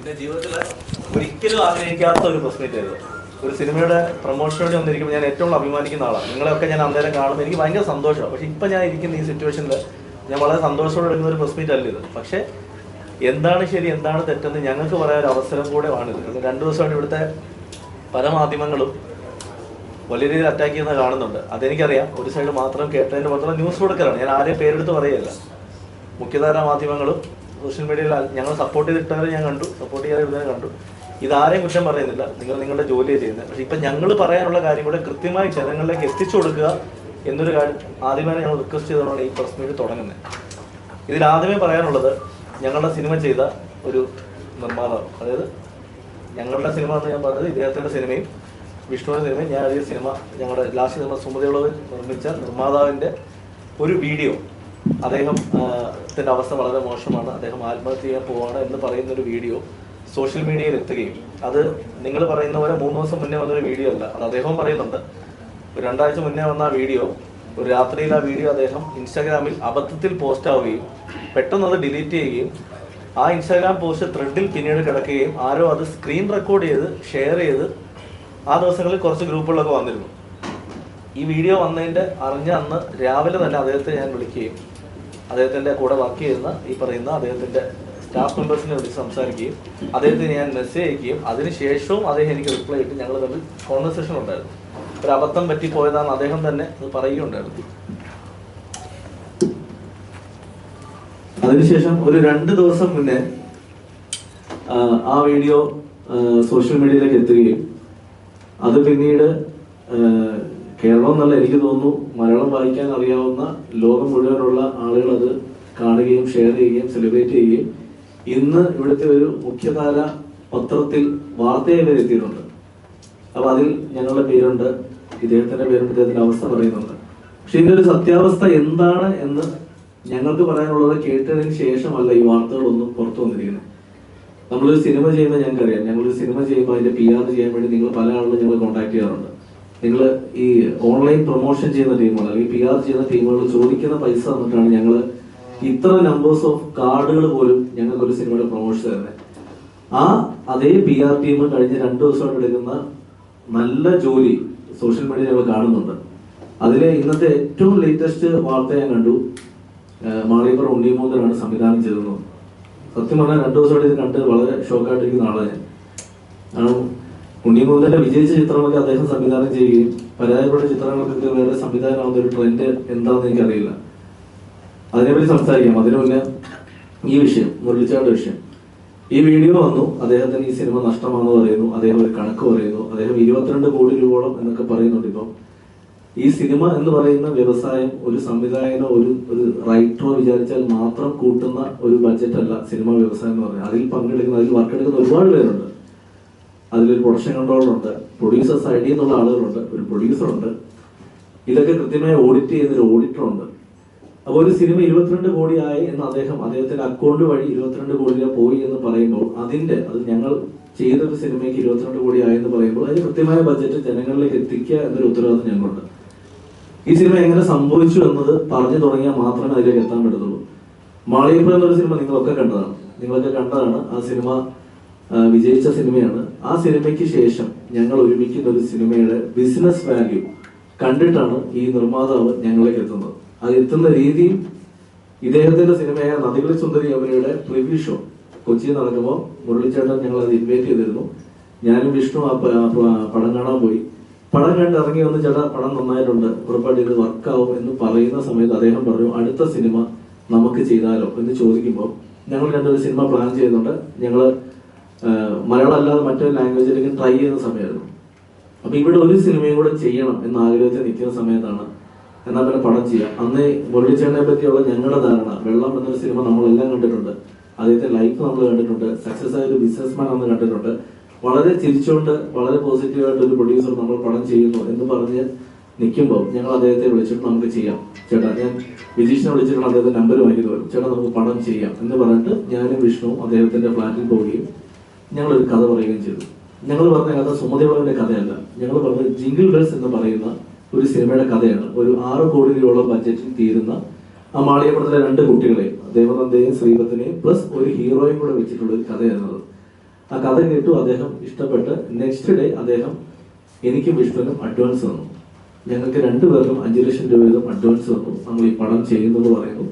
എൻ്റെ ജീവിതത്തിൽ ഒരിക്കലും ആഗ്രഹിക്കാത്ത ഒരു പ്രസ് മീറ്റ് ആയിരുന്നു. ഒരു സിനിമയുടെ പ്രൊമോഷന് വേണ്ടി വന്നിരിക്കുമ്പോൾ ഞാൻ ഏറ്റവും അഭിമാനിക്കുന്ന ആളാണ്. നിങ്ങളെയൊക്കെ ഞാൻ അന്നേരം കാണുമ്പോൾ എനിക്ക് ഭയങ്കര സന്തോഷമാണ്. പക്ഷേ ഇപ്പം ഞാൻ ഇരിക്കുന്ന ഈ സിറ്റുവേഷനിൽ ഞാൻ വളരെ സന്തോഷത്തോടെ എടുക്കുന്ന ഒരു പ്രസ് മീറ്റ് അല്ല ഇത്. പക്ഷേ എന്താണ് ശരി എന്താണ് തെറ്റെന്ന് ഞങ്ങൾക്ക് പറയാൻ ഒരു അവസരം കൂടെ ആണിത്. 2 ദിവസമായിട്ട് ഇവിടുത്തെ പല മാധ്യമങ്ങളും വലിയ രീതിയിൽ അറ്റാക്ക് ചെയ്യുന്നത് കാണുന്നുണ്ട്. അതെനിക്കറിയാം. ഒരു സൈഡ് മാത്രം കേട്ടതിൻ്റെ മാത്രം ന്യൂസ് കൊടുക്കലാണ്. ഞാൻ ആരെയും പേരെടുത്ത് പറയുകയല്ല. മുഖ്യധാരാ മാധ്യമങ്ങളും സോഷ്യൽ മീഡിയയിൽ ഞങ്ങൾ സപ്പോർട്ട് ചെയ്തിട്ടവരെ ഞാൻ കണ്ടു, സപ്പോർട്ട് ചെയ്യാതെ ഇടുന്നതിനെ കണ്ടു. ഇതാരെയും കുറ്റം പറയുന്നില്ല. നിങ്ങൾ നിങ്ങളുടെ ജോലിയാണ് ചെയ്യുന്നത്. പക്ഷേ ഇപ്പം ഞങ്ങൾ പറയാനുള്ള കാര്യം കൂടെ കൃത്യമായി ജനങ്ങളിലേക്ക് എത്തിച്ചു കൊടുക്കുക എന്നൊരു കാര്യം ആദ്യമേ ഞങ്ങൾ റിക്വസ്റ്റ് ചെയ്തുകൊണ്ടാണ് ഈ പ്രസ് മീറ്റ് തുടങ്ങുന്നത്. ഇതിൽ ആദ്യമേ പറയാനുള്ളത്, ഞങ്ങളുടെ സിനിമ ചെയ്ത ഒരു നിർമ്മാതാവ്, അതായത് ഞങ്ങളുടെ സിനിമ എന്ന് ഞാൻ പറഞ്ഞത് ഇദ്ദേഹത്തിൻ്റെ സിനിമയും വിഷ്ണുവിൻ്റെ സിനിമയും ഞാൻ എഴുതിയ സിനിമ, ഞങ്ങളുടെ ലാസ്റ്റ് സിനിമ സുമതിയുള്ളവർ നിർമ്മിച്ച നിർമ്മാതാവിൻ്റെ ഒരു വീഡിയോ, അദ്ദേഹത്തിൻ്റെ അവസ്ഥ വളരെ മോശമാണ്, അദ്ദേഹം ആത്മഹത്യ ചെയ്യാൻ പോവാണ് എന്ന് പറയുന്നൊരു വീഡിയോ സോഷ്യൽ മീഡിയയിൽ എത്തുകയും, അത് നിങ്ങൾ പറയുന്ന പോലെ 3 ദിവസം മുന്നേ വന്നൊരു വീഡിയോ അല്ല, അത് അദ്ദേഹവും പറയുന്നുണ്ട്. ഒരു 2 ആഴ്ച മുന്നേ വന്ന ആ വീഡിയോ, ഒരു രാത്രിയിൽ ആ വീഡിയോ അദ്ദേഹം ഇൻസ്റ്റാഗ്രാമിൽ അബദ്ധത്തിൽ പോസ്റ്റ് ആവുകയും പെട്ടെന്ന് അത് ഡിലീറ്റ് ചെയ്യുകയും ആ ഇൻസ്റ്റാഗ്രാം പോസ്റ്റ് ത്രെഡിൽ പിന്നീട് കിടക്കുകയും ആരോ അത് സ്ക്രീൻ റെക്കോർഡ് ചെയ്ത് ഷെയർ ചെയ്ത് ആ ദിവസങ്ങളിൽ കുറച്ച് ഗ്രൂപ്പുകളൊക്കെ വന്നിരുന്നു. ഈ വീഡിയോ വന്നതിൻ്റെ അറിഞ്ഞ അന്ന് രാവിലെ തന്നെ അദ്ദേഹത്തെ ഞാൻ വിളിക്കുകയും അദ്ദേഹത്തിൻ്റെ കൂടെ വർക്ക് ചെയ്യുന്ന ഈ പറയുന്ന അദ്ദേഹത്തിൻ്റെ സ്റ്റാഫ് മെമ്പേഴ്സിനെ വിളിച്ച് സംസാരിക്കുകയും അദ്ദേഹത്തിന് ഞാൻ മെസ്സേജ് അയക്കുകയും അതിനുശേഷവും അദ്ദേഹം എനിക്ക് റിപ്ലൈ ഇട്ട് ഞങ്ങൾ തമ്മിൽ കോൺവെർസേഷൻ ഉണ്ടായിരുന്നു. ഒരു അബദ്ധം പറ്റിപ്പോയതാണെന്ന് അദ്ദേഹം തന്നെ അത് പറയുകയുണ്ടായിരുന്നു. അതിനുശേഷം ഒരു 2 ദിവസം മുന്നേ ആ വീഡിയോ സോഷ്യൽ മീഡിയയിലേക്ക് എത്തുകയും അത് പിന്നീട് കേരളം എന്നല്ല, എനിക്ക് തോന്നുന്നു മലയാളം വായിക്കാൻ അറിയാവുന്ന ലോകം മുഴുവനുള്ള ആളുകൾ അത് കാണുകയും ഷെയർ ചെയ്യുകയും സെലിബ്രേറ്റ് ചെയ്യുകയും ഇന്ന് ഇവിടുത്തെ ഒരു മുഖ്യധാര പത്രത്തിൽ വാർത്തയായി വരെ എത്തിയിട്ടുണ്ട്. അപ്പോൾ അതിൽ ഞങ്ങളുടെ പേരുണ്ട്, ഇദ്ദേഹത്തിൻ്റെ പേരുണ്ട്, ഇദ്ദേഹത്തിൻ്റെ അവസ്ഥ പറയുന്നുണ്ട്. പക്ഷെ ഇതിൻ്റെ ഒരു സത്യാവസ്ഥ എന്താണ് എന്ന് ഞങ്ങൾക്ക് പറയാനുള്ളത് കേട്ടതിന് ശേഷമല്ല ഈ വാർത്തകളൊന്നും പുറത്തു വന്നിരിക്കുന്നത്. നമ്മളൊരു സിനിമ ചെയ്യുമ്പോൾ ഞങ്ങൾക്കറിയാം, ഞങ്ങളൊരു സിനിമ ചെയ്യുമ്പോൾ അതിൻ്റെ PR ചെയ്യാൻ വേണ്ടി നിങ്ങൾ പല ആളുകളും ഞങ്ങൾ കോൺടാക്ട് ചെയ്യാറുണ്ട്. നിങ്ങൾ ഈ ഓൺലൈൻ പ്രൊമോഷൻ ചെയ്യുന്ന ടീമുകൾ അല്ലെങ്കിൽ PR ചെയ്യുന്ന ടീമുകൾ ചോദിക്കുന്ന പൈസ തന്നിട്ടാണ് ഞങ്ങൾ ഇത്ര നമ്പേഴ്സ് ഓഫ് കാർഡുകൾ പോലും ഞങ്ങൾക്ക് ഒരു സിനിമയുടെ പ്രൊമോഷൻ തരുന്നത്. അതേ PR ടീം കഴിഞ്ഞ 2 ദിവസമായിട്ട് എടുക്കുന്ന നല്ല ജോലി സോഷ്യൽ മീഡിയ ഞങ്ങൾ കാണുന്നുണ്ട്. അതിലെ ഇന്നത്തെ ഏറ്റവും ലേറ്റസ്റ്റ് വാർത്ത ഞാൻ കണ്ടു, മാളിയപ്പുറം ഉണ്ണിമൂന്നനാണ് സംവിധാനം ചെയ്തത്. സത്യം പറഞ്ഞാൽ 2 ദിവസമായിട്ട് ഇത് കണ്ട് വളരെ ഷോക്കായിട്ടിരിക്കുന്ന ആളാണ് ഞാൻ. കാരണം ഉണ്ണിമൂന്നന്റെ വിജയിച്ച ചിത്രങ്ങളൊക്കെ അദ്ദേഹം സംവിധാനം ചെയ്യുകയും പരാജയപ്പെട്ട ചിത്രങ്ങൾക്കൊക്കെ വേറെ സംവിധാനമാകുന്ന ഒരു ട്രെൻഡ് എന്താണെന്ന് എനിക്കറിയില്ല. അതിനെപ്പറ്റി സംസാരിക്കാം. അതിനു മുന്നേ ഈ വിഷയം, മുരളിച്ചാരുടെ വിഷയം, ഈ വീഡിയോ വന്നു, അദ്ദേഹത്തിന് ഈ സിനിമ നഷ്ടമാണെന്ന് പറയുന്നു, അദ്ദേഹം ഒരു കണക്ക് പറയുന്നു, അദ്ദേഹം 22 കോടി രൂപയോളം എന്നൊക്കെ പറയുന്നുണ്ട്. ഇപ്പം ഈ സിനിമ എന്ന് പറയുന്ന വ്യവസായം ഒരു സംവിധായകനോ ഒരു റൈറ്ററോ വിചാരിച്ചാൽ മാത്രം കൂട്ടുന്ന ഒരു ബഡ്ജറ്റ് അല്ല സിനിമ വ്യവസായം എന്ന് പറയുന്നത്. അതിൽ പങ്കെടുക്കുന്ന, അതിൽ വർക്കെടുക്കുന്ന ഒരുപാട് പേരുണ്ട്. അതിലൊരു പ്രൊഡക്ഷൻ കൺട്രോളറുണ്ട്, പ്രൊഡ്യൂസേഴ്സ് ഐഡി എന്നുള്ള ആളുകളുണ്ട്, ഒരു പ്രൊഡ്യൂസറുണ്ട്, ഇതൊക്കെ കൃത്യമായി ഓഡിറ്റ് ചെയ്യുന്നൊരു ഓഡിറ്ററുണ്ട്. അപ്പോൾ ഒരു സിനിമ 22 കോടിയായി എന്ന് അദ്ദേഹത്തിന്റെ അക്കൗണ്ട് വഴി 22 കോടി രൂപ പോയി എന്ന് പറയുമ്പോൾ അത് ഞങ്ങൾ ചെയ്തൊരു സിനിമയ്ക്ക് 22 കോടി ആയി എന്ന് പറയുമ്പോൾ അതിന് കൃത്യമായ ബഡ്ജറ്റ് ജനങ്ങളിലേക്ക് എത്തിക്കുക എന്നൊരു ഉത്തരവാദിത്വം ഞങ്ങളുണ്ട്. ഈ സിനിമ എങ്ങനെ സംഭവിച്ചു എന്നത് പറഞ്ഞു തുടങ്ങിയാൽ മാത്രമേ അതിലേക്ക് എത്താൻ പറ്റത്തുള്ളൂ. മാളിയപ്പുറം എന്നൊരു സിനിമ നിങ്ങളൊക്കെ കണ്ടതാണ്. ആ സിനിമ വിജയിച്ച സിനിമയാണ്. ആ സിനിമയ്ക്ക് ശേഷം ഞങ്ങൾ ഒരുമിക്കുന്ന ഒരു സിനിമയുടെ ബിസിനസ് വാല്യൂ കണ്ടിട്ടാണ് ഈ നിർമ്മാതാവ് ഞങ്ങളിലേക്ക് എത്തുന്നത്. അത് എത്തുന്ന രീതിയും ഇദ്ദേഹത്തിന്റെ സിനിമയായ നദികളിൽ സുന്ദരി അവരുടെ പ്രിവ്യൂ ഷോ കൊച്ചിയിൽ നടക്കുമ്പോൾ മുരളിച്ചേട്ടൻ ഞങ്ങൾ അത് ഇൻവൈറ്റ് ചെയ്തിരുന്നു. ഞാനും വിഷ്ണു ആ പടം കാണാൻ പോയി. പടം കണ്ട് ഇറങ്ങി വന്ന് ചേട്ടാ പടം നന്നായിട്ടുണ്ട്, ഉറപ്പായിട്ട് ഇത് വർക്കാവും എന്ന് പറയുന്ന സമയത്ത് അദ്ദേഹം പറഞ്ഞു, അടുത്ത സിനിമ നമുക്ക് ചെയ്താലോ എന്ന് ചോദിക്കുമ്പോൾ ഞങ്ങൾ 2 സിനിമ പ്ലാൻ ചെയ്യുന്നുണ്ട്. ഞങ്ങൾ മലയാളം അല്ലാതെ മറ്റൊരു ലാംഗ്വേജിലേക്ക് ട്രൈ ചെയ്യുന്ന സമയമായിരുന്നു. അപ്പൊ ഇവിടെ ഒരു സിനിമയും കൂടെ ചെയ്യണം എന്ന ആഗ്രഹത്തിൽ നിൽക്കുന്ന സമയത്താണ് എന്നാൽ പിന്നെ പടം ചെയ്യാം. അന്ന് മുരളിച്ചേട്ടനെ പറ്റിയുള്ള ഞങ്ങളുടെ ധാരണ, വെള്ളം എന്നൊരു സിനിമ നമ്മളെല്ലാം കണ്ടിട്ടുണ്ട്, അദ്ദേഹത്തെ ലൈഫ് നമ്മൾ കണ്ടിട്ടുണ്ട്, സക്സസ് ആയ ഒരു ബിസിനസ്മാൻ അന്ന് കണ്ടിട്ടുണ്ട്. വളരെ ചിരിച്ചുകൊണ്ട് വളരെ പോസിറ്റീവായിട്ട് ഒരു പ്രൊഡ്യൂസർ നമ്മൾ പടം ചെയ്യുന്നു എന്ന് പറഞ്ഞ് നിൽക്കുമ്പോൾ ഞങ്ങൾ അദ്ദേഹത്തെ വിളിച്ചിട്ട് നമുക്ക് ചെയ്യാം ചേട്ടാ, ഞാൻ വിജീഷിനെ വിളിച്ചിട്ടാണ് അദ്ദേഹത്തിന്റെ നമ്പർ വാങ്ങിയത് വരും, ചേട്ടാ നമുക്ക് പടം ചെയ്യാം എന്ന് പറഞ്ഞിട്ട് ഞാനും വിഷ്ണുവും അദ്ദേഹത്തിന്റെ ഫ്ലാറ്റിൽ പോവുകയും ഞങ്ങളൊരു കഥ പറയുകയും ചെയ്തു. ഞങ്ങൾ പറഞ്ഞ കഥ സുമതിയുള്ളവന്റെ കഥയല്ല, ഞങ്ങൾ പറഞ്ഞത് ജിംഗിൾ ബെൽസ് എന്ന് പറയുന്ന ഒരു സിനിമയുടെ കഥയാണ്. ഒരു 6 കോടി രൂപയോളം ബഡ്ജറ്റിൽ തീരുന്ന ആ മാളിയപ്പുറത്തിലെ 2 കുട്ടികളെയും ദേവനന്ദയും ശ്രീപത്തിനെയും പ്ലസ് ഒരു ഹീറോയും കൂടെ വെച്ചിട്ടുള്ള ഒരു കഥയായിരുന്നത്. ആ കഥ കേട്ടു, അദ്ദേഹം ഇഷ്ടപ്പെട്ട് നെക്സ്റ്റ് ഡേ അദ്ദേഹം എനിക്കും വിഷ്ണുവിനും അഡ്വാൻസ് തന്നു. ഞങ്ങൾക്ക് രണ്ടുപേർക്കും 5 ലക്ഷം രൂപ വീതം അഡ്വാൻസ് തന്നു. നമ്മൾ ഈ പടം ചെയ്യുന്നത് പറയുന്നു.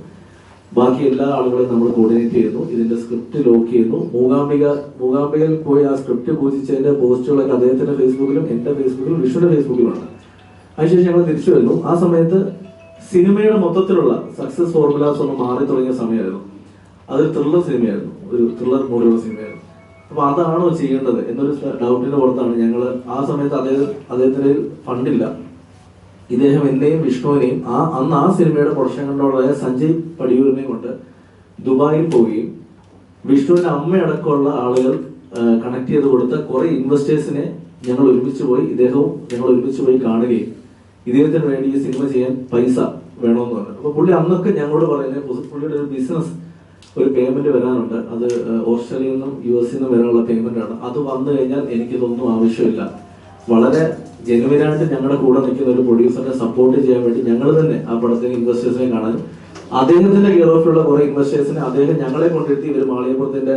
ബാക്കി എല്ലാ ആളുകളെയും നമ്മൾ കോർഡിനേറ്റ് ചെയ്യുന്നു. ഇതിന്റെ സ്ക്രിപ്റ്റ് ലോക്ക് ചെയ്യുന്നു. മൂകാംബികയിൽ പോയി ആ സ്ക്രിപ്റ്റ് പൂജിച്ചതിന്റെ പോസ്റ്റുകളൊക്കെ അദ്ദേഹത്തിന്റെ ഫേസ്ബുക്കിലും എന്റെ ഫേസ്ബുക്കിലും വിഷ്ണുവിന്റെ ഫേസ്ബുക്കിലുമാണ്. അതിനുശേഷം ഞങ്ങൾ തിരിച്ചു വരുന്നു. ആ സമയത്ത് സിനിമയുടെ മൊത്തത്തിലുള്ള സക്സസ് ഫോർമുലാസ് ഒന്ന് മാറി തുടങ്ങിയ സമയമായിരുന്നു. അതൊരു ത്രില്ലർ സിനിമയായിരുന്നു, ഒരു ത്രില്ലർ മൂഡിലുള്ള സിനിമയായിരുന്നു. അപ്പൊ അതാണോ ചെയ്യേണ്ടത് എന്നൊരു ഡൗട്ടിന്റെ പുറത്താണ് ഞങ്ങൾ ആ സമയത്ത് അദ്ദേഹത്തിന് ഫണ്ടില്ല. ഇദ്ദേഹം എന്നെയും വിഷ്ണുവിനെയും അന്ന് ആ സിനിമയുടെ പ്രൊഡക്ഷൻ കൺട്രോളറായ സഞ്ജയ് പടിയൂരിനെയും കൊണ്ട് ദുബായിൽ പോവുകയും വിഷ്ണുവിന്റെ അമ്മയടക്കമുള്ള ആളുകൾ കണക്ട് ചെയ്ത് കൊടുത്ത കുറെ ഇൻവെസ്റ്റേഴ്സിനെ ഞങ്ങൾ ഒരുമിച്ച് പോയി കാണുകയും ഇദ്ദേഹത്തിന് വേണ്ടി ഈ സിനിമ ചെയ്യാൻ പൈസ വേണമെന്ന് പറഞ്ഞു. അപ്പൊ പുള്ളി അന്നൊക്കെ ഞങ്ങളോട് പറയുന്നത് പുള്ളിയുടെ ഒരു ബിസിനസ് ഒരു പേയ്മെന്റ് വരാനുണ്ട്, അത് ഓസ്ട്രേലിയയിൽ നിന്നും US നിന്നും വരാനുള്ള പേയ്മെന്റ് ആണ്. അത് വന്നു കഴിഞ്ഞാൽ എനിക്കിതൊന്നും ആവശ്യമില്ല. വളരെ ജെനുവിനായിട്ട് ഞങ്ങളുടെ കൂടെ നിൽക്കുന്ന ഒരു പ്രൊഡ്യൂസറിനെ സപ്പോർട്ട് ചെയ്യാൻ വേണ്ടി ഞങ്ങൾ തന്നെ ആ പടത്തിന് ഇൻവെസ്റ്റേഴ്സിനെ കാണാനും അദ്ദേഹത്തിന്റെ കെയർ ഓഫിലുള്ള കുറെ ഇൻവെസ്റ്റേഴ്സിനെ അദ്ദേഹം ഞങ്ങളെ കൊണ്ടിരുത്തി ഇവർ മാളികപ്പുറത്തിന്റെ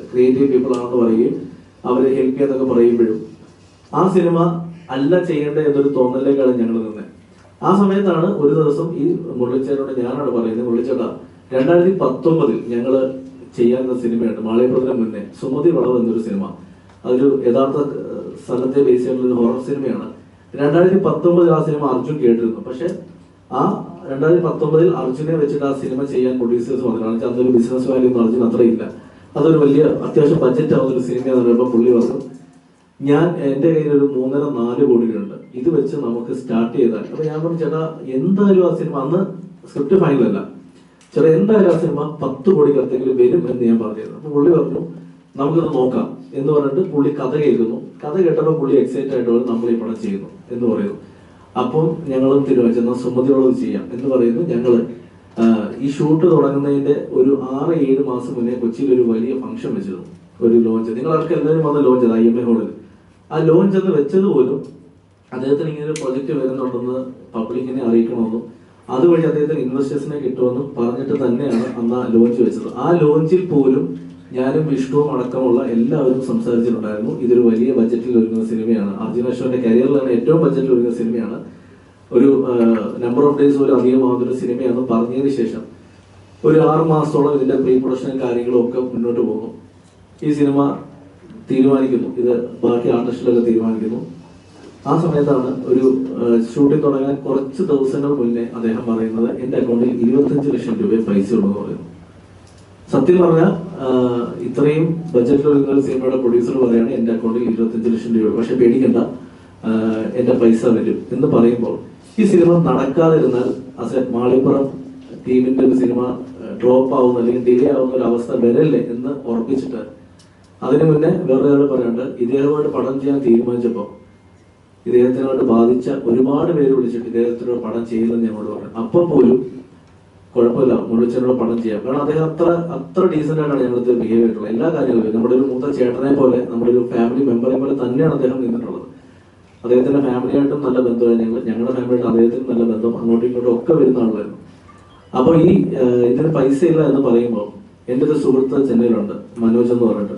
ക്രിയേറ്റീവ് പീപ്പിൾ ആണെന്ന് പറയുകയും അവരെ ഹെൽപ്പ് ചെയ്യാന്നൊക്കെ പറയുമ്പോഴും ആ സിനിമ അല്ല ചെയ്യേണ്ട എന്നൊരു തോന്നലിലേക്കാണ് ഞങ്ങൾ നിന്നത്. ആ സമയത്താണ് ഒരു ദിവസം ഈ മുരളിച്ചേട്ടനോട് ഞാനാണ് പറയുന്നത്, മുരളിച്ചേട്ടാ 2019 ഞങ്ങള് ചെയ്യാവുന്ന സിനിമയുണ്ട് മാളികപ്പുറത്തിന് മുന്നേ, സുമതി വളവ് എന്നൊരു സിനിമ. അതൊരു യഥാർത്ഥ സ്ഥലത്തെ ബേസ് ചെയ്തിട്ടുള്ള ഒരു ഹൊറർ സിനിമയാണ്. 2019 ആ സിനിമ അർജുൻ കേട്ടിരുന്നു. പക്ഷെ ആ 2019 അർജുനെ വെച്ചിട്ട് ആ സിനിമ ചെയ്യാൻ പ്രൊഡ്യൂസേഴ്സ് വന്നിട്ടാണ്. അതൊരു ബിസിനസ് വാല്യൂ ഒന്നും അർജുൻ അത്രയില്ല, അതൊരു വലിയ അത്യാവശ്യം ബഡ്ജറ്റ് ആവുന്ന ഒരു സിനിമയാണെന്ന് പറയുമ്പോൾ പുള്ളി പറഞ്ഞു, എന്റെ കയ്യിൽ ഒരു 3.5-4 കോടി രൂപയുണ്ട്, ഇത് വെച്ച് നമുക്ക് സ്റ്റാർട്ട് ചെയ്താൽ. അപ്പൊ ഞാൻ പറഞ്ഞു, ചേട്ടാ എന്തായാലും ആ സിനിമ അന്ന് സ്ക്രിപ്റ്റ് ഫൈനലല്ല, ചേട്ടാ എന്തായാലും ആ സിനിമ 10 കോടിക്കടുത്തെങ്കിലും വരും എന്ന് ഞാൻ പറഞ്ഞിരുന്നു. അപ്പൊ പുള്ളി പറഞ്ഞു നമുക്കിത് നോക്കാം എന്ന് പറഞ്ഞിട്ട് പുള്ളി കഥ കേൾക്കുന്നു. കഥ കേട്ടപ്പോൾ പുള്ളി എക്സൈറ്റഡ് ആയിട്ട് നമ്മൾ ഈ പടം ചെയ്യുന്നു എന്ന് പറയുന്നു. അപ്പം ഞങ്ങളും തീരുമാനിച്ചെന്നാൽ സുമതിയോട് ചെയ്യാം എന്ന് പറയുന്നു. ഞങ്ങള് ഈ ഷൂട്ട് തുടങ്ങുന്നതിന്റെ ഒരു 6-7 മാസം മുന്നേ കൊച്ചിയിൽ ഒരു വലിയ ഫംഗ്ഷൻ വെച്ചിരുന്നു, ഒരു ലോഞ്ച്. നിങ്ങളൊക്കെ എല്ലാവരും വന്ന് ലോഞ്ച് ചെയ്ത് IMA ഹോളിൽ. ആ ലോഞ്ച് എന്ന് വെച്ചത് പോലും അദ്ദേഹത്തിന് ഇങ്ങനെ ഒരു പ്രൊജക്ട് വരുന്നുണ്ടെന്ന് പബ്ലിക്കിനെ അറിയിക്കണമെന്നും അതുവഴി അദ്ദേഹത്തിന് ഇൻവെസ്റ്റേഴ്സിനെ കിട്ടുമെന്നും പറഞ്ഞിട്ട് തന്നെയാണ് അന്ന് ആ ലോഞ്ച് വെച്ചത്. ആ ലോഞ്ചിൽ പോലും ഞാനും വിഷ്ണുവും അടക്കമുള്ള എല്ലാവരും സംസാരിച്ചിട്ടുണ്ടായിരുന്നു, ഇതൊരു വലിയ ബഡ്ജറ്റിൽ ഒരുങ്ങുന്ന സിനിമയാണ്, അർജുൻ അശോകന്റെ കരിയറിലാണ് ഏറ്റവും ബഡ്ജറ്റിൽ ഒരുങ്ങുന്ന സിനിമയാണ്, ഒരു നമ്പർ ഓഫ് ഡേയ്സ് പോലും അധികമാകുന്ന ഒരു സിനിമയാണെന്ന് പറഞ്ഞതിന് ശേഷം ഒരു 6 മാസത്തോളം ഇതിന്റെ പ്രീ പ്രൊഡക്ഷനും കാര്യങ്ങളും ഒക്കെ മുന്നോട്ട് പോകുന്നു. ഈ സിനിമ തീരുമാനിക്കുന്നു, ഇത് ബാക്കി ആർട്ടിസ്റ്റുകളൊക്കെ തീരുമാനിക്കുന്നു. ആ സമയത്താണ് ഒരു ഷൂട്ടിംഗ് തുടങ്ങാൻ കുറച്ച് ദിവസങ്ങൾ മുന്നേ അദ്ദേഹം പറയുന്നത് എന്റെ അക്കൗണ്ടിൽ 25 ലക്ഷം രൂപ പൈസ ഉണ്ടെന്ന് പറയുന്നു. സത്യം പറഞ്ഞാൽ ഇത്രയും ബഡ്ജറ്റിൽ ഒരുങ്ങുന്ന സിനിമയുടെ പ്രൊഡ്യൂസർ പറയാണ് എന്റെ അക്കൗണ്ടിൽ 25 ലക്ഷം രൂപ, പക്ഷെ പേടിക്കണ്ട എന്റെ പൈസ വരും എന്ന് പറയുമ്പോൾ ഈ സിനിമ നടക്കാതിരുന്നാൽ മാളികപ്പുറം ടീമിന്റെ ഒരു സിനിമ ഡ്രോപ്പ് ആവുന്ന അല്ലെങ്കിൽ ഡിലേ ആവുന്ന ഒരു അവസ്ഥ വരല്ലേ എന്ന് ഉറപ്പിച്ചിട്ട് അതിനു മുന്നേ വേറെ ആൾ പറയാണ്ട് ഇദ്ദേഹമായിട്ട് പടം ചെയ്യാൻ തീരുമാനിച്ചപ്പോൾ ഇദ്ദേഹത്തിനോട് ബാധിച്ച ഒരുപാട് പേര് വിളിച്ചിട്ട് ഇദ്ദേഹത്തിനോട് പടം ചെയ്യുമെന്ന് ഞങ്ങളോട് പറഞ്ഞു. അപ്പം പോലും കുഴപ്പമില്ല, മുരളിച്ചേട്ടനോട് പടം ചെയ്യാം, കാരണം അദ്ദേഹം അത്ര ഡീസന്റ് ആയിട്ടാണ് ഞങ്ങൾക്ക് ബിഹേവ് ചെയ്തിട്ടുള്ളത്. എല്ലാ കാര്യങ്ങളും നമ്മുടെ ഒരു മൂത്ത ചേട്ടനെ പോലെ, നമ്മുടെ ഒരു ഫാമിലി മെമ്പറെ പോലെ തന്നെയാണ് അദ്ദേഹം നിന്നിട്ടുള്ളത്. അദ്ദേഹത്തിന്റെ ഫാമിലിയായിട്ടും നല്ല ബന്ധമാണ്, ഞങ്ങളുടെ ഫാമിലിയായിട്ട് അദ്ദേഹത്തിനും നല്ല ബന്ധം, അങ്ങോട്ടും ഇങ്ങോട്ടും ഒക്കെ വരുന്ന ആളായിരുന്നു. അപ്പൊ ഈ ഇതിന് പൈസ ഇല്ല എന്ന് പറയുമ്പോൾ എൻ്റെ ഒരു സുഹൃത്ത് ചെന്നൈയിലുണ്ട്, മനോജ് എന്ന് പറഞ്ഞിട്ട്.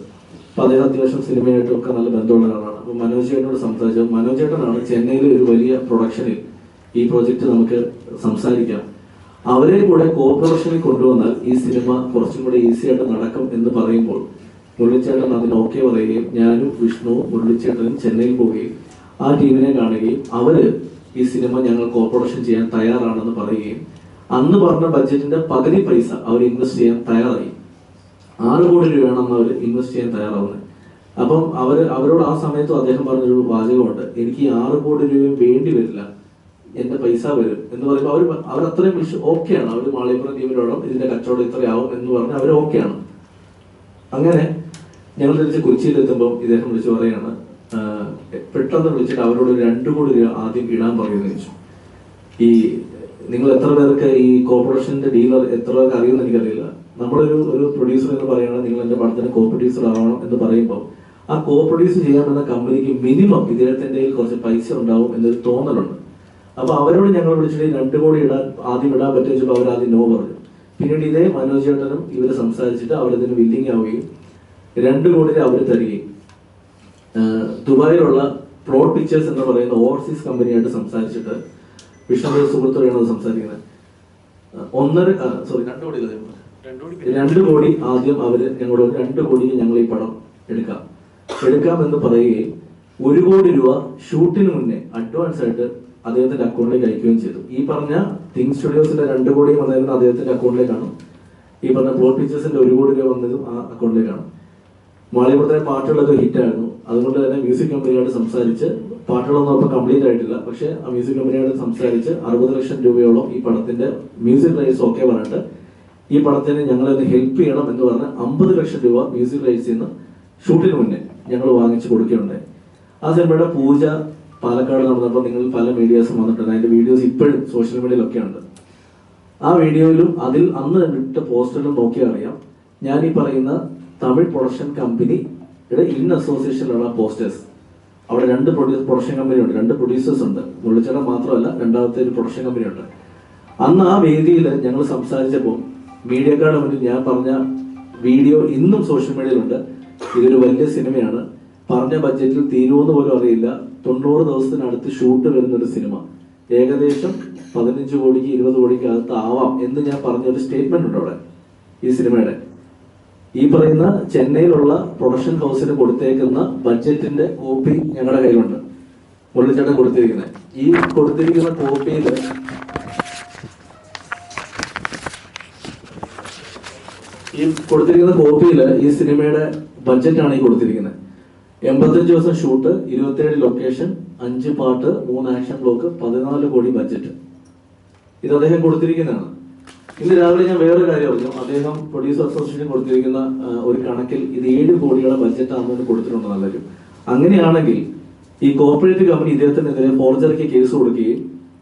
അപ്പൊ അദ്ദേഹം അത്യാവശ്യം സിനിമയായിട്ടും ഒക്കെ നല്ല ബന്ധമുള്ള ആളാണ്. അപ്പൊ മനോജ് ചേട്ടനോട് സംസാരിച്ചു. മനോജ് ചേട്ടനാണ് ചെന്നൈയിൽ ഒരു വലിയ പ്രൊഡക്ഷനിൽ ഈ പ്രോജക്റ്റ് നമുക്ക് സംസാരിക്കാം, അവരെ കൂടെ കോർപ്പറേഷനിൽ കൊണ്ടുവന്നാൽ ഈ സിനിമ കുറച്ചും കൂടെ ഈസി ആയിട്ട് നടക്കും എന്ന് പറയുമ്പോൾ മുരളിച്ചേട്ടൻ അതിന് ഓക്കെ പറയുകയും ഞാനും വിഷ്ണുവും മുരളിച്ചേട്ടനും ചെന്നൈയിൽ പോവുകയും ആ ടീമിനെ കാണുകയും അവര് ഈ സിനിമ ഞങ്ങൾ കോർപ്പറേഷൻ ചെയ്യാൻ തയ്യാറാണെന്ന് പറയുകയും അന്ന് പറഞ്ഞ ബഡ്ജറ്റിന്റെ പകുതി പൈസ അവർ ഇൻവെസ്റ്റ് ചെയ്യാൻ തയ്യാറായി. 6 കോടി രൂപയാണെന്ന് അവർ ഇൻവെസ്റ്റ് ചെയ്യാൻ തയ്യാറാവുന്നത്. അപ്പം അവരോട് ആ സമയത്തും അദ്ദേഹം പറഞ്ഞൊരു വാചകമുണ്ട്, എനിക്ക് ഈ 6 കോടി രൂപയും വേണ്ടി വരില്ല, എന്റെ പൈസ വരും എന്ന് പറയുമ്പോൾ അവർ അത്രയും ഓക്കെയാണ്. അവർ മാളികപ്പുറം ടീമിനോടും ഇതിന്റെ കച്ചവടം ഇത്രയാവും എന്ന് പറഞ്ഞ് അവർ ഓക്കെയാണ്. അങ്ങനെ ഞങ്ങൾ തിരിച്ച് കൊച്ചിയിലെത്തുമ്പോൾ ഇദ്ദേഹം വിളിച്ച് പറയാണ്, പെട്ടെന്ന് വിളിച്ചിട്ട് അവരോട് 2 കോടി രൂപ ആദ്യം ഇടാൻ പറയുമെന്ന് ചോദിച്ചു. ഈ നിങ്ങൾ എത്ര പേർക്ക് ഈ കോർപ്പറേഷന്റെ ഡീലർ എത്ര പേർക്ക് അറിയുമെന്ന് എനിക്കറിയില്ല. നമ്മളൊരു പ്രൊഡ്യൂസർ എന്ന് പറയുകയാണെങ്കിൽ നിങ്ങൾ എന്റെ പടത്തിന് കോ പ്രൊഡ്യൂസർ ആവണം എന്ന് പറയുമ്പോൾ ആ കോ പ്രൊഡ്യൂസ് ചെയ്യാൻ വന്ന കമ്പനിക്ക് മിനിമം ഇദ്ദേഹത്തിന്റെ കുറച്ച് പൈസ ഉണ്ടാവും എന്നൊരു തോന്നലുണ്ട്. അപ്പൊ അവരോട് ഞങ്ങൾ വിളിച്ചിട്ട് 2 കോടി ആദ്യം ഇടാൻ പറ്റുമെന്ന് വെച്ചപ്പോൾ അവർ ആദ്യം നോ പറഞ്ഞു. പിന്നീട് ഇതേ മനോജ് ചേട്ടനും ഇവര് സംസാരിച്ചിട്ട് അവരിതിന് വില്ലിങ് ആവുകയും 2 കോടി രൂപ അവർ തരികയും ദുബായിലുള്ള പ്ലോട്ട് പിക്ചേഴ്സ് എന്ന് പറയുന്ന ഓവർസീസ് കമ്പനിയായിട്ട് സംസാരിച്ചിട്ട് വിഷ്ണു സുഹൃത്തുക്കളാണ് സംസാരിക്കുന്നത്. 2 കോടി ആദ്യം അവര് ഞങ്ങളോട് 2 കോടിക്ക് ഞങ്ങൾ ഈ പടം എടുക്കാമെന്ന് പറയുകയും 1 കോടി രൂപ ഷൂട്ടിന് മുന്നേ അഡ്വാൻസ് ആയിട്ട് അദ്ദേഹത്തിന്റെ അക്കൗണ്ടിലേക്ക് അയക്കുകയും ചെയ്തു. ഈ പറഞ്ഞ തിങ് സ്റ്റുഡിയോസിന്റെ 2 കോടിയും വന്നതിന് അദ്ദേഹത്തിന്റെ അക്കൗണ്ടിലേക്കാണ്. ഈ പറഞ്ഞ പ്ലോട്ട് പിക്ചേഴ്സിന്റെ 1 കോടി രൂപ വന്നതും ആ അക്കൗണ്ടിലേക്കാണ്. മാളികപ്പുറത്തെ പാട്ടുകളൊക്കെ ഹിറ്റായിരുന്നു. അതുകൊണ്ട് തന്നെ മ്യൂസിക് കമ്പനിയോട് സംസാരിച്ച്, പാട്ടുകളൊന്നും അപ്പോൾ കംപ്ലീറ്റ് ആയിട്ടില്ല, പക്ഷെ ആ മ്യൂസിക് കമ്പനിയോട് സംസാരിച്ച് 60 ലക്ഷം രൂപയോളം ഈ പടത്തിന്റെ മ്യൂസിക് റൈറ്റ്സ് ഒക്കെ പറഞ്ഞിട്ട് ഈ പടത്തിന് ഞങ്ങളൊന്ന് ഹെൽപ്പ് ചെയ്യണം എന്ന് പറഞ്ഞ് 50 ലക്ഷം രൂപ മ്യൂസിക് റൈറ്റ്സിൽ നിന്ന് ഷൂട്ടിന് മുന്നേ ഞങ്ങൾ വാങ്ങിച്ചു കൊടുക്കുകയുണ്ടായി. ആ സിനിമയുടെ പൂജ പാലക്കാട് നടന്നപ്പോൾ നിങ്ങൾ പല മീഡിയാസും വന്നിട്ടുണ്ട്. അതിന്റെ വീഡിയോസ് ഇപ്പോഴും സോഷ്യൽ മീഡിയയിലൊക്കെ ഉണ്ട്. ആ വീഡിയോയിലും അതിൽ അന്ന് ഇട്ട പോസ്റ്ററിലും നോക്കിയാൽ അറിയാം, ഞാൻ ഈ പറയുന്ന തമിഴ് പ്രൊഡക്ഷൻ കമ്പനിയുടെ ഇൻ അസോസിയേഷനിലുള്ള പോസ്റ്റേഴ്സ്. അവിടെ 2 പ്രൊഡക്ഷൻ കമ്പനി ഉണ്ട്, 2 പ്രൊഡ്യൂസേഴ്സ് ഉണ്ട്. മുള്ളിച്ചേട്ടൻ മാത്രമല്ല, രണ്ടാമത്തെ ഒരു പ്രൊഡക്ഷൻ കമ്പനി ഉണ്ട്. അന്ന് ആ വേദിയിൽ ഞങ്ങൾ സംസാരിച്ചപ്പോൾ മീഡിയക്കാരുടെ മുന്നിൽ ഞാൻ പറഞ്ഞ വീഡിയോ ഇന്നും സോഷ്യൽ മീഡിയയിലുണ്ട്. ഇതൊരു വലിയ സിനിമയാണ്, പറഞ്ഞ ബഡ്ജറ്റിൽ തീരുമെന്ന് പോലും അറിയില്ല, 90 ദിവസത്തിനടുത്ത് ഷൂട്ട് വരുന്നൊരു സിനിമ, ഏകദേശം 15 കോടിക്ക് 20 കോടിക്ക് അകത്ത് ആവാം എന്ന് ഞാൻ പറഞ്ഞൊരു സ്റ്റേറ്റ്മെന്റ് ഉണ്ട് അവിടെ. ഈ സിനിമയുടെ ഈ പറയുന്ന ചെന്നൈയിലുള്ള പ്രൊഡക്ഷൻ ഹൗസിന് കൊടുത്തേക്കുന്ന ബഡ്ജറ്റിന്റെ കോപ്പി ഞങ്ങളുടെ കയ്യിലുണ്ട്. മുരളിച്ചേട്ടൻ കൊടുത്തിരിക്കുന്നത് ഈ കൊടുത്തിരിക്കുന്ന കോപ്പിയിൽ ഈ സിനിമയുടെ ബഡ്ജറ്റാണ് ഈ കൊടുത്തിരിക്കുന്നത്. 85 ദിവസം ഷൂട്ട്, 27 ലൊക്കേഷൻ, 5 പാട്ട്, 3 ആക്ഷൻ ബ്ലോക്ക്, 14 കോടി ബഡ്ജറ്റ്. ഇത് അദ്ദേഹം കൊടുത്തിരിക്കുന്നതാണ്. ഇന്ന് രാവിലെ ഞാൻ വേറൊരു കാര്യം പറഞ്ഞു. അദ്ദേഹം പ്രൊഡ്യൂസർ അസോസിയേഷൻ കൊടുത്തിരിക്കുന്ന ഒരു കണക്കിൽ ഇത് 7 കോടിയുടെ ബഡ്ജറ്റ് ആണെന്ന് കൊടുത്തിട്ടുണ്ട്. നല്ലൊരു അങ്ങനെയാണെങ്കിൽ ഈ കോർപ്പറേറ്റ് കമ്പനി ഇദ്ദേഹത്തിനെതിരെ ഫോർജറിക്ക് കേസ് കൊടുക്കുകയും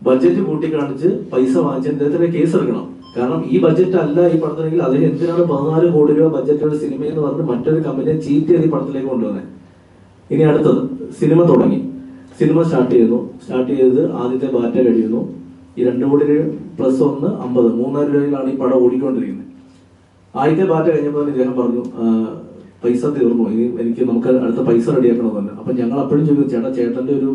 ബഡ്ജറ്റ് കൂട്ടിക്കാണിച്ച് പൈസ വാങ്ങിച്ച് ഇദ്ദേഹത്തിന് കേസ് എടുക്കണം. കാരണം ഈ ബഡ്ജറ്റ് അല്ല ഈ പടത്തിനെങ്കിൽ അദ്ദേഹം എന്തിനാണ് 14 കോടി രൂപ ബഡ്ജറ്റുള്ള സിനിമ എന്ന് പറഞ്ഞ് മറ്റൊരു കമ്പനിയെ ചീറ്റ് ചെയ്ത് ഈ പടത്തിലേക്ക് കൊണ്ടുവന്നത്. ഇനി അടുത്തത് സിനിമ തുടങ്ങി, സിനിമ സ്റ്റാർട്ട് ചെയ്ത് ആദ്യത്തെ ബാറ്റ കഴിയുന്നു. ഈ 2 കോടി പ്ലസ് 1 50, 3000 രൂപയിലാണ് ഈ പടം ഓടിക്കൊണ്ടിരിക്കുന്നത്. ആദ്യത്തെ ബാറ്റ കഴിഞ്ഞപ്പോൾ ഇദ്ദേഹം പറഞ്ഞു, പൈസ തീർന്നു, ഇനി നമുക്ക് അടുത്ത പൈസ റെഡിയാക്കണമെന്ന്. അപ്പൊ ഞങ്ങൾ അപ്പോഴും ചോദിച്ചു, ചേട്ടന്റെ ഒരു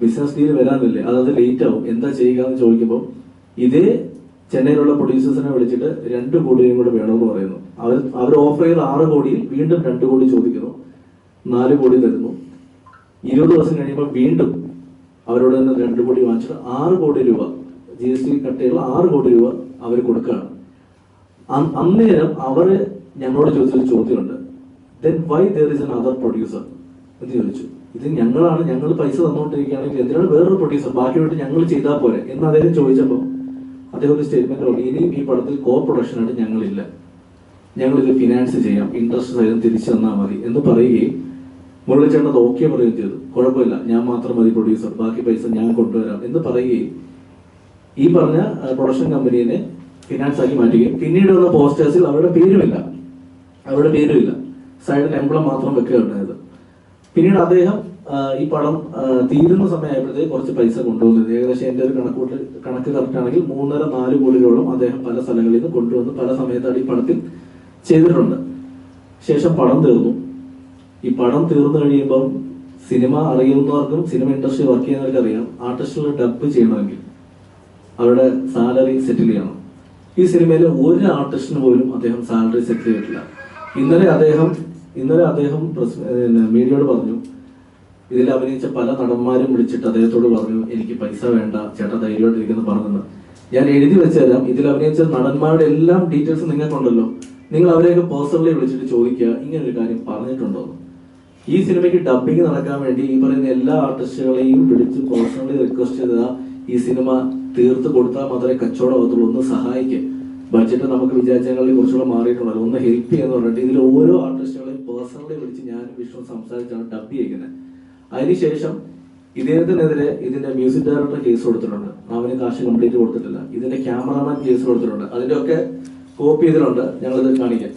ബിസിനസ് ഡീൽ വരാനില്ലേ, അത് ലേറ്റ് ആവും, എന്താ ചെയ്യുക എന്ന് ചോദിക്കുമ്പോൾ ഇതേ ചെന്നൈയിലുള്ള പ്രൊഡ്യൂസേഴ്സിനെ വിളിച്ചിട്ട് 2 കോടിയും കൂടെ വേണമെന്ന് പറയുന്നു. അവർ ഓഫർ ചെയ്ത് 6 കോടിയിൽ വീണ്ടും 2 കോടി ചോദിക്കുന്നു, 4 കോടി തരുന്നു. 20 ദിവസം കഴിയുമ്പോൾ വീണ്ടും അവരോട് തന്നെ 2 കോടി വാങ്ങിച്ചിട്ട് 6 കോടി രൂപ GST കട്ടയുള്ള 6 കോടി രൂപ അവർ കൊടുക്കുകയാണ്. അന്നേരം അവര് ഞങ്ങളോട് ചോദിച്ചൊരു ചോദ്യമുണ്ട്, then why there is another producer എന്ന് ചോദിച്ചു. ഇത് ഞങ്ങൾ പൈസ തന്നുകൊണ്ടിരിക്കുകയാണെങ്കിൽ എന്തിനാണ് വേറൊരു പ്രൊഡ്യൂസർ, ബാക്കിയായിട്ട് ഞങ്ങൾ ചെയ്താൽ പോരെ എന്ന് അദ്ദേഹം ചോദിച്ചപ്പോൾ അദ്ദേഹം ഒരു സ്റ്റേറ്റ്മെന്റ് പറഞ്ഞു, ഇനിയും ഈ പടത്തിൽ കോ പ്രൊഡക്ഷനായിട്ട് ഞങ്ങളില്ല, ഞങ്ങളിത് ഫിനാൻസ് ചെയ്യാം, ഇൻട്രസ്റ്റ് സഹിതം തിരിച്ചു തന്നാൽ മതി എന്ന് പറയുകയും മുരളിച്ചേട്ടൻ അത് ഓക്കെ പറയുകയും ചെയ്തു. കുഴപ്പമില്ല, ഞാൻ മാത്രം മതി പ്രൊഡ്യൂസർ, ബാക്കി പൈസ ഞാൻ കൊണ്ടുവരാം എന്ന് പറയുകയും ഈ പറഞ്ഞ പ്രൊഡക്ഷൻ കമ്പനീനെ ഫിനാൻസ് ആക്കി മാറ്റുകയും പിന്നീട് വന്ന പോസ്റ്റേഴ്സിൽ അവരുടെ പേരുമില്ല, സൈഡിൽ എംബ്ലം മാത്രം വെക്കുകയുണ്ടായത്. പിന്നീട് അദ്ദേഹം ഈ പടം തീരുന്ന സമയമായപ്പോഴത്തേക്ക് കുറച്ച് പൈസ കൊണ്ടുവന്നത്, ഏകദേശം എൻ്റെ ഒരു കണക്ക് കറക്റ്റ് ആണെങ്കിൽ 3.5-4 കോടി രൂപയോളം അദ്ദേഹം പല സ്ഥലങ്ങളിൽ നിന്ന് കൊണ്ടുവന്ന് പല സമയത്താണ് ഈ പടത്തിൽ ചെയ്തിട്ടുണ്ട്. ശേഷം പടം തീർന്നു. ഈ പടം തീർന്നു കഴിയുമ്പം സിനിമ അറിയുന്നവർക്കും സിനിമ ഇൻഡസ്ട്രി വർക്ക് ചെയ്യുന്നവർക്ക് അറിയാം, ആർട്ടിസ്റ്റുകൾ ഡബ് ചെയ്യണമെങ്കിൽ അവരുടെ സാലറി സെറ്റിൽ ചെയ്യണം. ഈ സിനിമയിൽ ഒരു ആർട്ടിസ്റ്റിന് പോലും അദ്ദേഹം സാലറി സെറ്റിൽ ചെയ്തിട്ടില്ല. ഇന്നലെ അദ്ദേഹം മീഡിയയോട് പറഞ്ഞു, ഇതിൽ അഭിനയിച്ച പല നടന്മാരും വിളിച്ചിട്ട് അദ്ദേഹത്തോട് പറഞ്ഞു, എനിക്ക് പൈസ വേണ്ട ചേട്ടാ, ധൈര്യമായിട്ടിരിക്കുന്നു പറഞ്ഞത്. ഞാൻ എഴുതി വെച്ചുതരാം, ഇതിൽ അഭിനയിച്ച നടന്മാരുടെ എല്ലാം ഡീറ്റെയിൽസ് നിങ്ങൾക്കുണ്ടല്ലോ, നിങ്ങൾ അവരെയൊക്കെ പേഴ്സണലി വിളിച്ചിട്ട് ചോദിക്കുക ഇങ്ങനൊരു കാര്യം പറഞ്ഞിട്ടുണ്ടോ. ഈ സിനിമയ്ക്ക് ഡബിങ് നടക്കാൻ വേണ്ടി ഈ പറയുന്ന എല്ലാ ആർട്ടിസ്റ്റുകളെയും വിളിച്ച് പേഴ്സണലി റിക്വസ്റ്റ് ചെയ്ത ഈ സിനിമ തീർത്ത് കൊടുത്താൽ മാത്രമേ കച്ചവടമാകത്തുള്ളൂ, ഒന്ന് സഹായിക്കുക, ബഡ്ജറ്റ് നമുക്ക് വിചാരിച്ചതിനെക്കാളും കുറച്ചുകൂടെ മാറിയിട്ടുണ്ടല്ലോ, ഒന്ന് ഹെൽപ്പ് ചെയ്യാന്ന് പറഞ്ഞിട്ട് ഇതിൽ ഓരോ ആർട്ടിസ്റ്റുകളെയും പേഴ്സണലി വിളിച്ച് ഞാൻ വിഷ്ണു സംസാരിച്ചാണ് ഡബ് ചെയ്യുന്നത്. അതിനുശേഷം ഇദ്ദേഹത്തിനെതിരെ ഇതിന്റെ മ്യൂസിക് ഡയറക്ടർ കേസ് കൊടുത്തിട്ടുണ്ട്, അവന് കാശ് കംപ്ലീറ്റ് കൊടുത്തിട്ടില്ല. ഇതിന്റെ ക്യാമറാമാൻ കേസ് കൊടുത്തിട്ടുണ്ട്, അതിന്റെ ഒക്കെ കോപ്പി ഇതിലുണ്ട്, ഞങ്ങളിത് കാണിക്കാം.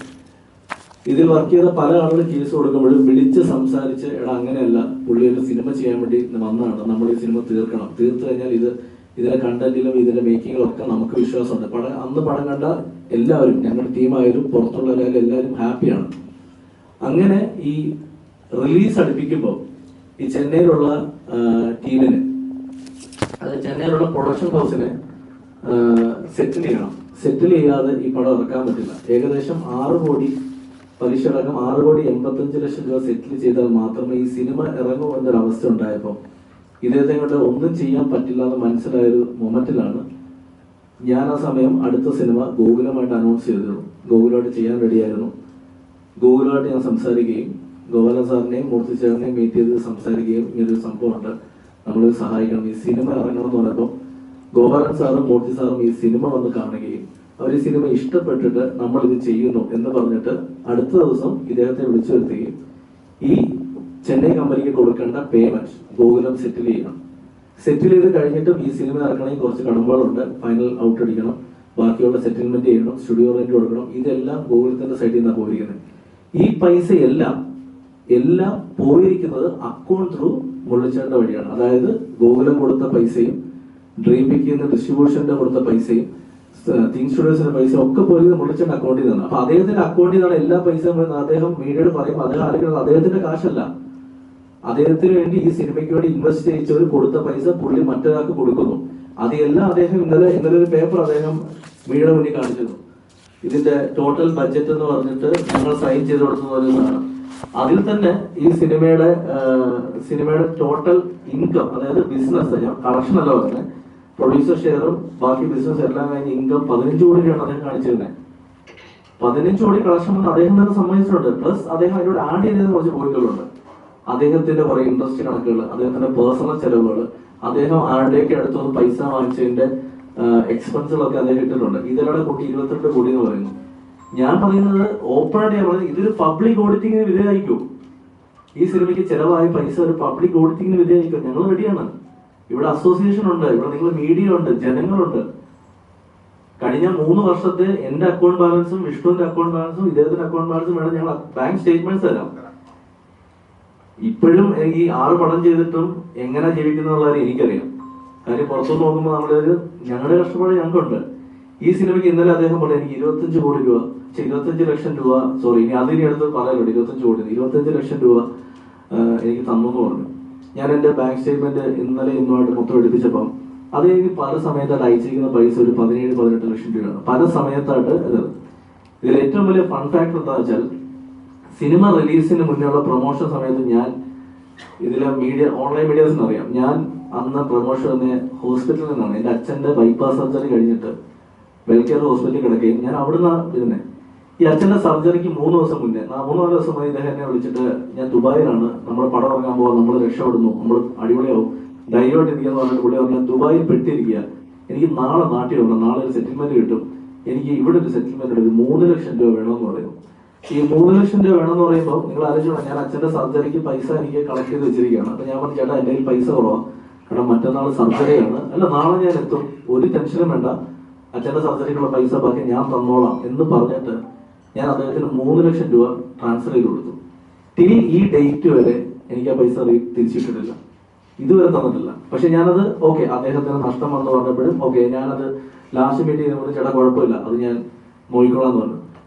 ഇതിൽ വർക്ക് ചെയ്ത പല ആളുകൾ കേസ് കൊടുക്കുമ്പോഴും വിളിച്ച് സംസാരിച്ച്, എടാ അങ്ങനെയല്ല, പുള്ളി ഒരു സിനിമ ചെയ്യാൻ വേണ്ടി വന്നതാണ്, നമ്മൾ ഈ സിനിമ തീർത്തു കഴിഞ്ഞാൽ ഇതിന്റെ കണ്ടന്റിലും ഇതിന്റെ മേക്കിങ്ങിലും ഒക്കെ നമുക്ക് വിശ്വാസമുണ്ട്. അന്ന് പടം കണ്ട എല്ലാവരും, ഞങ്ങളുടെ ടീമായാലും പുറത്തുള്ള എല്ലാവരും ഹാപ്പിയാണ്. അങ്ങനെ ഈ റിലീസ് അടുപ്പിക്കുമ്പോൾ ഈ ചെന്നൈയിലുള്ള ടീമിന്, അത് ചെന്നൈയിലുള്ള പ്രൊഡക്ഷൻ ഹൗസിനെ സെറ്റിൽ ചെയ്യണം. സെറ്റിൽ ചെയ്യാതെ ഈ പടം ഇറക്കാൻ പറ്റില്ല. ഏകദേശം 6 കോടി പലിശ അടക്കം 6,85,00,000 രൂപ സെറ്റിൽ ചെയ്താൽ മാത്രമേ ഈ സിനിമ ഇറങ്ങൂ എന്നൊരു അവസ്ഥ ഉണ്ടായപ്പോൾ ഇദ്ദേഹത്തെ കൊണ്ട് ഒന്നും ചെയ്യാൻ പറ്റില്ല എന്ന് മനസ്സിലായൊരു മൊമെന്റിലാണ് ഞാൻ ആ സമയം അടുത്ത സിനിമ ഗോകുലമായിട്ട് അനൗൺസ് ചെയ്തിരുന്നു. ഗോകുലമായിട്ട് ചെയ്യാൻ റെഡിയായിരുന്നു. ഗോകുലമായിട്ട് ഞാൻ സംസാരിക്കുകയും ഗോപാലൻ സാറിനെയും മൂർത്തി ചേട്ടനെയും മീറ്റ് ചെയ്ത് സംസാരിക്കുകയും ഇങ്ങനൊരു സംഭവമുണ്ട്, നമ്മൾ സഹായിക്കണം, ഈ സിനിമ ഇറങ്ങണം എന്ന് പറഞ്ഞപ്പോൾ ഗോപാലൻ സാറും മൂർത്തി സാറും ഈ സിനിമ വന്ന് കാണുകയും അവർ ഈ സിനിമ ഇഷ്ടപ്പെട്ടിട്ട് നമ്മൾ ഇത് ചെയ്യുന്നു എന്ന് പറഞ്ഞിട്ട് അടുത്ത ദിവസം ഇദ്ദേഹത്തെ വിളിച്ചു വരുത്തുകയും ഈ ചെന്നൈ കമ്പനിക്ക് കൊടുക്കേണ്ട പേയ്മെന്റ് ഗോകുലം സെറ്റിൽ ചെയ്യണം. സെറ്റിൽ ചെയ്ത് കഴിഞ്ഞിട്ടും ഈ സിനിമ ഇറക്കണമെങ്കിൽ കുറച്ച് കടമ്പകളുണ്ട്. ഫൈനൽ ഔട്ട് അടിക്കണം, ബാക്കിയുള്ള സെറ്റിൽമെന്റ് ചെയ്യണം, സ്റ്റുഡിയോ റെന്റ് കൊടുക്കണം. ഇതെല്ലാം ഗോകുലത്തിന്റെ സൈഡിൽ നിന്നാണ് പോയിരിക്കുന്നത്. ഈ പൈസ എല്ലാം പോയിരിക്കുന്നത് അക്കൗണ്ട് ത്രൂ മുള്ളിച്ചേട്ടന്റെ വഴിയാണ്. അതായത് ഗോകുലം കൊടുത്ത പൈസയും ഡ്രീം പിക്കിന്ന് ഡിസ്ട്രിബ്യൂഷന്റെ കൊടുത്ത പൈസയും തിങ് സ്റ്റുഡിയോസിന്റെ പൈസ ഒക്കെ പോയത് മുള്ളിച്ചേട്ടന്റെ അക്കൗണ്ടിൽ നിന്നാണ്. അപ്പൊ അദ്ദേഹത്തിന്റെ അക്കൗണ്ടിൽ നിന്നാണ് എല്ലാ പൈസയും വരുന്നത്. അദ്ദേഹം മീഡിയയോട് പറയുമ്പോൾ അദ്ദേഹം ആലോചിക്കുന്നത് അദ്ദേഹത്തിന്റെ കാശല്ല, അദ്ദേഹത്തിന് വേണ്ടി ഈ സിനിമയ്ക്ക് വേണ്ടി ഇൻവെസ്റ്റ് ചെയ്യിച്ചവർ കൊടുത്ത പൈസ പുള്ളി മറ്റൊരാൾക്ക് കൊടുക്കുന്നു. അതെല്ലാം അദ്ദേഹം ഇന്നലെ ഒരു പേപ്പർ അദ്ദേഹം മീഡിയയുടെ മുന്നിൽ കാണിച്ചിരുന്നു. ഇതിന്റെ ടോട്ടൽ ബഡ്ജറ്റ് എന്ന് പറഞ്ഞിട്ട് ഞങ്ങൾ സൈൻ ചെയ്ത് കൊടുക്കുന്നതാണ്. അതിൽ തന്നെ ഈ സിനിമയുടെ ടോട്ടൽ ഇൻകം, അതായത് ബിസിനസ്, ഞാൻ കളക്ഷൻ അല്ല പറഞ്ഞത്, പ്രൊഡ്യൂസർ ഷെയറും ബാക്കി ബിസിനസ് എല്ലാം കഴിഞ്ഞ് ഇൻകം 15 കോടി രൂപയാണ് അദ്ദേഹം കാണിച്ചിരുന്നത്. 15 കോടി കളക്ഷൻ വന്ന് അദ്ദേഹം തന്നെ സമ്മതിച്ചിട്ടുണ്ട്. പ്ലസ് അദ്ദേഹം അതിനോട് ആഡ് ചെയ്തത് കുറച്ച് പോയിന്റുകളുണ്ട്. അദ്ദേഹത്തിന്റെ കുറെ ഇൻട്രസ്റ്റ് കണക്കുകൾ, അദ്ദേഹത്തിന്റെ പേഴ്സണൽ ചെലവുകൾ, അദ്ദേഹം ആരുടെയൊക്കെ അടുത്തൊന്ന് പൈസ വാങ്ങിച്ചതിന്റെ എക്സ്പെൻസുകളൊക്കെ അദ്ദേഹം ഇട്ടിട്ടുണ്ട്. ഇതെല്ലാം കൂട്ടി 22 കോടി എന്ന് പറയുന്നു. ഞാൻ പറയുന്നത് ഓപ്പണായിട്ട് ഞാൻ പറയുന്നത് ഇതൊരു പബ്ലിക് ഓഡിറ്റിങ്ങിന് വിധേയമായിരിക്കും. ഈ സിനിമയ്ക്ക് ചെലവായ പൈസ ഒരു പബ്ലിക് ഓഡിറ്റിങ്ങിന് വിധേയമായിരിക്കും. ഞങ്ങൾ റെഡിയാണ്. ഇവിടെ അസോസിയേഷൻ ഉണ്ട്, ഇവിടെ നിങ്ങൾ മീഡിയ ഉണ്ട്, ജനങ്ങളുണ്ട്. കഴിഞ്ഞ 3 വർഷത്തെ എന്റെ അക്കൗണ്ട് ബാലൻസും വിഷ്ണുവിന്റെ അക്കൗണ്ട് ബാലൻസും ഇദ്ദേഹത്തിന്റെ അക്കൗണ്ട് ബാലൻസും വേണം ഞങ്ങൾ ബാങ്ക് സ്റ്റേറ്റ്മെന്റ്സ് തരാം. ഇപ്പോഴും എനിക്ക് 6 പടം ചെയ്തിട്ടും എങ്ങനെ ജീവിക്കുന്നുള്ളത് എനിക്കറിയാം. കാര്യം പുറത്തുനിന്ന് നോക്കുമ്പോൾ ഞങ്ങളുടെ കഷ്ടപ്പാട് ഞങ്ങൾക്കുണ്ട്. ഈ സിനിമയ്ക്ക് ഇന്നലെ അദ്ദേഹം പറഞ്ഞു എനിക്ക് 25 കോടി രൂപ 25 ലക്ഷം രൂപ, സോറി ഇനി അതിന് അടുത്ത് പറയാനുണ്ട്, 25 ലക്ഷം രൂപ എനിക്ക് തന്നു എന്ന് പറഞ്ഞു. ഞാൻ എന്റെ ബാങ്ക് സ്റ്റേറ്റ്മെന്റ് ഇന്നലെ ഇന്നുമായിട്ട് മൊത്തം എടുപ്പിച്ചപ്പം അത് എനിക്ക് പല സമയത്തായിട്ട് അയച്ചിരിക്കുന്ന പൈസ ഒരു 17-18 ലക്ഷം രൂപയാണ്. പല സമയത്തായിട്ട് ഇതിൽ ഏറ്റവും വലിയ ഫൺ ഫാക്ടർ എന്താണെന്ന് വെച്ചാൽ സിനിമ റിലീസിന് മുന്നേയുള്ള പ്രൊമോഷൻ സമയത്ത് ഞാൻ ഇതിലെ ഓൺലൈൻ മീഡിയാസിന് അറിയാം, ഞാൻ അന്ന് പ്രൊമോഷൻ തന്നെ ഹോസ്പിറ്റലിൽ നിന്നാണ്. എന്റെ അച്ഛന്റെ ബൈപ്പാസ് സർജറി കഴിഞ്ഞിട്ട് വെൽകെയർ ഹോസ്പിറ്റലിൽ കിടക്കുകയും ഞാൻ അവിടുന്ന് ഇരുന്നേ. ഈ അച്ഛന്റെ സർജറിക്ക് 3 ദിവസം മുന്നേ 3-4 ദിവസം മുന്നേ ഇദ്ദേഹം എന്നെ വിളിച്ചിട്ട് ഞാൻ ദുബായിലാണ്, നമ്മൾ പടം ഇറങ്ങാൻ പോകാൻ, നമ്മൾ രക്ഷപ്പെടുന്നു, നമ്മൾ അടിപൊളിയാവും, ധൈര്യമായിട്ട് ഇരിക്കുക എന്ന് പറഞ്ഞിട്ട് പുള്ളി പറഞ്ഞു ഞാൻ ദുബായിൽ പെട്ടിരിക്കുക, എനിക്ക് നാളെ നാട്ടിൽ വരണം, നാളെ ഒരു സെറ്റിൽമെന്റ് കിട്ടും, എനിക്ക് ഇവിടെ ഒരു സെറ്റിൽമെന്റ് എടുക്കും, 3 ലക്ഷം രൂപ വേണമെന്ന് പറയുന്നു. ഈ 3 ലക്ഷം രൂപ വേണമെന്ന് പറയുമ്പോൾ നിങ്ങൾ ആലോചിക്കണം, ഞാൻ അച്ഛന്റെ സർജറിക്ക് പൈസ എനിക്ക് കളക്ട് ചെയ്ത് വെച്ചിരിക്കുകയാണ്. അപ്പൊ ഞാൻ പറഞ്ഞു ചേട്ടാ എന്റെ കയ്യിൽ പൈസ കുറവാണ്, കാരണം മറ്റന്നാൾ സർജറിയാണ്, അല്ല നാളെ ഞാൻ എത്തും, ഒരു ടെൻഷനും വേണ്ട, അച്ഛന്റെ സർജറിക്കുള്ള പൈസ ബാക്കി ഞാൻ തന്നോളാം എന്ന് പറഞ്ഞിട്ട് ഞാൻ അദ്ദേഹത്തിന് 3 ലക്ഷം രൂപ ട്രാൻസ്ഫർ ചെയ്ത് കൊടുത്തു. ടിൽ ഈ ഡേറ്റ് വരെ എനിക്ക് ആ പൈസ തിരിച്ചിട്ടിട്ടില്ല, ഇതുവരെ തന്നിട്ടില്ല. പക്ഷെ ഞാനത് ഓക്കെ, അദ്ദേഹത്തിന് നഷ്ടം വന്ന് പറഞ്ഞപ്പോഴും ഓക്കെ, ഞാനത് ലാസ്റ്റ് മീറ്റ് ചെയ്യുമ്പോൾ ചേട്ടാ കുഴപ്പമില്ല, അത് ഞാൻ നോക്കിക്കോളാം എന്ന് പറഞ്ഞു.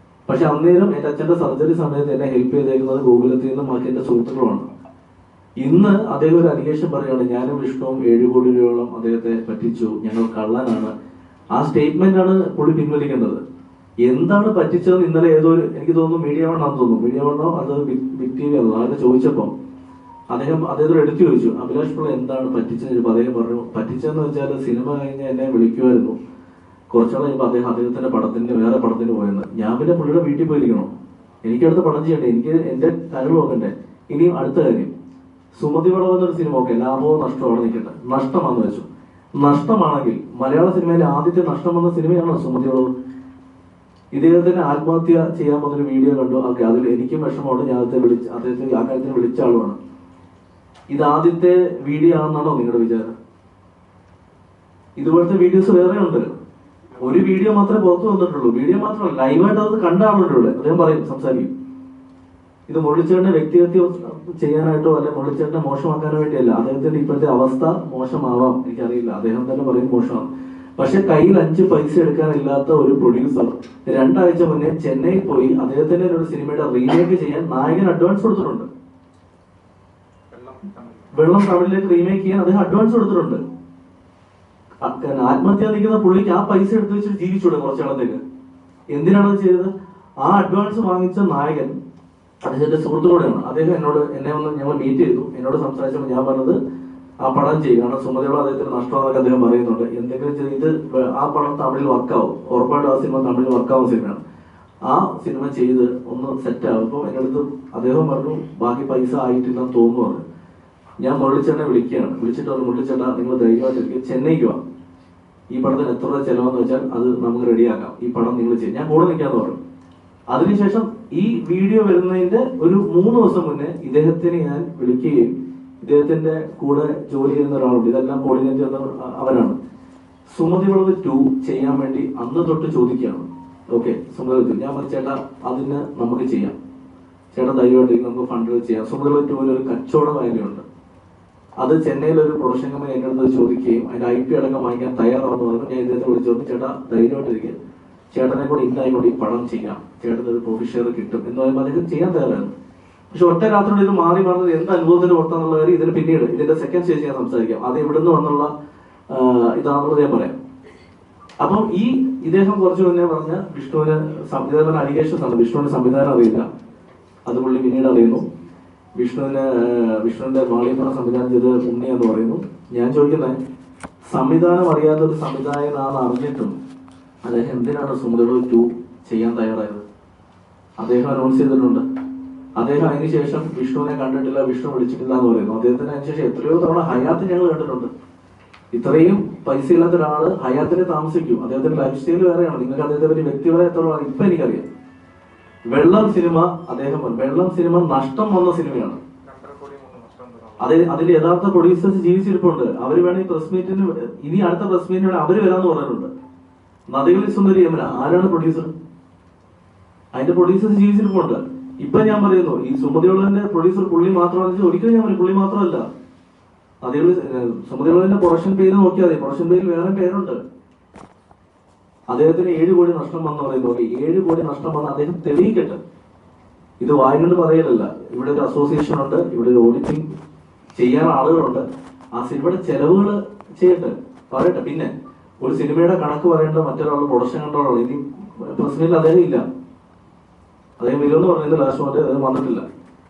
പക്ഷെ അന്നേരം എന്റെ അച്ഛന്റെ സർജറി സമയത്ത് എന്നെ ഹെൽപ്പ് ചെയ്തേക്കുന്നത് ഗോകുലത്തിൽ നിന്നും ബാക്കി എന്റെ സുഹൃത്തുക്കളുമാണ്. ഇന്ന് അദ്ദേഹം ഒരു അലിഗേഷൻ പറയുകയാണ് ഞാനും വിഷ്ണുവും 7 കോടി രൂപയോളം അദ്ദേഹത്തെ പറ്റിച്ചു, ഞങ്ങൾ കള്ളനാണ്. ആ സ്റ്റേറ്റ്മെന്റ് ആണ് പുള്ളി പിൻവലിക്കേണ്ടത്. എന്താണ് പറ്റിച്ചതെന്ന് ഇന്നലെ എനിക്ക് തോന്നുന്നു മീഡിയ വണ്ണാന്ന് തോന്നുന്നു, മീഡിയ വണ്ണോ അത് ബിഗ് ടി വി ആണോ അതൊക്കെ ചോദിച്ചപ്പോൾ അദ്ദേഹത്തോട് എടുത്തു ചോദിച്ചു അഭിലാഷ് പിള്ള എന്താണ് പറ്റിച്ചെന്ന് ചോദിച്ചപ്പോൾ അദ്ദേഹം പറഞ്ഞു പറ്റിച്ചെന്ന് വെച്ചാൽ സിനിമ കഴിഞ്ഞ് എന്നെ വിളിക്കുമായിരുന്നു, കുറച്ചാൾ കഴിയുമ്പോൾ അദ്ദേഹത്തിന്റെ വേറെ പടത്തിന് പോയെന്ന്. ഞാൻ പിന്നെ പുള്ളിയുടെ വീട്ടിൽ പോയിരിക്കണം, എനിക്ക് അടുത്ത പടം ചെയ്യണ്ടേ, എനിക്ക് എന്റെ കാര്യങ്ങൾ നോക്കണ്ടേ. ഇനിയും അടുത്ത കാര്യം, സുമതി വളവ് എന്നൊരു സിനിമ ഒക്കെ ലാഭവും നഷ്ടവും അവിടെ നിൽക്കട്ടെ, നഷ്ടമാണെന്ന് വെച്ചു. നഷ്ടമാണെങ്കിൽ മലയാള സിനിമയിലെ ആദ്യത്തെ നഷ്ടം വന്ന സിനിമയാണോ സുമതി വളവ്? ഇദ്ദേഹത്തിന് ആത്മഹത്യ ചെയ്യാൻ പോകുന്നൊരു വീഡിയോ കണ്ടു, ഓക്കെ, അതിൽ എനിക്കും വിഷമമുണ്ട്, ഞാൻ അദ്ദേഹത്തെ ആ കാര്യത്തിന് വിളിച്ച ആളുമാണ്. ഇത് ആദ്യത്തെ വീഡിയോ ആണെന്നാണോ നിങ്ങളുടെ വിചാരം? ഇതുപോലത്തെ വീഡിയോസ് വേറെ ഉണ്ട്. ഒരു വീഡിയോ മാത്രമേ പുറത്തു വന്നിട്ടുള്ളൂ, വീഡിയോ മാത്രമല്ല ലൈവായിട്ട് അത് കണ്ട ആളുണ്ട് ഇവിടെ, അദ്ദേഹം പറയും, സംസാരിക്കും. ഇത് മുരളിച്ചേട്ടനെ വ്യക്തിഹത്യ ചെയ്യാനായിട്ടോ അല്ലെ മുരളിച്ചേട്ടനെ മോശമാക്കാനോ വേണ്ടിയല്ല, അദ്ദേഹത്തിന്റെ ഇപ്പോഴത്തെ അവസ്ഥ മോശമാവാം, എനിക്കറിയില്ല, അദ്ദേഹം തന്നെ പറയും മോശമാണ്. പക്ഷെ കയ്യിൽ 5 പൈസ എടുക്കാനില്ലാത്ത ഒരു പ്രൊഡ്യൂസർ 2 ആഴ്ച മുന്നേ ചെന്നൈയിൽ പോയി അദ്ദേഹത്തിന്റെ ഒരു സിനിമയുടെ റീമേക്ക് ചെയ്യാൻ നായകൻ അഡ്വാൻസ് കൊടുത്തിട്ടുണ്ട്. വെള്ളം തമിഴിലേക്ക് റീമേക്ക് ചെയ്യാൻ അദ്ദേഹം അഡ്വാൻസ് കൊടുത്തിട്ടുണ്ട്. ആത്മഹത്യ നിൽക്കുന്ന പുള്ളിക്ക് ആ പൈസ എടുത്ത് വെച്ചിട്ട് ജീവിച്ചൂടെ കുറച്ചാളത്തേക്ക്? എന്തിനാണ് അത് ചെയ്തത്? ആ അഡ്വാൻസ് വാങ്ങിച്ച നായകൻ അദ്ദേഹത്തിന്റെ സുഹൃത്തുക്കൂടെയാണ്. അദ്ദേഹം എന്നെ ഒന്ന് ഞങ്ങൾ മീറ്റ് ചെയ്തു. എന്നോട് സംസാരിച്ചപ്പോൾ ഞാൻ പറഞ്ഞത് ആ പടം ചെയ്യും, കാരണം സുമതിയോട് അദ്ദേഹത്തിന് നഷ്ടമാണെന്നൊക്കെ അദ്ദേഹം പറയുന്നുണ്ട്. എന്തെങ്കിലും ചെയ്ത് ആ പടം തമിഴിൽ വർക്കാവും, ഉറപ്പായിട്ടും ആ സിനിമ തമിഴിൽ വർക്കാവുന്ന സിനിമയാണ്. ആ സിനിമ ചെയ്ത് ഒന്ന് സെറ്റ് ആവും. അപ്പോൾ എൻ്റെ അടുത്ത് അദ്ദേഹം പറഞ്ഞു ബാക്കി പൈസ ആയിട്ടില്ലെന്ന് തോന്നുന്നു പറഞ്ഞു. ഞാൻ മുരളിച്ചേട്ടനെ വിളിക്കുകയാണ്. വിളിച്ചിട്ട് പറഞ്ഞു, മുരളിച്ചേട്ടാ നിങ്ങൾ ധൈര്യമായിട്ടിരിക്കും, ചെന്നൈക്ക് വാ, ഈ പടത്തിന് എത്ര രൂപ ചെലവെന്ന് വെച്ചാൽ അത് നമുക്ക് റെഡിയാക്കാം, ഈ പടം നിങ്ങൾ ചെയ്യും, ഞാൻ കൂടെ നിൽക്കാന്ന് പറഞ്ഞു. അതിനുശേഷം ഈ വീഡിയോ വരുന്നതിന്റെ ഒരു 3 ദിവസം മുന്നേ ഇദ്ദേഹത്തിന് ഞാൻ വിളിക്കുകയും ഇദ്ദേഹത്തിന്റെ കൂടെ ജോലി ചെയ്യുന്ന ഒരാളുണ്ട്, ഇതെല്ലാം കോർഡിനേറ്റ് ചെയ്യുന്ന അവരാണ്. സുമതി വളവ് 2 ചെയ്യാൻ വേണ്ടി അന്ന് തൊട്ട് ചോദിക്കുകയാണ്. ഓക്കെ സുമതി വളവ് 2 ഞാൻ പറഞ്ഞു ചേട്ടാ അതിന് നമുക്ക് ചെയ്യാം, ചേട്ടാ ധൈര്യമായിട്ട് നമുക്ക് ഫണ്ട് ചെയ്യാം. സുമതി വളവ് 2 ഒരു കച്ചവട വാല്യുണ്ട്. അത് ചെന്നൈയിൽ ഒരു പ്രൊഡക്ഷൻ കമ്പനി എൻ്റെ അടുത്ത് ചോദിക്കുകയും അതിന്റെ IP അടക്കം വാങ്ങിക്കാൻ തയ്യാറാണെന്ന് പറഞ്ഞു. ഞാൻ ഇദ്ദേഹത്തെ വിളിച്ചു പറഞ്ഞു, ചേട്ടാ ധൈര്യമായിട്ടിരിക്കുക, ചേട്ടനെ കൂടെ ഇന്നായിക്കൊണ്ട് ഈ പടം ചെയ്യാം, ചേട്ടന് ഒരു പ്രോഫിറ്റ് ഷെയർ കിട്ടും എന്ന് പറയുമ്പോൾ അദ്ദേഹം ചെയ്യാൻ തയ്യാറായിരുന്നു. പക്ഷെ ഒറ്റ രാത്രിയോട് ഇത് മാറി മാറുന്നത് എന്ത് അനുഭവത്തിന്റെ പുറത്താന്നുള്ള കാര്യം ഇതിന് പിന്നീട് ഇതിന്റെ സെക്കൻഡ് സ്റ്റേജ് ഞാൻ സംസാരിക്കാം. അത് എവിടുന്ന് വന്നുള്ള ഇതാണെന്നുള്ളത് ഞാൻ പറയാം. അപ്പം ഇദ്ദേഹം കുറച്ച് മുന്നേ പറഞ്ഞ വിഷ്ണുവിന് ഇതേപോലെ അലിഗേഷൻസ് ആണ്. വിഷ്ണുവിന് സംവിധാനം അറിയില്ല, അത് പുള്ളി പിന്നീട് അറിയുന്നു. വിഷ്ണുവിന്റെ വാളിയപ്പുറം സംവിധാനം ചെയ്ത് ഉണ്ണി എന്ന് പറയുന്നു. ഞാൻ ചോദിക്കുന്നത്, സംവിധാനം അറിയാത്ത ഒരു സംവിധായകനാണ് അറിഞ്ഞിട്ടും അദ്ദേഹം എന്തിനാണ് സുമതി വളവ് 2 ചെയ്യാൻ തയ്യാറായത്? അദ്ദേഹം അനൗൺസ് ചെയ്തിട്ടുണ്ട്. അദ്ദേഹം അതിനുശേഷം വിഷ്ണുവിനെ കണ്ടിട്ടില്ല, വിഷ്ണു വിളിച്ചിട്ടില്ല എന്ന് പറയുന്നു. അദ്ദേഹത്തിന് അതിനുശേഷം എത്രയോ തവണ ഹയാത്ത് ഞങ്ങൾ കണ്ടിട്ടുണ്ട്. ഇത്രയും പൈസ ഇല്ലാത്ത ഒരാള് ഹയാത്തിൽ താമസിക്കും, അദ്ദേഹത്തിന്റെ ലൈഫ് സ്റ്റൈൽ വേറെയാണ്. നിങ്ങൾക്ക് അദ്ദേഹത്തെ പറ്റി വ്യക്തിപരമായി എത്ര ഇപ്പൊ എനിക്കറിയാം. വെള്ളം സിനിമ വെള്ളം സിനിമ നഷ്ടം വന്ന സിനിമയാണ്. അതിന്റെ യഥാർത്ഥ പ്രൊഡ്യൂസേഴ്സ് ജീവിച്ചിരിപ്പുണ്ട്. അവര് വേണമെങ്കിൽ പ്രസ് മീറ്റിന് ഇനി അടുത്ത പ്രസ് മീറ്റിന് അവര് വരാന്ന് പറഞ്ഞിട്ടുണ്ട്. നദികളിൽ സുന്ദരി യമുന ആരാണ് പ്രൊഡ്യൂസർ? അതിന്റെ പ്രൊഡ്യൂസേഴ്സ് ജീവിച്ചിരിപ്പുണ്ട്. ഇപ്പൊ ഞാൻ പറയുന്നു ഈ സുമതി വളവിന്റെ പ്രൊഡ്യൂസർ പുള്ളി മാത്രമാണെന്ന് ഒരിക്കലും ഞാൻ പറയും പുള്ളി മാത്രമല്ല. നദികളിൽ സുമതി വളവിന്റെ പ്രൊഡക്ഷൻ പേര് നോക്കിയാൽ മതി, പ്രൊഡക്ഷൻ പേരിൽ വേറെ പേരുണ്ട്. അദ്ദേഹത്തിന് 7 കോടി നഷ്ടം വന്ന് പറയുന്നു. 7 കോടി നഷ്ടം വന്ന് അദ്ദേഹം തെളിയിക്കട്ടെ. ഇത് വായിക്കൊണ്ട് പറയലല്ല. ഇവിടെ ഒരു അസോസിയേഷൻ ഉണ്ട്, ഇവിടെ ഒരു ഓഡിറ്റിംഗ് ചെയ്യാൻ ആളുകളുണ്ട്. ആ സിനിമയുടെ ചെലവുകൾ ചെയ്യട്ടെ, പറയട്ടെ. പിന്നെ ഒരു സിനിമയുടെ കണക്ക് പറയേണ്ട മറ്റൊരാൾ പ്രൊഡക്ഷൻ കൺട്രോളാണ്. ഇനി പ്രസിഡന്റിൽ അദ്ദേഹം ഇല്ല, അദ്ദേഹം വരുമെന്ന് പറഞ്ഞത് ലാസ്റ്റ് മറ്റേ അദ്ദേഹം വന്നിട്ടില്ല.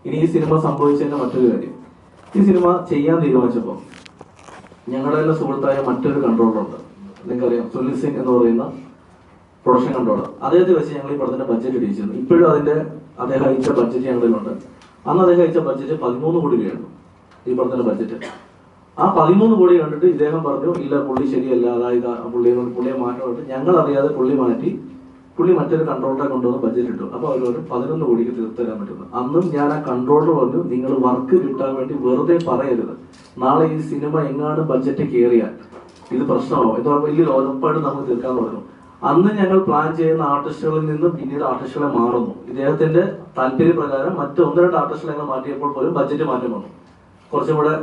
ഇനി ഈ സിനിമ സംഭവിച്ചതിന്റെ മറ്റൊരു കാര്യം, ഈ സിനിമ ചെയ്യാൻ തീരുമാനിച്ചപ്പോൾ ഞങ്ങളുടെ തന്നെ സുഹൃത്തായ മറ്റൊരു കൺട്രോളറുണ്ട്, നിങ്ങൾക്കറിയാം, സുനിൽ സിംഗ് എന്ന് പറയുന്ന പ്രൊഡക്ഷൻ കൺട്രോളർ. അദ്ദേഹത്തെ വെച്ച് ഞങ്ങൾ ഈ പടത്തിന്റെ ബഡ്ജറ്റ് ഇടിച്ചിരുന്നു. ഇപ്പോഴും അദ്ദേഹം അയച്ച ബഡ്ജറ്റ് ഞങ്ങളിലുണ്ട്. അന്ന് അദ്ദേഹം അയച്ച ബഡ്ജറ്റ് 13 കോടി രൂപയാണ് ഈ പടത്തിന്റെ ബഡ്ജറ്റ്. ആ 13 കോടി കണ്ടിട്ട് ഇദ്ദേഹം പറഞ്ഞു ഇല്ല പുള്ളി ശരിയല്ല, അതായത് പുള്ളിയെ മാറ്റമായിട്ട് ഞങ്ങൾ അറിയാതെ പുള്ളി മറ്റൊരു കൺട്രോളറെ കൊണ്ടുവന്ന് ബഡ്ജറ്റ് ഇട്ടു. അപ്പൊ അവർ 11 കോടിക്ക് തീർത്തു തരാൻ പറ്റുന്നു. അന്നും ഞാൻ ആ കൺട്രോളർ പറഞ്ഞു നിങ്ങൾ വർക്ക് കിട്ടാൻ വേണ്ടി വെറുതെ പറയരുത്, നാളെ ഈ സിനിമ എങ്ങാനും ബഡ്ജറ്റ് കയറിയാൽ ഇത് പ്രശ്നമാവും എന്ന് പറയുമ്പോൾ വലിയ ഉറപ്പായിട്ട് നമുക്ക് തീർക്കാന്ന് പറഞ്ഞു. അന്ന് ഞങ്ങൾ പ്ലാൻ ചെയ്യുന്ന ആർട്ടിസ്റ്റുകളിൽ നിന്നും പിന്നീട് ആർട്ടിസ്റ്റുകളെ മാറുന്നു. ഇദ്ദേഹത്തിന്റെ താല്പര്യപ്രകാരം മറ്റ് 1-2 ആർട്ടിസ്റ്റുകളെ മാറ്റിയപ്പോൾ പോലും ബഡ്ജറ്റ് മാറ്റം വന്നു. കുറച്ചും കൂടെ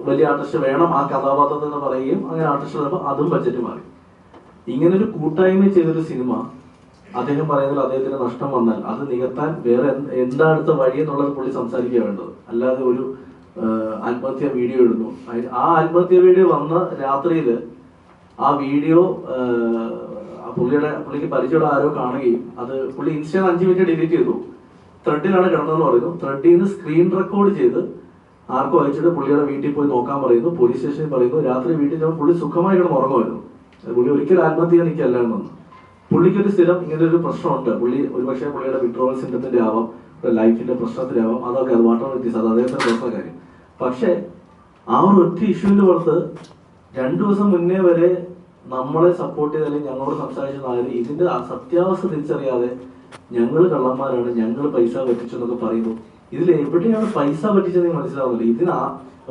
വലിയ ആർട്ടിസ്റ്റ് വേണം ആ കഥാപാത്രത്തിൽ നിന്ന് പറയുകയും അങ്ങനെ ആർട്ടിസ്റ്റ് വരുമ്പോൾ അതും ബഡ്ജറ്റ് മാറി. ഇങ്ങനൊരു കൂട്ടായ്മ ചെയ്തൊരു സിനിമ അദ്ദേഹം പറയുന്നത് അദ്ദേഹത്തിന് നഷ്ടം വന്നാൽ അത് നികത്താൻ വേറെ എന്താ അടുത്ത വഴി എന്നുള്ളത് പുള്ളി സംസാരിക്കുക വേണ്ടത്. അല്ലാതെ ഒരു ആത്മഹത്യ വീഡിയോ ഇടുന്നു. ആ ആത്മഹത്യ വീഡിയോ വന്ന രാത്രിയിൽ ആ വീഡിയോ പുള്ളിക്ക് പരിചയമുള്ള ആരോ കാണുകയും അത് പുള്ളി ഇൻസ്റ്റയിൽ 5 മിനിറ്റ് ഡിലീറ്റ് ചെയ്തു. ത്രെഡിലാണ് കിടന്നതെന്ന് പറയുന്നു. ത്രെഡിൽ നിന്ന് സ്ക്രീൻ റെക്കോർഡ് ചെയ്ത് ആർക്കും അയച്ചിട്ട് പുള്ളിയുടെ വീട്ടിൽ പോയി നോക്കാൻ പറയുന്നു. പോലീസ് സ്റ്റേഷനിൽ പറയുന്നു. രാത്രി വീട്ടിൽ ചെന്ന് പുള്ളി സുഖമായി കിടന്ന് ഉറങ്ങുമായിരുന്നു. പുള്ളി ഒരിക്കലും ആത്മഹത്യ നിൽക്കല്ലായിരുന്നു. പുള്ളിക്കൊരു സ്ഥിരം ഇങ്ങനെ ഒരു പ്രശ്നമുണ്ട്. പുള്ളി ഒരുപക്ഷെ പുള്ളിയുടെ വിഡ്രോവൽ സിംറ്റത്തിന്റെ ആവാം, ലൈഫിന്റെ പ്രശ്നത്തിലാവാം, അതൊക്കെ അത് വാട്ടർ വ്യത്യാസം, അത് അദ്ദേഹത്തിന്റെ പ്രശ്ന കാര്യം. പക്ഷെ ആ ഒരു ഒറ്റ ഇഷ്യൂവിന്റെ പുറത്ത് 2 ദിവസം മുന്നേ വരെ നമ്മളെ സപ്പോർട്ട് ചെയ്ത് അല്ലെങ്കിൽ ഞങ്ങളോട് സംസാരിച്ചതായത് ഇതിന്റെ സത്യാവസ്ഥ തിരിച്ചറിയാതെ ഞങ്ങൾ കള്ളന്മാരാണ്, ഞങ്ങൾ പൈസ പറ്റിച്ചു എന്നൊക്കെ പറയുന്നു. ഇതിൽ എവിടെയാണ് പൈസ പറ്റിച്ചത് മനസ്സിലാവുന്നില്ല.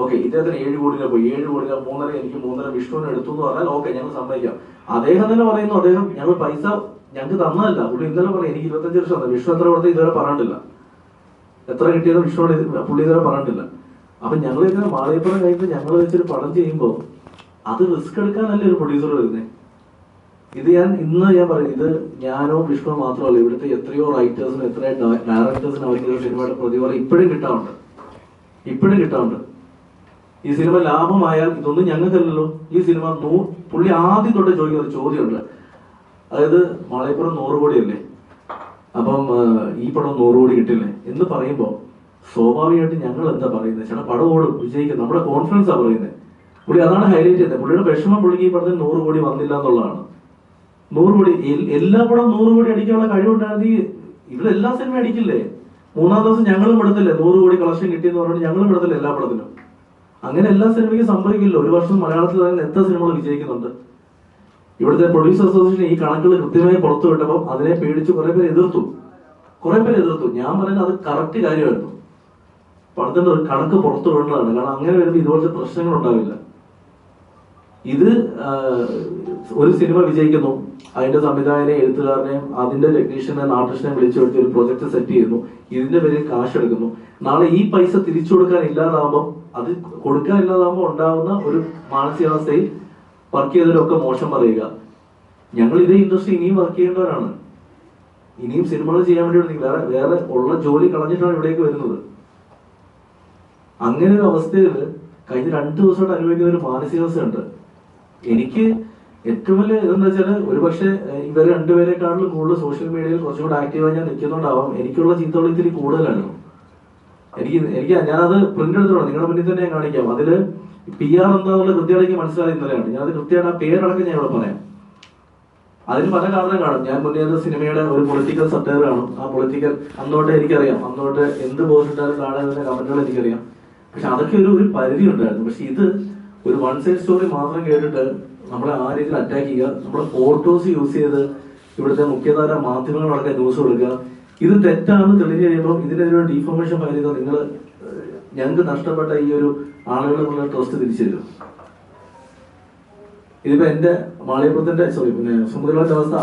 ഓക്കെ ഇദ്ദേഹത്തിന് 7 കോടി രൂപ പോയി, 7 കോടി രൂപ 3.5 എനിക്ക് 3.5 വിഷ്ണുവിനെ എടുത്തു എന്ന് പറഞ്ഞാൽ ഓക്കെ ഞങ്ങൾ സമ്മതിക്കാം. അദ്ദേഹം തന്നെ പറയുന്നു ഞങ്ങൾ പൈസ ഞങ്ങൾക്ക് തന്നതല്ല. പുള്ളി ഇന്നലെ പറയും എനിക്ക് 25 ലക്ഷം തന്നെ, വിഷ്ണു എത്ര കൊടുത്ത് ഇതുവരെ പറഞ്ഞിട്ടില്ല, എത്ര കിട്ടിയത് വിഷ്ണുവോട് പുള്ളി ഇതുവരെ പറഞ്ഞിട്ടില്ല. അപ്പൊ ഞങ്ങൾ ഇതിനെ മാളിയപ്പുറം കഴിഞ്ഞിട്ട് ഞങ്ങൾ വെച്ചൊരു പടം ചെയ്യുമ്പോൾ അത് റിസ്ക് എടുക്കാനല്ലേ ഒരു പ്രൊഡ്യൂസർ വരുന്നത്. ഇത് ഇന്ന് ഞാൻ പറയും, ഇത് ഞാനോ വിഷ്ണു മാത്രമല്ല, ഇവിടുത്തെ എത്രയോ റൈറ്റേഴ്സിനും എത്രയോ ഡയറക്ടേഴ്സിനും അവർക്ക് സിനിമയുടെ പ്രതിഫലം ഇപ്പോഴും കിട്ടാറുണ്ട്. ഈ സിനിമ ലാഭമായാൽ ഇതൊന്നും ഞങ്ങൾക്കല്ലല്ലോ. ഈ സിനിമ പുള്ളി ആദ്യം തൊട്ട് ചോദിക്കുന്ന ഒരു ചോദ്യമുണ്ട്. അതായത് മലയപ്പുറം 100 കോടിയല്ലേ, അപ്പം ഈ പടം 100 കോടി കിട്ടില്ലേ എന്ന് പറയുമ്പോൾ സ്വാഭാവികമായിട്ട് ഞങ്ങൾ എന്താ പറയുന്നത്, ചേട്ടാ പടം ഓടും, വിജയിക്കും, നമ്മുടെ കോൺഫിഡൻസാ പറയുന്നത്. പുള്ളി അതാണ് ഹൈലൈറ്റ് ചെയ്യുന്നത്. പുള്ളിയുടെ വിഷമം പുള്ളിക്ക് ഈ പടത്തിന് 100 കോടി വന്നില്ല എന്നുള്ളതാണ്. 100 കോടി എല്ലാ പടം 100 കോടി അടിക്കാനുള്ള കഴിവുണ്ടായിരുന്നെങ്കിൽ ഇവിടെ എല്ലാ സിനിമ അടിക്കില്ലേ? 3-ാം ദിവസം ഞങ്ങളും പെടത്തില്ലേ 100 കോടി കളക്ഷൻ കിട്ടിയെന്ന് പറഞ്ഞാൽ ഞങ്ങളും പെടത്തില്ലേ എല്ലാ പടത്തിനും? അങ്ങനെ എല്ലാ സിനിമയ്ക്കും സംഭവിക്കില്ല. ഒരു വർഷം മലയാളത്തിൽ തന്നെ എത്ര സിനിമകൾ വിജയിക്കുന്നുണ്ട്. ഇവിടുത്തെ പ്രൊഡ്യൂസർ അസോസിയേഷൻ ഈ കണക്കുകൾ കൃത്യമായി പുറത്തു വിട്ടപ്പോൾ അതിനെ പേടിച്ച് കുറെ പേര് എതിർത്തു. ഞാൻ പറയുന്നത് അത് കറക്റ്റ് കാര്യമായിരുന്നു. പടത്തിന്റെ ഒരു കണക്ക് പുറത്തു വിടേണ്ടതാണ്. കാരണം അങ്ങനെ വരുമ്പോൾ ഇതുപോലത്തെ പ്രശ്നങ്ങൾ ഉണ്ടാവില്ല. ഇത് ഒരു സിനിമ വിജയിക്കുന്നു, അതിന്റെ സംവിധായകനെ, എഴുത്തുകാരനെയും അതിന്റെ ടെക്നീഷ്യനെയും ആർട്ടിസ്റ്റിനെയും വിളിച്ചു വരുത്തി ഒരു പ്രൊജക്ട് സെറ്റ് ചെയ്യുന്നു. ഇതിന്റെ പേരിൽ കാശ് എടുക്കുന്നു. നാളെ ഈ പൈസ തിരിച്ചു കൊടുക്കാൻ ഇല്ലാതാവുമ്പോൾ ഉണ്ടാവുന്ന ഒരു മാനസികാവസ്ഥയിൽ വർക്ക് ചെയ്തവരൊക്കെ മോശം പറയുക. ഞങ്ങൾ ഇതേ ഇൻഡസ്ട്രി ഇനിയും വർക്ക് ചെയ്യേണ്ടവരാണ്. ഇനിയും സിനിമകൾ ചെയ്യാൻ വേണ്ടി വേറെ ഉള്ള ജോലി കളഞ്ഞിട്ടാണ് ഇവിടേക്ക് വരുന്നത്. അങ്ങനെ ഒരു അവസ്ഥയിൽ കഴിഞ്ഞ 2 ദിവസമായിട്ട് അനുഭവിക്കുന്ന ഒരു മാനസികാവസ്ഥയുണ്ട്. എനിക്ക് ഏറ്റവും വലിയ ഇതെന്ന് വെച്ചാൽ, ഒരുപക്ഷെ ഇവരെ 2 പേരെക്കാളും കൂടുതൽ സോഷ്യൽ മീഡിയയിൽ കുറച്ചും കൂടെ ആക്റ്റീവായി ഞാൻ നിൽക്കുന്നതുകൊണ്ടാവാം എനിക്കുള്ള ചീത്തകൾ ഇത്തിരി കൂടുതലായിരുന്നു. ഞാനത് പ്രിന്റ് എടുത്തോളാം, നിങ്ങളുടെ മുന്നിൽ തന്നെ ഞാൻ കാണിക്കാം. അതില് PR എന്താന്നുള്ള കൃത്യമായിട്ട് മനസ്സിലായി ഇന്നലെയാണ്. ഞാനത് കൃത്യമായിട്ട് ആ പേരടക്കം ഞാൻ ഇവിടെ പറയാം. അതിന് പല കാരണം കാണും. ഞാൻ മുന്നേ സിനിമയുടെ ഒരു പൊളിറ്റിക്കൽ സട്ടയർ കാണും. ആ പൊളിറ്റിക്കൽ അന്നോട്ട് എനിക്കറിയാം, അന്നോട്ട് എന്ത് പോസ്റ്റിട്ടാലും കാണുന്ന കമന്റുകൾ എനിക്കറിയാം. പക്ഷെ അതൊക്കെ ഒരു പരിധി ഉണ്ടായിരുന്നു. പക്ഷെ ഇത് ഒരു 1 സൈഡ് സ്റ്റോറി മാത്രം കേട്ടിട്ട് നമ്മളെ ആ രീതിയിൽ അറ്റാക്ക് ചെയ്യുക, നമ്മളെ ഫോട്ടോസ് യൂസ് ചെയ്ത് ഇവിടുത്തെ മുഖ്യധാര മാധ്യമങ്ങളടക്കം ന്യൂസ് കൊടുക്കുക, ഇത് തെറ്റാണെന്ന് തെളിഞ്ഞു കഴിയുമ്പോൾ ഇതിനെതിരെ ഡീഫോമേഷൻ ഫയൽ ചെയ്താൽ ഞങ്ങൾക്ക് നഷ്ടപ്പെട്ട ഈ ഒരു ആളുകളുള്ള ട്രസ്റ്റ് തിരിച്ചു തരും. ഇതിപ്പോ എന്റെ മാളികപ്പുറത്തിന്റെ സുമതികളുടെ അവസ്ഥ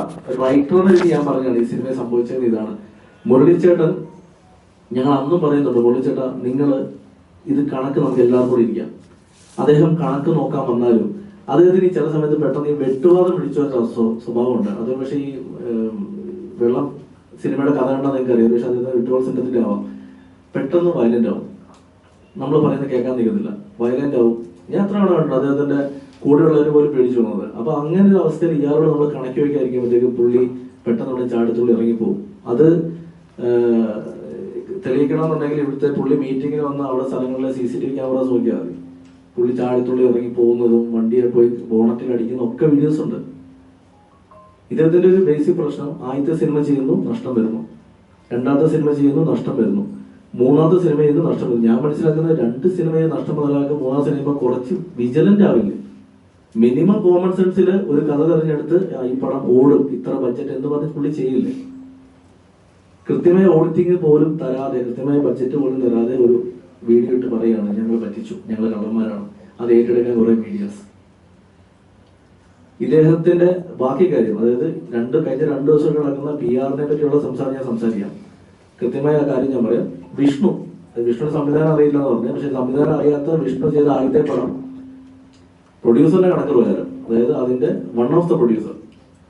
റൈറ്റർ എന്ന രീതി ഞാൻ പറഞ്ഞാണ് ഈ സിനിമയെ സംഭവിച്ചത്. ഇതാണ് മുരളിച്ചേട്ടൻ. ഞങ്ങൾ അന്നും പറയുന്നുണ്ട്, മുരളിച്ചേട്ടാ നിങ്ങൾ ഇത് കണക്ക് നമുക്ക് എല്ലാവർക്കും കൂടി ഇരിക്കാം. അദ്ദേഹം കണക്ക് നോക്കാൻ വന്നാലും അദ്ദേഹത്തിന് ചില സമയത്ത് പെട്ടെന്ന് ഈ വെട്ടുവാദം പിടിച്ച സ്വഭാവമുണ്ട്. അത് പക്ഷേ ഈ വെള്ളം സിനിമയുടെ കഥ കണ്ടാൽ നിങ്ങൾക്ക് അറിയാം. പക്ഷെ അദ്ദേഹം വിട്ടുവാൾ സിനിമത്തിന്റെ ആവാം, പെട്ടെന്ന് വയലന്റ് ആവും. നമ്മൾ പറയുന്നത് കേൾക്കാൻ നിൽക്കുന്നില്ല, വയലന്റ് ആവും. ഞാൻ എത്ര തവണ കണ്ടു അദ്ദേഹത്തിന്റെ കൂടെയുള്ളവർ പോലും പേടിച്ചു വന്നത്. അപ്പൊ അങ്ങനെ ഒരു അവസ്ഥയിൽ ഇയാളോട് നമ്മൾ കണക്കി വയ്ക്കാതിരിക്കുമ്പോഴത്തേക്ക് പുള്ളി പെട്ടെന്ന് അവിടെ ചാടിത്തുള്ളി ഇറങ്ങിപ്പോവും. അത് തെളിയിക്കണമെന്നുണ്ടെങ്കിൽ ഇവിടുത്തെ പുള്ളി മീറ്റിങ്ങിന് വന്ന അവിടെ സ്ഥലങ്ങളിലെ CCTV ക്യാമറാസ് നോക്കിയാൽ മതി. പുള്ളി ചാടിത്തുള്ളി ഇറങ്ങി പോകുന്നതും വണ്ടിയെ പോയി ബോണറ്റിൽ അടിക്കുന്നതും ഒക്കെ വീഡിയോസ് ഉണ്ട്. ഇദ്ദേഹത്തിന്റെ ഒരു ബേസിക് പ്രശ്നം, ആദ്യത്തെ സിനിമ ചെയ്യുന്നു നഷ്ടം വരുന്നു, 2ാമത്തെ സിനിമ ചെയ്യുന്നു നഷ്ടം വരുന്നു, 3ാമത്തെ സിനിമ ചെയ്യുന്നു നഷ്ടം വരുന്നു. ഞാൻ മനസ്സിലാക്കുന്നത് 2 സിനിമയെ നഷ്ടം മുതലാക്കുക 3ാം സിനിമ കുറച്ച് വിജിലന്റ് ആവില്ലേ? മിനിമം കോമൺ സെൻസിൽ ഒരു കഥ തെരഞ്ഞെടുത്ത് ഈ പടം ഓടും, ഇത്ര ബഡ്ജറ്റ് എന്ന് പറഞ്ഞ് പുള്ളി ചെയ്യില്ലേ? കൃത്യമായ ഓഡിറ്റിംഗ് പോലും തരാതെ, കൃത്യമായ ബഡ്ജറ്റ് പോലും തരാതെ ഒരു വീഡിയോ ഇട്ട് പറയുകയാണ് ഞങ്ങൾ പറ്റിച്ചു, ഞങ്ങൾ കള്ളന്മാരാണ്. അത് ഏറ്റെടുക്കാൻ കുറെ മീഡിയാസ്. ഇദ്ദേഹത്തിന്റെ ബാക്കി കാര്യം, അതായത് കഴിഞ്ഞ 2 ദിവസം നടക്കുന്ന PR-നെ പറ്റിയുള്ള ഞാൻ സംസാരിക്കാം. കൃത്യമായ ആ കാര്യം ഞാൻ പറയാം. വിഷ്ണു സംവിധാനം അറിയില്ല എന്ന് പറഞ്ഞു. പക്ഷെ സംവിധാനം അറിയാത്ത വിഷ്ണു ചെയ്ത ആദ്യത്തെ പടം പ്രൊഡ്യൂസറിന്റെ കണക്ക് പ്രകാരം, അതായത് അതിന്റെ one of the producer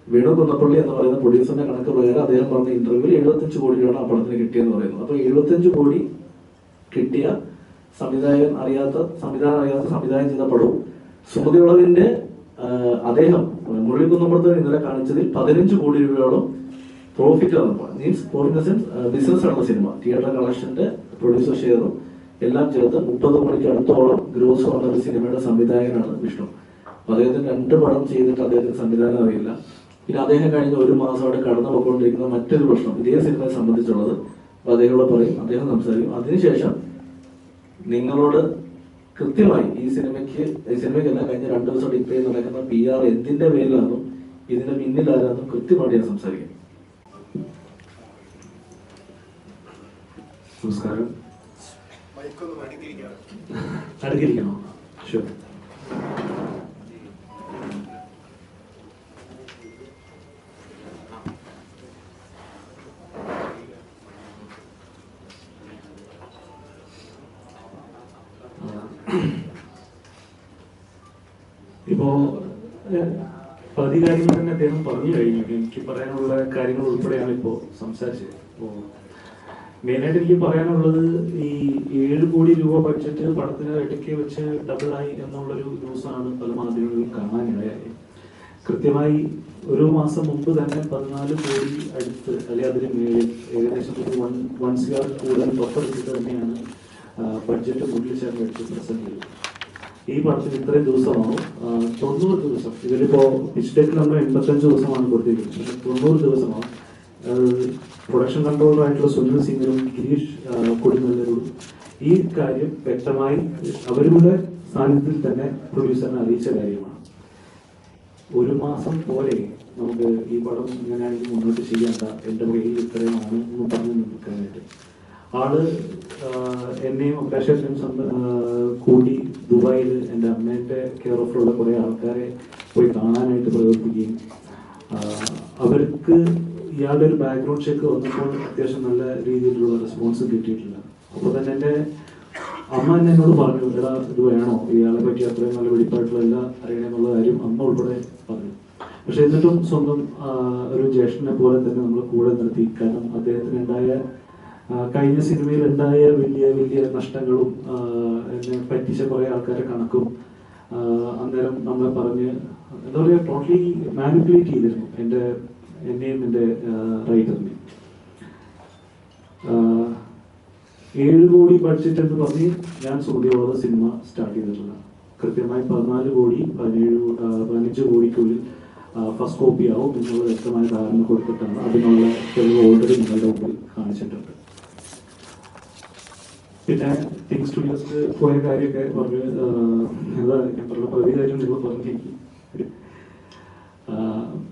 Venu Kunnappally എന്ന് പറയുന്ന പ്രൊഡ്യൂസറിന്റെ കണക്ക് പ്രകാരം അദ്ദേഹം പറഞ്ഞ ഇന്റർവ്യൂവിൽ 75 കോടി രൂപയാണ് ആ പടത്തിന് കിട്ടിയെന്ന് പറയുന്നത്. അപ്പൊ 75 കോടി കിട്ടിയ സംവിധാനം അറിയാത്ത സംവിധാനം ചെയ്ത പടവും സുമതി വളവിന്റെ അദ്ദേഹം മുരളിക്കുന്നപ്പുറത്ത് ഇന്നലെ കാണിച്ചതിൽ 15 കോടി രൂപയോളം പ്രോഫിറ്റ് വന്നപ്പോൾ, മീൻസ് പ്രോഫിറ്റ് സെൻസ് ബിസിനസ് ആണ് സിനിമ. തിയേറ്റർ കളക്ഷന്റെ പ്രൊഡ്യൂസർ ഷെയറും എല്ലാം ചേർത്ത് 30 കോടിക്ക് അടുത്തോളം ഗ്രോസ് വന്ന ഒരു സിനിമയുടെ സംവിധായകനാണ് വിഷ്ണു. അപ്പൊ അദ്ദേഹത്തിന് 2 പടം ചെയ്തിട്ട് അദ്ദേഹത്തിന് സംവിധാനം അറിയില്ല. പിന്നെ അദ്ദേഹം കഴിഞ്ഞ 1 മാസമായിട്ട് കടന്നു പോയിക്കൊണ്ടിരിക്കുന്ന മറ്റൊരു പ്രശ്നം ഇതേ സിനിമയെ സംബന്ധിച്ചുള്ളത്. അപ്പൊ അദ്ദേഹത്തോട് പറയും, അദ്ദേഹം സംസാരിക്കും. അതിനുശേഷം നിങ്ങളോട് കൃത്യമായി ഈ സിനിമയ്ക്കെല്ലാം കഴിഞ്ഞ 2 ദിവസം ഇപ്പോൾ നടക്കുന്ന PR എന്തിന്റെ പേരിലാണെന്നും ഇതിന്റെ പിന്നിലാരാണെന്നും കൃത്യമായിട്ട് ഞാൻ സംസാരിക്കും. നമസ്കാരം. അടുക്കിരിക്കണോ? ഷുവർ. ഇപ്പോ പകുതി കാര്യങ്ങൾ തന്നെ അദ്ദേഹം പറഞ്ഞു കഴിഞ്ഞു. എനിക്ക് പറയാനുള്ള കാര്യങ്ങൾ ഉൾപ്പെടെയാണ് ഇപ്പോൾ സംസാരിച്ചത്. അപ്പോൾ മെയിനായിട്ട് എനിക്ക് പറയാനുള്ളത്, ഈ 7 കോടി രൂപ ബഡ്ജറ്റ് പടത്തിന് ഇടയ്ക്ക് വെച്ച് ഡബിളായി എന്നുള്ളൊരു ന്യൂസാണ് പല മാധ്യമങ്ങളിലും കാണാനിടയായി. കൃത്യമായി ഒരു മാസം മുമ്പ് തന്നെ 14 കോടി അടുത്ത് അല്ലെങ്കിൽ അതിന് മേളിൽ ഏകദേശം ഒരു 1 CR കൂടുതൽ തൊട്ടടുത്തിട്ട് തന്നെയാണ് ബഡ്ജറ്റ് മുരളീധരൻ എടുത്ത് പ്രസന്റ് ചെയ്തത്. ഈ പടത്തിന് ഇത്രയും ദിവസമാവും, 90 ദിവസം. ഇതിലിപ്പോ പിച്ച് ഡെക്കിൽ നമ്മൾ 85 ദിവസമാണ് കൊടുത്തിരിക്കുന്നത്, 90 ദിവസമാവും. പ്രൊഡക്ഷൻ കൺട്രോളറായിട്ടുള്ള സുനിൽ സിംഗിനും ഗിരീഷ് കൊടുങ്ങല്ലൂരും ഈ കാര്യം വ്യക്തമായി അവരുടെ സാന്നിധ്യത്തിൽ തന്നെ പ്രൊഡ്യൂസറിനെ അറിയിച്ച കാര്യമാണ്. ഒരു മാസം പോലെ നമുക്ക് ഈ പടം ഇങ്ങനെയാണെങ്കിൽ മുന്നോട്ട് ചെയ്യേണ്ട, എൻ്റെ കയ്യിൽ ഇത്രയുമാണ് എന്ന് പറഞ്ഞു നിൽക്കാനായിട്ട് ആള് എന്നെയും അഭിലാഷേട്ടനും കൂടി ദുബായിൽ എൻ്റെ അമ്മേൻ്റെ കെയർ ഓഫിലുള്ള കുറേ ആൾക്കാരെ പോയി കാണാനായിട്ട് പ്രവർത്തിക്കുകയും അവർക്ക് ഇയാളുടെ ഒരു ബാക്ക്ഗ്രൗണ്ട് ചെക്ക് വന്നപ്പോൾ അത്യാവശ്യം നല്ല രീതിയിലുള്ള റെസ്പോൺസ് കിട്ടിയിട്ടില്ല. അപ്പോൾ തന്നെ എൻ്റെ അമ്മ തന്നെ എന്നോട് പറഞ്ഞു, എടാ ഇത് വേണോ, ഇയാളെ പറ്റി അത്രയും നല്ല വെടിപ്പായിട്ടുള്ള എല്ലാം അറിയണമെന്നുള്ള കാര്യം അമ്മ ഉൾപ്പെടെ പറഞ്ഞു. പക്ഷെ എന്നിട്ടും സ്വന്തം ഒരു ജ്യേഷ്ഠനെ പോലെ തന്നെ നമ്മൾ കൂടെ നിർത്തി. കാരണം അദ്ദേഹത്തിന് ഉണ്ടായ കഴിഞ്ഞ സിനിമയിൽ ഉണ്ടായ വലിയ വലിയ നഷ്ടങ്ങളും എന്നെ പറ്റിച്ച കുറേ ആൾക്കാരെ കണക്കും അന്നേരം നമ്മളെ പറഞ്ഞ് എന്താ പറയുക, ടോട്ടലി മാനിപ്പുലേറ്റ് ചെയ്തിരുന്നു എന്നെയും എൻ്റെ റൈറ്ററിനെയും. 7 കോടി ബഡ്ജറ്റ് എന്ന് പറഞ്ഞ് ഞാൻ സുമതിയോട് സിനിമ സ്റ്റാർട്ട് ചെയ്തിട്ടില്ല. കൃത്യമായി 14 കോടി 15 കോടിക്കുള്ളിൽ ഫസ്റ്റ് കോപ്പി ആവും എന്നുള്ള വ്യക്തമായ ധാരണ കൊടുത്തിട്ടാണ് അതിനുള്ള തെളിവ് ഓൾറെഡി നിങ്ങളുടെ മുമ്പിൽ കാണിച്ചിട്ടുണ്ട്. പിന്നെ തിങ്സ് സ്റ്റുഡിയോസ് പോയ കാര്യമൊക്കെ പറഞ്ഞ് എന്താ ഞാൻ പറഞ്ഞ പകുതി കാര്യം നിങ്ങൾ പറഞ്ഞിരിക്കും.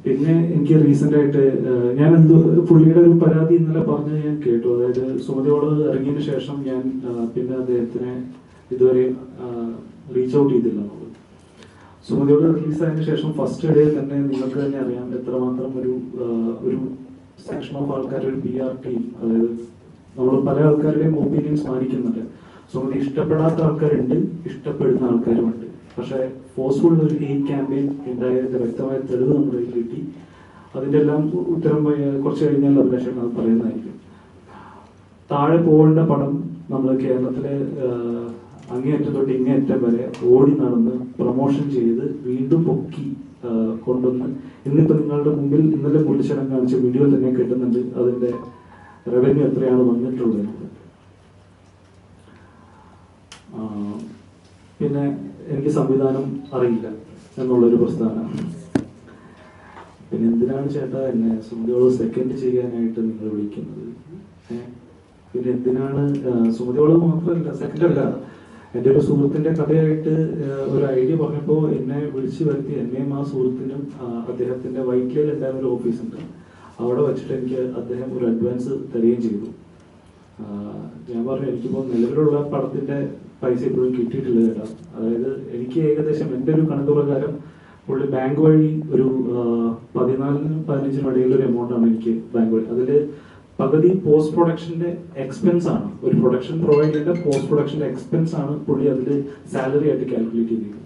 പിന്നെ എനിക്ക് റീസെന്റ് ആയിട്ട് ഞാൻ പുള്ളിയുടെ ഒരു പരാതി ഇന്നലെ പറഞ്ഞ് ഞാൻ കേട്ടു. അതായത് സുമതിയോട് ഇറങ്ങിയതിന് ശേഷം ഞാൻ പിന്നെ അദ്ദേഹത്തിനെ ഇതുവരെ റീച്ച് ഔട്ട് ചെയ്തില്ല എന്നുള്ളത്. സുമതിയോട് റിലീസായതിനു ശേഷം ഫസ്റ്റ് ഡേ തന്നെ നിങ്ങൾക്ക് തന്നെ അറിയാം എത്രമാത്രം ഒരു സെക്ഷൻ ഓഫ് ആൾക്കാർ, ഒരു PR ടീം, അതായത് നമ്മൾ പല ആൾക്കാരുടെയും ഒപ്പീനിയൻസ് മാനിക്കുന്നുണ്ട്. സുമതി ഇഷ്ടപ്പെടാത്ത ആൾക്കാരുണ്ട്, ഇഷ്ടപ്പെടുന്ന ആൾക്കാരുമുണ്ട്. പക്ഷെ ഫോഴ്സ്ഫുൾ ഒരു ഹെയ്റ്റ് ക്യാമ്പയിൻ ഉണ്ടായതിന്റെ വ്യക്തമായ തെളിവ് നമ്മുടെ കയ്യിൽ കിട്ടി. അതിന്റെ എല്ലാം ഉത്തരം കുറച്ച് കഴിഞ്ഞാൽ അഭിലാഷൻ അത് പറയുന്നതായിരിക്കും. താഴെ പോകേണ്ട പടം നമ്മൾ കേരളത്തിലെ അങ്ങേയറ്റം തൊട്ട് ഇങ്ങേയറ്റം വരെ ഓടി നടന്ന് പ്രൊമോഷൻ ചെയ്ത് വീണ്ടും പൊക്കി കൊണ്ടുവന്ന് ഇന്നിപ്പോ നിങ്ങളുടെ മുമ്പിൽ ഇന്നലെ മുരളീധരൻ കാണിച്ച വീഡിയോ തന്നെ കിട്ടുന്നുണ്ട് അതിന്റെ റവന്യൂ എത്രയാണ് വന്നിട്ടുള്ളത്. പിന്നെ എനിക്ക് സംവിധാനം അറിയില്ല എന്നുള്ളൊരു പ്രസ്താവന. പിന്നെ എന്തിനാണ് ചേട്ടാ എന്നെ സുമതിയോട് സെക്കൻഡ് ചെയ്യാനായിട്ട് നിങ്ങൾ വിളിക്കുന്നത്? പിന്നെ എന്തിനാണ് സുമതിയോട് മാത്രമല്ല, സെക്കൻഡ് അല്ല, എൻ്റെ ഒരു സുഹൃത്തിന്റെ കഥയായിട്ട് ഒരു ഐഡിയ പറഞ്ഞപ്പോൾ എന്നെ വിളിച്ചു വരുത്തി. എന്നെയും ആ സുഹൃത്തിനും അദ്ദേഹത്തിന്റെ വൈറ്റിലയിൽ ഉണ്ടായിരുന്ന ഒരു ഓഫീസുണ്ട്, അവിടെ വെച്ചിട്ട് എനിക്ക് അദ്ദേഹം ഒരു അഡ്വാൻസ് തരികയും ചെയ്തു. ഞാൻ പറഞ്ഞു എനിക്കിപ്പോൾ നിലവിലുള്ള പടത്തിന്റെ പൈസ ഇപ്പോഴും കിട്ടിയിട്ടില്ല ചേട്ടാ. അതായത് എനിക്ക് ഏകദേശം എൻ്റെ ഒരു കണക്ക് പ്രകാരം പുള്ളി ബാങ്ക് വഴി ഒരു 14-15 ഇടയിൽ ഒരു എമൗണ്ട് ആണ് എനിക്ക് ബാങ്ക് വഴി. അതിൽ പകുതി പോസ്റ്റ് പ്രൊഡക്ഷന്റെ എക്സ്പെൻസ് ആണ്, ഒരു പ്രൊഡക്ഷൻ പ്രൊവൈഡറിന്റെ പോസ്റ്റ് പ്രൊഡക്ഷന്റെ എക്സ്പെൻസ് ആണ് പുള്ളി അതിൽ സാലറി ആയിട്ട് കാൽക്കുലേറ്റ് ചെയ്തിരിക്കുന്നത്.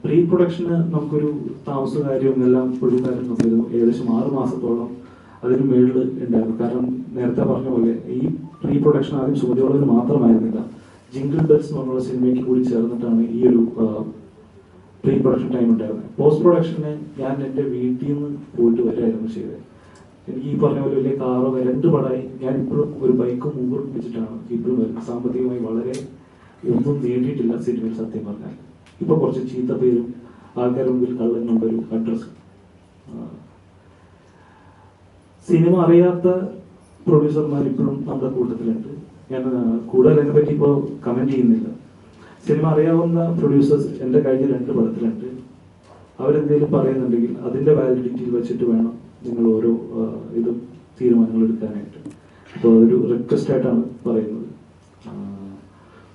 പ്രീ പ്രൊഡക്ഷന് നമുക്കൊരു താമസ കാര്യവും എല്ലാം പുള്ളിക്കാരൻ നോക്കിയിരുന്നു. ഏകദേശം 6 മാസത്തോളം അതിന് മേളിൽ ഉണ്ടായിരുന്നു. കാരണം നേരത്തെ പറഞ്ഞ പോലെ ഈ പ്രീ പ്രൊഡക്ഷൻ ആദ്യം സുമതിയോടൊരു മാത്രമായിരുന്നില്ല, ജിംഗിൾ ബെൽസ് എന്ന് പറഞ്ഞുള്ള സിനിമയ്ക്ക് കൂടി ചേർന്നിട്ടാണ് ഈ ഒരു പ്രീ പ്രൊഡക്ഷൻ ടൈം ഉണ്ടായിരുന്നത്. പോസ്റ്റ് പ്രൊഡക്ഷന് ഞാൻ എൻ്റെ വീട്ടിൽ നിന്ന് പോയിട്ട് വരായിരുന്നു ചെയ്തത്. എനിക്ക് ഈ പറഞ്ഞ പോലെ വലിയ കാറോ 2 പടമായി ഞാൻ ഇപ്പോഴും ഒരു ബൈക്കും ഊബറും വെച്ചിട്ടാണ് ഇപ്പോഴും വരുന്നത്. സാമ്പത്തികമായി വളരെ ഒന്നും നേടിയിട്ടില്ല സിനിമയിൽ സത്യം പറഞ്ഞാൽ. ഇപ്പൊ കുറച്ച് ചീത്ത പേരും ആൾക്കാരുടെ മുമ്പിൽ കള്ളനുള്ളൊരു അഡ്രസ്. സിനിമ അറിയാത്ത പ്രൊഡ്യൂസർമാർ ഇപ്പോഴും നമ്മുടെ കൂട്ടത്തിലുണ്ട്. ഞാൻ കൂടുതൽ അതിനെ പറ്റി ഇപ്പോൾ കമന്റ് ചെയ്യുന്നില്ല. സിനിമ അറിയാവുന്ന പ്രൊഡ്യൂസേഴ്സ് എൻ്റെ കഴിഞ്ഞ 2 പടത്തിലുണ്ട്. അവരെന്തെങ്കിലും പറയുന്നുണ്ടെങ്കിൽ അതിന്റെ വാലിഡിറ്റിയിൽ വെച്ചിട്ട് വേണം നിങ്ങൾ ഓരോ ഇതും തീരുമാനങ്ങൾ എടുക്കാനായിട്ട്. അപ്പോൾ അതൊരു റിക്വസ്റ്റ് ആയിട്ടാണ് പറയുന്നത്.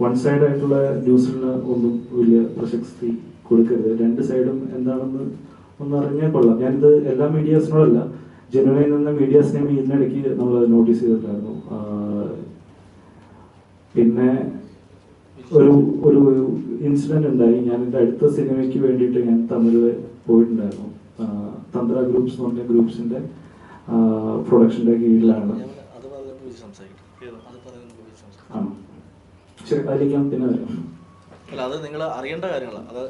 വൺ സൈഡ് ആയിട്ടുള്ള ന്യൂസിന് ഒന്നും വലിയ പ്രശസ്തി കൊടുക്കരുത്. 2 സൈഡും എന്താണെന്ന് ഒന്ന് അറിഞ്ഞാൽ കൊള്ളാം. ഞാനിത് എല്ലാ മീഡിയാസിനോടല്ല, ജനുവനായി നിന്ന മീഡിയാസിനെയും ഇതിനിടയ്ക്ക് നമ്മൾ നോട്ടീസ് ചെയ്തിട്ടുണ്ടായിരുന്നു. പിന്നെ ഒരു ഒരു ഇൻസിഡന്റ് ഉണ്ടായി. ഞാൻ എൻ്റെ അടുത്ത സിനിമയ്ക്ക് വേണ്ടിയിട്ട് ഞാൻ തമിഴിൽ പോയിട്ടുണ്ടായിരുന്നു. തന്ത്ര ഗ്രൂപ്പ്സ് എന്ന് പറഞ്ഞ ഗ്രൂപ്പ്സിന്റെ പ്രൊഡക്ഷന്റെ കീഴിലാണ്. ശരി, അതിലേക്ക് ഞാൻ പിന്നെ വരാം. അല്ല, അത് നിങ്ങൾ അറിയേണ്ട കാര്യങ്ങളാണ്. അത്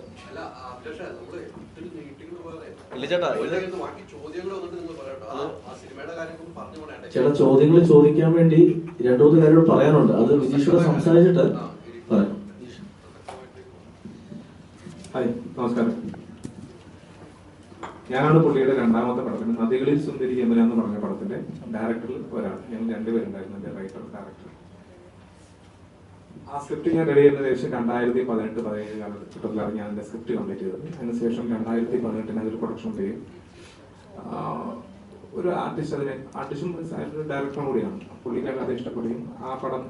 ഇല്ല ചേട്ടാ, ചില ചോദ്യങ്ങൾ ചോദിക്കാൻ വേണ്ടി രണ്ടു മൂന്ന് കാര്യങ്ങൾ പറയാനുണ്ട്. അത് വിജീഷോട് സംസാരിച്ചിട്ട് പറയാം. ഹായ്, നമസ്കാരം. ഞാനാണ് പുള്ളിയുടെ രണ്ടാമത്തെ പടത്തിന് നദികളിൽ സുന്ദരി യമുന എന്ന് പറഞ്ഞ പടത്തിന്റെ ഡയറക്ടറിൽ ഒരാൾ. ഞങ്ങൾ രണ്ടുപേരുണ്ടായിരുന്നു, എന്റെ റൈറ്റർ, ഡയറക്ടർ. ആ സ്ക്രിപ്റ്റ് ഞാൻ റെഡി ചെയ്യുന്ന ഏകദേശം 2018-17 കാലഘട്ടത്തിലാണ് ഞാൻ എന്റെ സ്ക്രിപ്റ്റ് കംപ്ലീറ്റ് ചെയ്തത്. അതിനുശേഷം 2018 അതൊരു പ്രൊഡക്ഷൻ ചെയ്യും. ഒരു ആർട്ടിസ്റ്റും ഡയറക്ടറും കൂടിയാണ്. പുള്ളിക്ക് കഥ ഇഷ്ടപ്പെടുകയും ആ പടം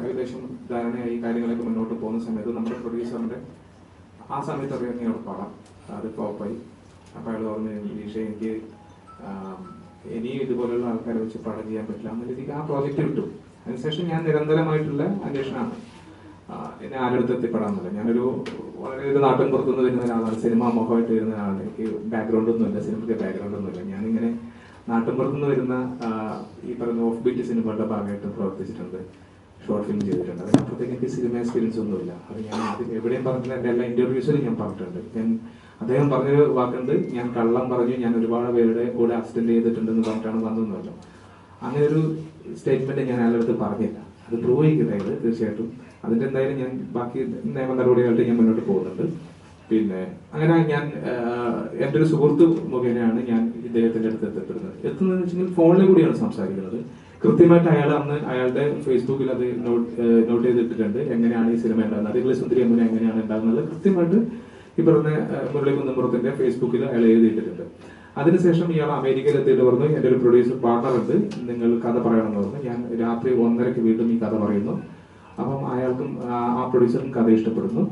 ഏകദേശം ധാരണയായി കാര്യങ്ങളൊക്കെ മുന്നോട്ട് പോകുന്ന സമയത്ത് നമ്മുടെ പ്രൊഡ്യൂസറിന്റെ ആ സമയത്ത് അറിയാമെങ്കിൽ അവിടെ പടം അത് ഫ്ലോപ്പായി. അപ്പോൾ അയാൾ പറഞ്ഞു, വിജീഷേ, എനിക്ക് ഇനിയും ഇതുപോലെയുള്ള ആൾക്കാരെ വെച്ച് പടം ചെയ്യാൻ പറ്റില്ല എന്ന രീതിക്ക് ആ പ്രോജക്റ്റ് വിട്ടു. അതിനുശേഷം ഞാൻ നിരന്തരമായിട്ടുള്ള അന്വേഷണമാണ് എന്നെ ആരെടുത്ത് എത്തിപ്പെടാമെന്നില്ല. ഞാനൊരു വളരെ ഒരു നാട്ടിൻ പുറത്തുനിന്ന് വരുന്ന ഒരാളാണ്, സിനിമ മുഖമായിട്ട് വരുന്ന ഒരാളാണ്. എനിക്ക് ബാക്ക്ഗ്രൗണ്ട് ഒന്നുമില്ല, സിനിമയ്ക്ക് ബാക്ക്ഗ്രൗണ്ട് ഒന്നുമില്ല. ഞാനിങ്ങനെ നാട്ടിൻ പുറത്തുനിന്ന് വരുന്ന ഈ പറയുന്ന ഓഫ് ബീറ്റ് സിനിമകളുടെ ഭാഗമായിട്ട് പ്രവർത്തിച്ചിട്ടുണ്ട്, ഷോർട്ട് ഫിലിം ചെയ്തിട്ടുണ്ട്. അതിനപ്പുറത്തേക്ക് എനിക്ക് സിനിമ എക്സ്പീരിയൻസ് ഒന്നുമില്ല. അത് ഞാൻ ആദ്യം എവിടെയും പറഞ്ഞില്ല, എൻ്റെ എല്ലാ ഇന്റർവ്യൂസിലും ഞാൻ പറഞ്ഞിട്ടുണ്ട്. അദ്ദേഹം പറഞ്ഞൊരു വാക്കുണ്ട്, ഞാൻ കള്ളം പറഞ്ഞു, ഞാൻ ഒരുപാട് പേരുടെ കൂടെ അസിസ്റ്റന്റ് ചെയ്തിട്ടുണ്ടെന്ന് പറഞ്ഞിട്ടാണ് വന്നതെന്നല്ലോ. അങ്ങനെ ഒരു സ്റ്റേറ്റ്മെന്റ് ഞാൻ അയാളുടെ അടുത്ത് പറഞ്ഞില്ല. അത് പ്രൂവ് ചെയ്തിട്ടായത് തീർച്ചയായിട്ടും. അതിന്റെ എന്തായാലും ഞാൻ ബാക്കി നിയമ നടപടികളായിട്ട് ഞാൻ മുന്നോട്ട് പോകുന്നുണ്ട്. പിന്നെ അങ്ങനെ ഞാൻ എൻ്റെ ഒരു സുഹൃത്ത് മുഖേനയാണ് ഞാൻ ഇദ്ദേഹത്തിന്റെ അടുത്ത് എത്തുന്നതെന്ന് വെച്ചെങ്കിൽ ഫോണിൽ കൂടിയാണ് സംസാരിക്കുന്നത്. കൃത്യമായിട്ട് അയാൾ അന്ന് അയാളുടെ ഫേസ്ബുക്കിൽ അത് നോട്ട് ചെയ്തിട്ടുണ്ട്, എങ്ങനെയാണ് ഈ സിനിമ ഉണ്ടാകുന്നത്, നദികളിൽ സുന്ദരി യമുന എങ്ങനെയാണ് ഉണ്ടാകുന്നത് കൃത്യമായിട്ട് ഈ പറഞ്ഞ മുരളി കുന്നമ്പുറത്തിന്റെ ഫേസ്ബുക്കിൽ അയാൾ എഴുതിയിട്ടുണ്ട്. അതിനുശേഷം ഇയാൾ അമേരിക്കയിൽ എത്തിയിട്ട് പറഞ്ഞു, എൻ്റെ ഒരു പ്രൊഡ്യൂസർ പാർട്ണർ ഉണ്ട്, നിങ്ങൾ കഥ പറയണമെന്ന് പറഞ്ഞു. ഞാൻ രാത്രി 1:30 വീണ്ടും ഈ കഥ പറയുന്നു. അപ്പം അയാൾക്കും ആ പ്രൊഡ്യൂസറിനും കഥ ഇഷ്ടപ്പെടുന്നു.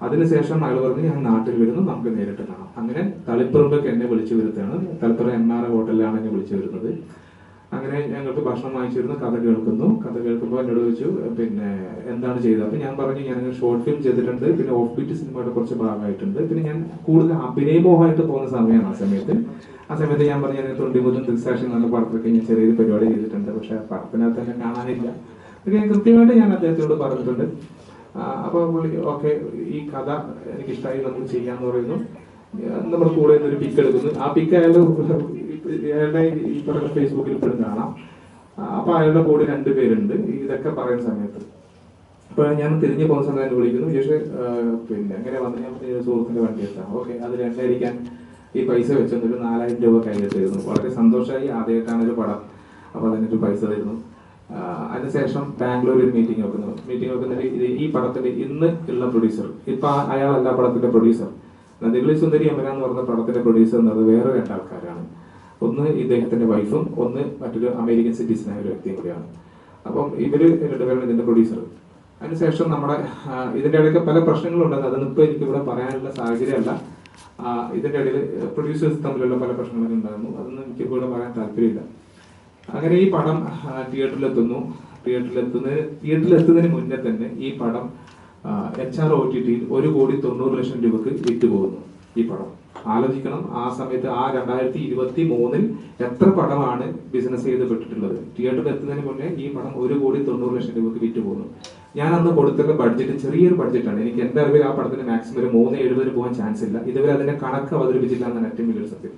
അതിനുശേഷം അയാൾ പറഞ്ഞു, ഞാൻ നാട്ടിൽ വരുന്നു, നമുക്ക് നേരിട്ട് കാണാം. അങ്ങനെ തളിപ്പറമ്പൊക്കെ എന്നെ വിളിച്ചു വരുത്തുകയാണ്. തളിപ്പറ MR ഹോട്ടലിലാണ് എന്നെ വിളിച്ചു വരുന്നത്. അങ്ങനെ ഞങ്ങൾക്ക് ഭക്ഷണം വാങ്ങിച്ചിരുന്നു, കഥ കേൾക്കുന്നു. കഥ കേൾക്കുമ്പോൾ എന്നോട് ചോദിച്ചു, പിന്നെ എന്താണ് ചെയ്തത്? അപ്പൊ ഞാൻ പറഞ്ഞു, ഞാൻ ഷോർട്ട് ഫിലിം ചെയ്തിട്ടുണ്ട്, പിന്നെ ഓഫ് ബീറ്റ് സിനിമയുടെ കുറച്ച് ഭാഗമായിട്ടുണ്ട്, പിന്നെ ഞാൻ കൂടുതൽ അഭിനയമോഹമായിട്ട് പോകുന്ന സമയമാണ് ആ സമയത്ത് ഞാൻ പറഞ്ഞു, ഞാൻ 20 ദൃക്സാക്ഷി എന്നുള്ള പടത്തിലൊക്കെ ഞാൻ ചെറിയൊരു പരിപാടി ചെയ്തിട്ടുണ്ട്, പക്ഷെ പടത്തിനകത്ത് തന്നെ കാണാനില്ല. ഞാൻ കൃത്യമായിട്ട് ഞാൻ അദ്ദേഹത്തോട് പറഞ്ഞിട്ടുണ്ട്. അപ്പൊ പുള്ളി ഓക്കെ, ഈ കഥ എനിക്കിഷ്ടമായി, നമുക്ക് ചെയ്യാന്ന് പറയുന്നു. നമ്മുടെ കൂടെ ഒരു പിക്ക് എടുക്കുന്നു. ആ പിക്ക് അയാളുടെ ഈ പറഞ്ഞ ഫേസ്ബുക്കിൽ ഇപ്പോഴും കാണാം. അപ്പൊ അയാളുടെ കൂടെ 2 പേരുണ്ട് ഇതൊക്കെ പറയുന്ന സമയത്ത്. അപ്പൊ ഞാൻ തിരിഞ്ഞു പോകുന്ന സമയത്ത് വിളിക്കുന്നു, പക്ഷേ പിന്നെ എങ്ങനെ വന്ന് ഞാൻ സുഹൃത്തിന്റെ വണ്ടി എത്താം. ഓക്കെ, അത് രണ്ടായിരിക്കാൻ ഈ പൈസ വെച്ചൊന്നൊരു 4000 രൂപ കയ്യിലിട്ടിരുന്നു. വളരെ സന്തോഷമായി, ആദ്യമായിട്ടാണ് ഒരു പടം. അപ്പൊ അതിനൊരു പൈസ തരുന്നു. അതിനുശേഷം ബാംഗ്ലൂർ ഒരു മീറ്റിംഗ് വെക്കുന്നതിൽ ഈ പടത്തിന്റെ ഇന്ന് ഉള്ള പ്രൊഡ്യൂസർ, ഇപ്പൊ അയാളല്ല പടത്തിന്റെ പ്രൊഡ്യൂസർ. നദികളിൽ സുന്ദരി യമുന എന്ന് പറഞ്ഞ പടത്തിന്റെ പ്രൊഡ്യൂസർ എന്നത് വേറെ 2 ആൾക്കാരാണ്. ഒന്ന് ഇദ്ദേഹത്തിന്റെ വൈഫും ഒന്ന് മറ്റൊരു അമേരിക്കൻ സിറ്റിസനായ ഒരു വ്യക്തിയും കൂടിയാണ്. അപ്പം ഇവര് 2 പേരാണ് ഇതിന്റെ പ്രൊഡ്യൂസർ. അതിനുശേഷം നമ്മുടെ ഇതിന്റെ ഇടയ്ക്ക് പല പ്രശ്നങ്ങളുണ്ടെന്ന് അതൊന്നും ഇപ്പൊ എനിക്ക് ഇവിടെ പറയാനുള്ള സാഹചര്യമല്ല. ഇതിന്റെ ഇടയിൽ പ്രൊഡ്യൂസേഴ്സ് തമ്മിലുള്ള പല പ്രശ്നങ്ങളും ഉണ്ടായിരുന്നു, അതൊന്നും എനിക്ക് ഇവിടെ പറയാൻ താല്പര്യമില്ല. അങ്ങനെ ഈ പടം തിയേറ്ററിലെത്തുന്നതിന് മുന്നേ തന്നെ ഈ പടം HR OTT 1,90,00,000 രൂപക്ക് വിറ്റുപോകുന്നു. ഈ പടം ആലോചിക്കണം, ആ സമയത്ത് ആ 2023 എത്ര പടമാണ് ബിസിനസ് ചെയ്തപ്പെട്ടിട്ടുള്ളത്. തിയേറ്ററിൽ എത്തുന്നതിന് മുന്നേ ഈ പടം 1,90,00,000 രൂപക്ക് വിറ്റുപോകുന്നു. ഞാൻ അന്ന് കൊടുത്തിട്ടുള്ള ബഡ്ജറ്റ് ചെറിയൊരു ബഡ്ജറ്റാണ്. എനിക്ക് എന്റെ അറിവിൽ ആ പടത്തിന് മാക്സിമം ഒരു 370 പോകാൻ ചാൻസ് ഇല്ല. ഇതുവരെ അതിന്റെ കണക്ക് അവതരിപ്പിച്ചില്ല എന്നാണ് ഏറ്റവും വലിയൊരു സത്യം.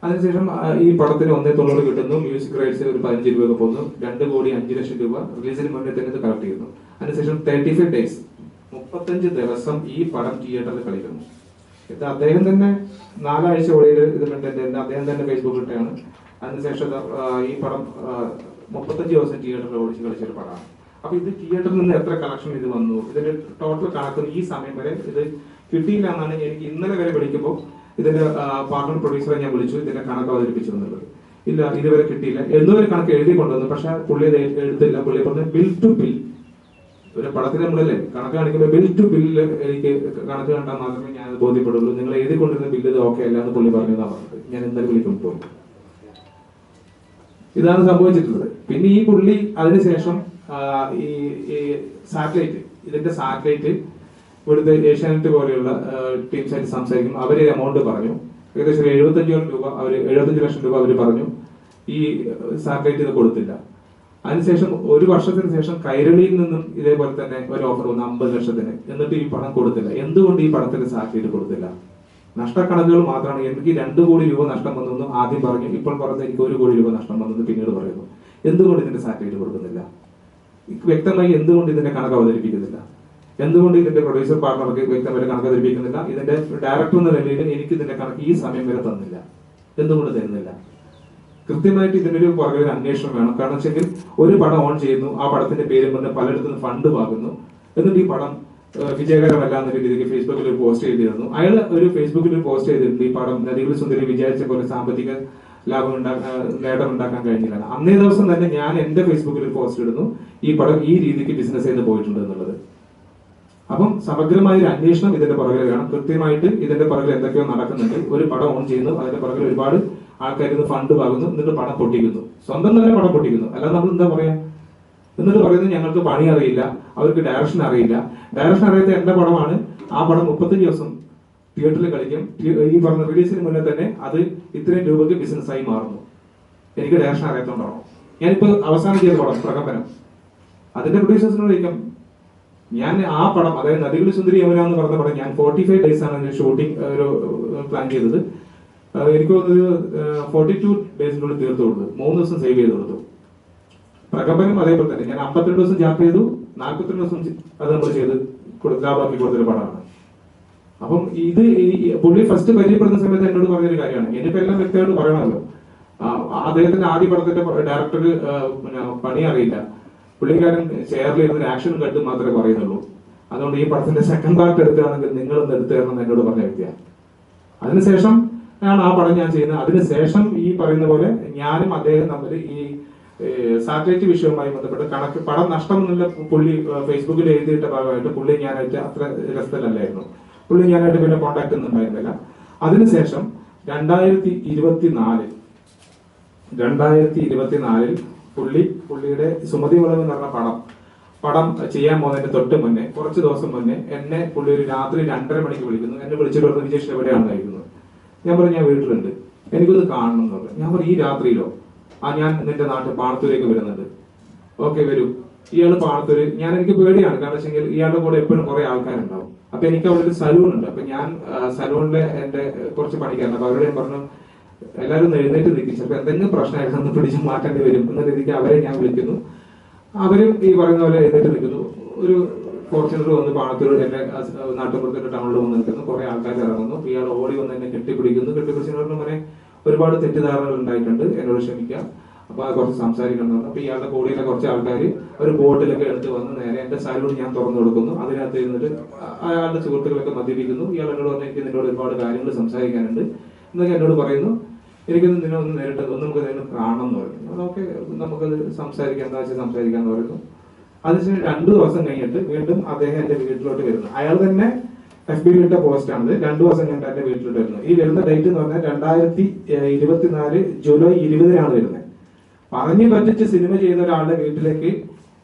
അതിനുശേഷം ഈ പടത്തിന് 1,90,00,000 കിട്ടുന്നു. മ്യൂസിക് റൈറ്റ്സ് ഒരു 15 രൂപ പോകുന്നു. 2,05,00,000 രൂപ റിലീസിന് മുന്നേ തന്നെ കളക്ട് ചെയ്യുന്നു. അതിനുശേഷം 35 ഡേയ്സ് 35 ദിവസം ഈ പടം തിയേറ്ററിൽ കളിക്കുന്നു. ഇത് അദ്ദേഹം തന്നെ 4 ആഴ്ച ഓടിയത് അദ്ദേഹം തന്നെ ഫേസ്ബുക്കിൽ ഇട്ടാണ്. അതിനുശേഷം ഈ പടം 35 ദിവസം തിയേറ്ററിൽ ഓടിച്ച് കളിച്ചൊരു പടമാണ്. അപ്പൊ ഇത് തിയേറ്ററിൽ നിന്ന് എത്ര കളക്ഷൻ ഇത് വന്നു, ഇതിന്റെ ടോട്ടൽ കണക്ക് ഈ സമയം വരെ ഇത് കിട്ടിയില്ല എന്നാണ് എനിക്ക് ഇന്നലെ വരെ വിളിക്കുമ്പോൾ ഇതിന്റെ പാർട്ണർ പ്രൊഡ്യൂസറെ ഞാൻ വിളിച്ചു, ഇതിന്റെ കണക്ക് അവതരിപ്പിച്ചു എന്നുള്ളത്. ഇല്ല, ഇതുവരെ കിട്ടിയില്ല. എന്നൊരു കണക്ക് എഴുതി കൊണ്ടുവന്നു, പക്ഷെ പുള്ളി എഴുതില്ല. പുള്ളി പറഞ്ഞ ബിൽ ടു ബിൽ. ഒരു പടത്തിന് നമ്മളല്ലേ കണക്ക് കാണിക്കുമ്പോൾ ബിൽ ടു ബില്ല് എനിക്ക് കണക്ക് കണ്ടാൽ മാത്രമേ ഞാൻ ബോധ്യപ്പെടുള്ളൂ. നിങ്ങൾ എഴുതിക്കൊണ്ടിരുന്ന ബില്ല് ഇത് ഓക്കെ അല്ല എന്ന് പുള്ളി പറഞ്ഞതാണ് പറഞ്ഞത്. ഞാൻ എന്തായാലും വിളിക്കും പോയി. ഇതാണ് സംഭവിച്ചിട്ടുള്ളത്. പിന്നെ ഈ പുള്ളി അതിനുശേഷം ഈ സാറ്റലൈറ്റ്, ഇതിന്റെ സാറ്റലൈറ്റ് ഇവിടുത്തെ ഏഷ്യാനെറ്റ് പോലെയുള്ള ടീംസായിട്ട് സംസാരിക്കും. അവർ എമൗണ്ട് പറഞ്ഞു, ഏകദേശം 75 ലക്ഷം രൂപ അവർ പറഞ്ഞു. ഈ സാറ്റലൈറ്റ് ഇത് കൊടുത്തില്ല. അതിനുശേഷം ഒരു വർഷത്തിന് ശേഷം കൈരളിയിൽ നിന്നും ഇതേപോലെ തന്നെ ഒരു ഓഫർ വന്നു 50 ലക്ഷത്തിന്. എന്നിട്ട് ഈ പണം കൊടുത്തില്ല. എന്തുകൊണ്ട് ഈ പണത്തിന് സാറ്റലൈറ്റ് കൊടുത്തില്ല? നഷ്ടക്കണക്കുകൾ മാത്രമാണ്. എനിക്ക് 2 കോടി രൂപ നഷ്ടം വന്നെന്ന് ആദ്യം പറഞ്ഞു, ഇപ്പോൾ പറഞ്ഞത് എനിക്ക് 1 കോടി രൂപ നഷ്ടം വന്നെന്ന് പിന്നീട് പറയുന്നു. എന്തുകൊണ്ട് ഇതിന്റെ സാറ്റലൈറ്റ് കൊടുക്കുന്നില്ല? വ്യക്തമായി എന്തുകൊണ്ട് ഇതിന്റെ കണക്ക് അവതരിപ്പിക്കുന്നില്ല? എന്തുകൊണ്ട് ഇതിന്റെ പ്രൊഡ്യൂസർ പാർട്ണർക്ക് വ്യക്തമായി കണക്ക് അവതരിപ്പിക്കുന്നില്ല? ഇതിന്റെ ഡയറക്ടർ എന്ന നിലയിൽ എനിക്ക് ഇതിന്റെ കണക്ക് ഈ സമയം വരെ തന്നില്ല. എന്തുകൊണ്ട് തരുന്നില്ല? കൃത്യമായിട്ട് ഇതിനൊരു പുറകെ അന്വേഷണം വേണം. കാരണം വെച്ചെങ്കിൽ ഒരു പടം ഓൺ ചെയ്യുന്നു, ആ പടത്തിന്റെ പേരും പറഞ്ഞ് പലയിടത്തുനിന്ന് ഫണ്ട് വാങ്ങുന്നു, എന്നിട്ട് ഈ പടം വിജയകരമല്ല എന്നൊരു രീതിക്ക് ഫേസ്ബുക്കിൽ ഒരു പോസ്റ്റ് ചെയ്തിരുന്നു. അയാൾ ഒരു ഫേസ്ബുക്കിൽ ഒരു പോസ്റ്റ് ചെയ്തിരുന്നു, ഈ പടം നദികൾ സുന്ദരി വിചാരിച്ച പോലെ സാമ്പത്തിക നേട്ടം ഉണ്ടാക്കാൻ കഴിഞ്ഞില്ല. അന്നേ ദിവസം തന്നെ ഞാൻ എന്റെ ഫേസ്ബുക്കിൽ ഒരു പോസ്റ്റ് ഇടുന്നു, ഈ പടം ഈ രീതിക്ക് ബിസിനസ് ചെയ്ത് പോയിട്ടുണ്ട് എന്നുള്ളത്. അപ്പം സമഗ്രമായ ഒരു അന്വേഷണം ഇതിന്റെ പുറകിൽ വേണം. കൃത്യമായിട്ട് ഇതിന്റെ പുറകിൽ എന്തൊക്കെയോ നടക്കുന്നുണ്ട്. ഒരു പടം ഓൺ ചെയ്യുന്നു, അതിന്റെ പുറകിൽ ഒരുപാട് ആൾക്കാർ ഫണ്ട് വാങ്ങുന്നു, എന്നിട്ട് പടം പൊട്ടിക്കുന്നു. സ്വന്തം തന്നെ പടം പൊട്ടിക്കുന്നു. അല്ലാതെ നമ്മൾ എന്താ പറയാ? എന്നിട്ട് പറയുന്നത് ഞങ്ങൾക്ക് പണി അറിയില്ല, അവർക്ക് ഡയറക്ഷൻ അറിയില്ല. ഡയറക്ഷൻ അറിയാത്ത എന്റെ പടമാണ്. ആ പടം 35 ദിവസം തിയേറ്ററിൽ കളിക്കും. ഈ പറഞ്ഞ റിലീസിന് മുന്നേ തന്നെ അത് ഇത്രയും രൂപയ്ക്ക് ബിസിനസ്സായി മാറുന്നു. എനിക്ക് ഡയറക്ഷൻ അറിയാത്തോണ്ടാണോ? ഞാനിപ്പോ അവസാനം ചെയ്ത പടം പ്രകമ്പനം, അതിന്റെ പ്രൊഡ്യൂസേഴ്സിനോട് ചോദിക്കാം. ഞാൻ ആ പടം, അതായത് നദികൾ സുന്ദരി യമുന എന്ന് പറഞ്ഞ പടം ഞാൻ 45 ഡേയ്സ് ആണ് ഷൂട്ടിംഗ് ഒരു പ്ലാൻ ചെയ്തത്. എനിക്ക് 42 ഡേയ്സിനുള്ളിൽ തീർത്തു കൊടുത്തു. 3 ദിവസം സേവ് ചെയ്ത് കൊടുത്തു. പ്രകമ്പനം അതേപോലെ തന്നെ ഞാൻ 52 ദിവസം ജാപ്പ് ചെയ്തു, 42 ദിവസം അത് നമ്മൾ ചെയ്ത് ലാഭാക്കി കൊടുത്തൊരു പടമാണ്. അപ്പം ഇത് പുള്ളി ഫസ്റ്റ് പരിചയപ്പെടുന്ന സമയത്ത് എന്നോട് പറഞ്ഞൊരു കാര്യമാണ്. എനിക്കിപ്പോ എല്ലാം വ്യക്തമായിട്ട് പറയണമല്ലോ. അദ്ദേഹത്തിന്റെ ആദ്യ പടത്തിന്റെ ഡയറക്ടർ പണി അറിയില്ല, പുള്ളിക്കാരൻ ചെയറിൽ ഇരുന്ന് ആക്ഷനും കണ്ടും മാത്രമേ പറയുന്നുള്ളൂ. അതുകൊണ്ട് ഈ പടത്തിന്റെ സെക്കൻഡ് പാർട്ട് എടുക്കുകയാണെങ്കിൽ നിങ്ങളൊന്ന് എടുത്തു തരണം എന്നോട് പറഞ്ഞ വ്യക്തിയാണ്. അതിനുശേഷം ആണ് ആ പടം ഞാൻ ചെയ്യുന്നത്. അതിനുശേഷം ഈ പറയുന്ന പോലെ ഞാനും അദ്ദേഹം തമ്മിൽ ഈ സാറ്റലൈറ്റ് വിഷയവുമായി ബന്ധപ്പെട്ട് കണക്ക് പടം നഷ്ടം എന്നുള്ള പുള്ളി ഫേസ്ബുക്കിൽ എഴുതിയിട്ട ഭാഗമായിട്ട് പുള്ളി ഞാനായിട്ട് അത്ര രസത്തിലല്ലായിരുന്നു. പുള്ളി ഞാനായിട്ട് പിന്നെ കോണ്ടാക്ട് ഒന്നും ഉണ്ടായിരുന്നില്ല. അതിനുശേഷം 2024 പുള്ളിയുടെ സുമതി വളവ് എന്ന് പറഞ്ഞ പടം ചെയ്യാൻ പോകുന്നതിന്റെ തൊട്ട് മുന്നേ, കുറച്ച് ദിവസം മുന്നേ എന്നെ പുള്ളി ഒരു രാത്രി 2:30 മണിക്ക് വിളിക്കുന്നു. എന്നെ വിളിച്ചിട്ട് പറഞ്ഞു, വിജേഷ് എവിടെയാണെന്ന് കഴിക്കുന്നത്. ഞാൻ പറഞ്ഞു, ഞാൻ വീട്ടിലുണ്ട്, എനിക്കൊന്ന് കാണണം എന്ന് പറഞ്ഞു. ഞാൻ പറഞ്ഞു, ഈ രാത്രിയിലോ? ഞാൻ നിന്റെ നാട്ടിൽ പാണത്തൂരേക്ക് വരുന്നുണ്ട്. ഓക്കെ, വരൂ. ഇയാള് പാണത്തൂര്, എനിക്ക് പേടിയാണ്. കാരണം വെച്ചെങ്കിൽ ഇയാളുടെ കൂടെ എപ്പോഴും കുറെ ആൾക്കാരുണ്ടാവും. അപ്പൊ എനിക്ക് അവിടെ ഒരു സലൂൺ ഉണ്ട്. അപ്പൊ ഞാൻ സലൂണിലെ എന്റെ കുറച്ച് പണിക്കാരുണ്ട്. അപ്പൊ അവരോട് ഞാൻ പറഞ്ഞു, എല്ലാവരും എഴുന്നേറ്റ് നിൽക്കും, ചിലപ്പോൾ എന്തെങ്കിലും പ്രശ്നമായിട്ട് പിടിച്ച് മാറ്റേണ്ടി വരും എന്ന രീതിക്ക് അവരെ ഞാൻ വിളിക്കുന്നു. അവരും ഈ പറയുന്ന പോലെ എഴുന്നേറ്റ് നിൽക്കുന്നു. ഒരു ഫോർച്യൂണർ വന്ന് പാണത്തൂർ എന്റെ നാട്ടുപുറത്തിന്റെ ടൗണിൽ വന്ന് നിൽക്കുന്നു. കുറെ ആൾക്കാർ ഇറങ്ങുന്നു. ഇയാൾ ഓടി വന്ന് എന്നെ കെട്ടിപ്പിടിക്കുന്നു. വരെ ഒരുപാട് തെറ്റിദ്ധാരണകൾ ഉണ്ടായിട്ടുണ്ട്, എന്നോട് ക്ഷമിക്കാം, അപ്പൊ കുറച്ച് സംസാരിക്കണം. അപ്പൊ ഇയാളുടെ കൂടെയുള്ള കുറച്ച് ആൾക്കാർ ഒരു ബോട്ടിലൊക്കെ എടുത്ത് വന്ന് നേരെ എന്റെ സലൂൺ ഞാൻ തുറന്നു കൊടുക്കുന്നു. അതിനകത്ത് ഇരുന്നിട്ട് അയാളുടെ സുഹൃത്തുക്കളൊക്കെ മദ്യപിക്കുന്നു. ഇയാൾ എന്നോട് പറഞ്ഞു, എനിക്ക് നിന്നോട് ഒരുപാട് കാര്യങ്ങൾ സംസാരിക്കാനുണ്ട് എന്നൊക്കെ എന്നോട് പറയുന്നു. എനിക്കൊന്ന് നിന്നെ ഒന്ന് നേരിട്ട് നമുക്ക് നേരിട്ട് കാണണം എന്ന് പറയുന്നു. അതൊക്കെ നമുക്കത് സംസാരിക്കാം, എന്താ വെച്ചാൽ സംസാരിക്കാന്ന് പറയുന്നു. അതിനുശേഷം 2 ദിവസം കഴിഞ്ഞിട്ട് വീണ്ടും അദ്ദേഹം എന്റെ വീട്ടിലോട്ട് വരുന്നു. അയാൾ തന്നെ FB ഇട്ട പോസ്റ്റ് ആണത്. 2 ദിവസം കഴിഞ്ഞിട്ട് എന്റെ വീട്ടിലോട്ട് വരുന്നു. ഈ വരുന്ന ഡേറ്റ് എന്ന് പറഞ്ഞാൽ 2024 ജൂലൈ 20-നാണ് വരുന്നത്. പറഞ്ഞു പറ്റിച്ച് സിനിമ ചെയ്ത ഒരാളുടെ വീട്ടിലേക്ക്,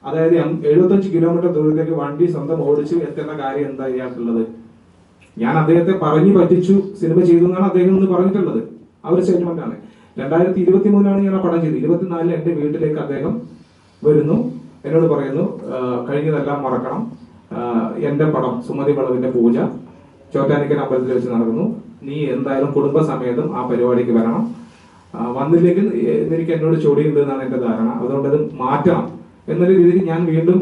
അതായത് 75 കിലോമീറ്റർ ദൂരത്തേക്ക് വണ്ടി സ്വന്തം ഓടിച്ചു എത്തേണ്ട കാര്യം എന്താ ഇയാൾക്കുള്ളത്? ഞാൻ അദ്ദേഹത്തെ പറഞ്ഞു പറ്റിച്ചു സിനിമ ചെയ്തു എന്നാണ് അദ്ദേഹം ഇന്ന് പറഞ്ഞിട്ടുള്ളത്. ആ ഒരു സ്റ്റേറ്റ്മെന്റ് ആണ്. 2023-ലാണ് ഞാൻ ആ പടം ചെയ്തത്. 24 എന്റെ വീട്ടിലേക്ക് അദ്ദേഹം വരുന്നു. എന്നോട് പറയുന്നു, കഴിഞ്ഞതെല്ലാം മറക്കണം, എന്റെ പടം സുമതി വളവിന്റെ പൂജ ചോറ്റാനിക്കൽ അമ്പലത്തിൽ വെച്ച് നടക്കുന്നു, നീ എന്തായാലും കുടുംബസമേതം ആ പരിപാടിക്ക് വരണം, വന്നില്ലെങ്കിൽ എനിക്ക് എന്നോട് ചോദ്യമുണ്ട് എന്നാണ് എന്റെ ധാരണ, അതുകൊണ്ട് അത് മാറ്റണം എന്നൊരു രീതിയിൽ ഞാൻ വീണ്ടും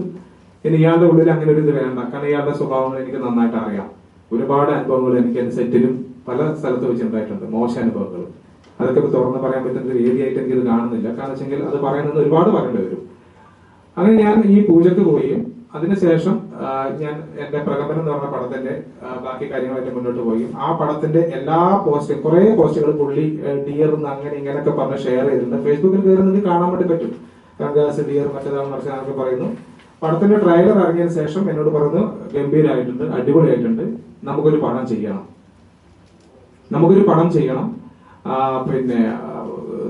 ഇയാളുടെ ഉള്ളിൽ അങ്ങനെ ഒരു ഇത് വേണ്ട. കാരണം ഇയാളുടെ സ്വഭാവങ്ങൾ എനിക്ക് നന്നായിട്ട് അറിയാം. ഒരുപാട് അനുഭവങ്ങൾ എനിക്ക് എന്റെ സെറ്റിലും പല സ്ഥലത്ത് വെച്ചുണ്ടായിട്ടുണ്ട്, മോശം അനുഭവങ്ങൾ. അതൊക്കെ ഇപ്പൊ തുറന്ന് പറയാൻ പറ്റുന്ന ഒരു ഏരിയയായിട്ട് എനിക്കിത് കാണുന്നില്ല. കാരണം വെച്ചെങ്കിൽ അത് പറയുന്നത് ഒരുപാട് പറയേണ്ടി വരും. അങ്ങനെ ഞാൻ ഈ പൂജക്ക് പോയി. അതിനുശേഷം ഞാൻ എന്റെ പ്രകമ്പനം എന്ന് പറഞ്ഞ പടത്തിന്റെ ബാക്കി കാര്യങ്ങളായിട്ട് മുന്നോട്ട് പോയി. ആ പടത്തിന്റെ എല്ലാ പോസ്റ്റും, കുറെ പോസ്റ്റുകൾ പുള്ളി ഡിയർ അങ്ങനെ ഇങ്ങനെയൊക്കെ പറഞ്ഞ് ഷെയർ ചെയ്തിട്ടുണ്ട്. ഫേസ്ബുക്കിൽ കയറി നിങ്ങൾക്ക് കാണാൻ വേണ്ടി പറ്റും. കങ്കാസ് ഡിയർ മറ്റേതാണ് മറിച്ചാന്നൊക്കെ പറയുന്നു. പടത്തിന്റെ ട്രailer ഇറങ്ങിയതിനു ശേഷം എന്നോട് പറഞ്ഞു, ഗംഭീരമായിട്ടുണ്ട്, അടിപൊളിയായിട്ടുണ്ട്, നമുക്കൊരു പടം ചെയ്യണം, പിന്നെ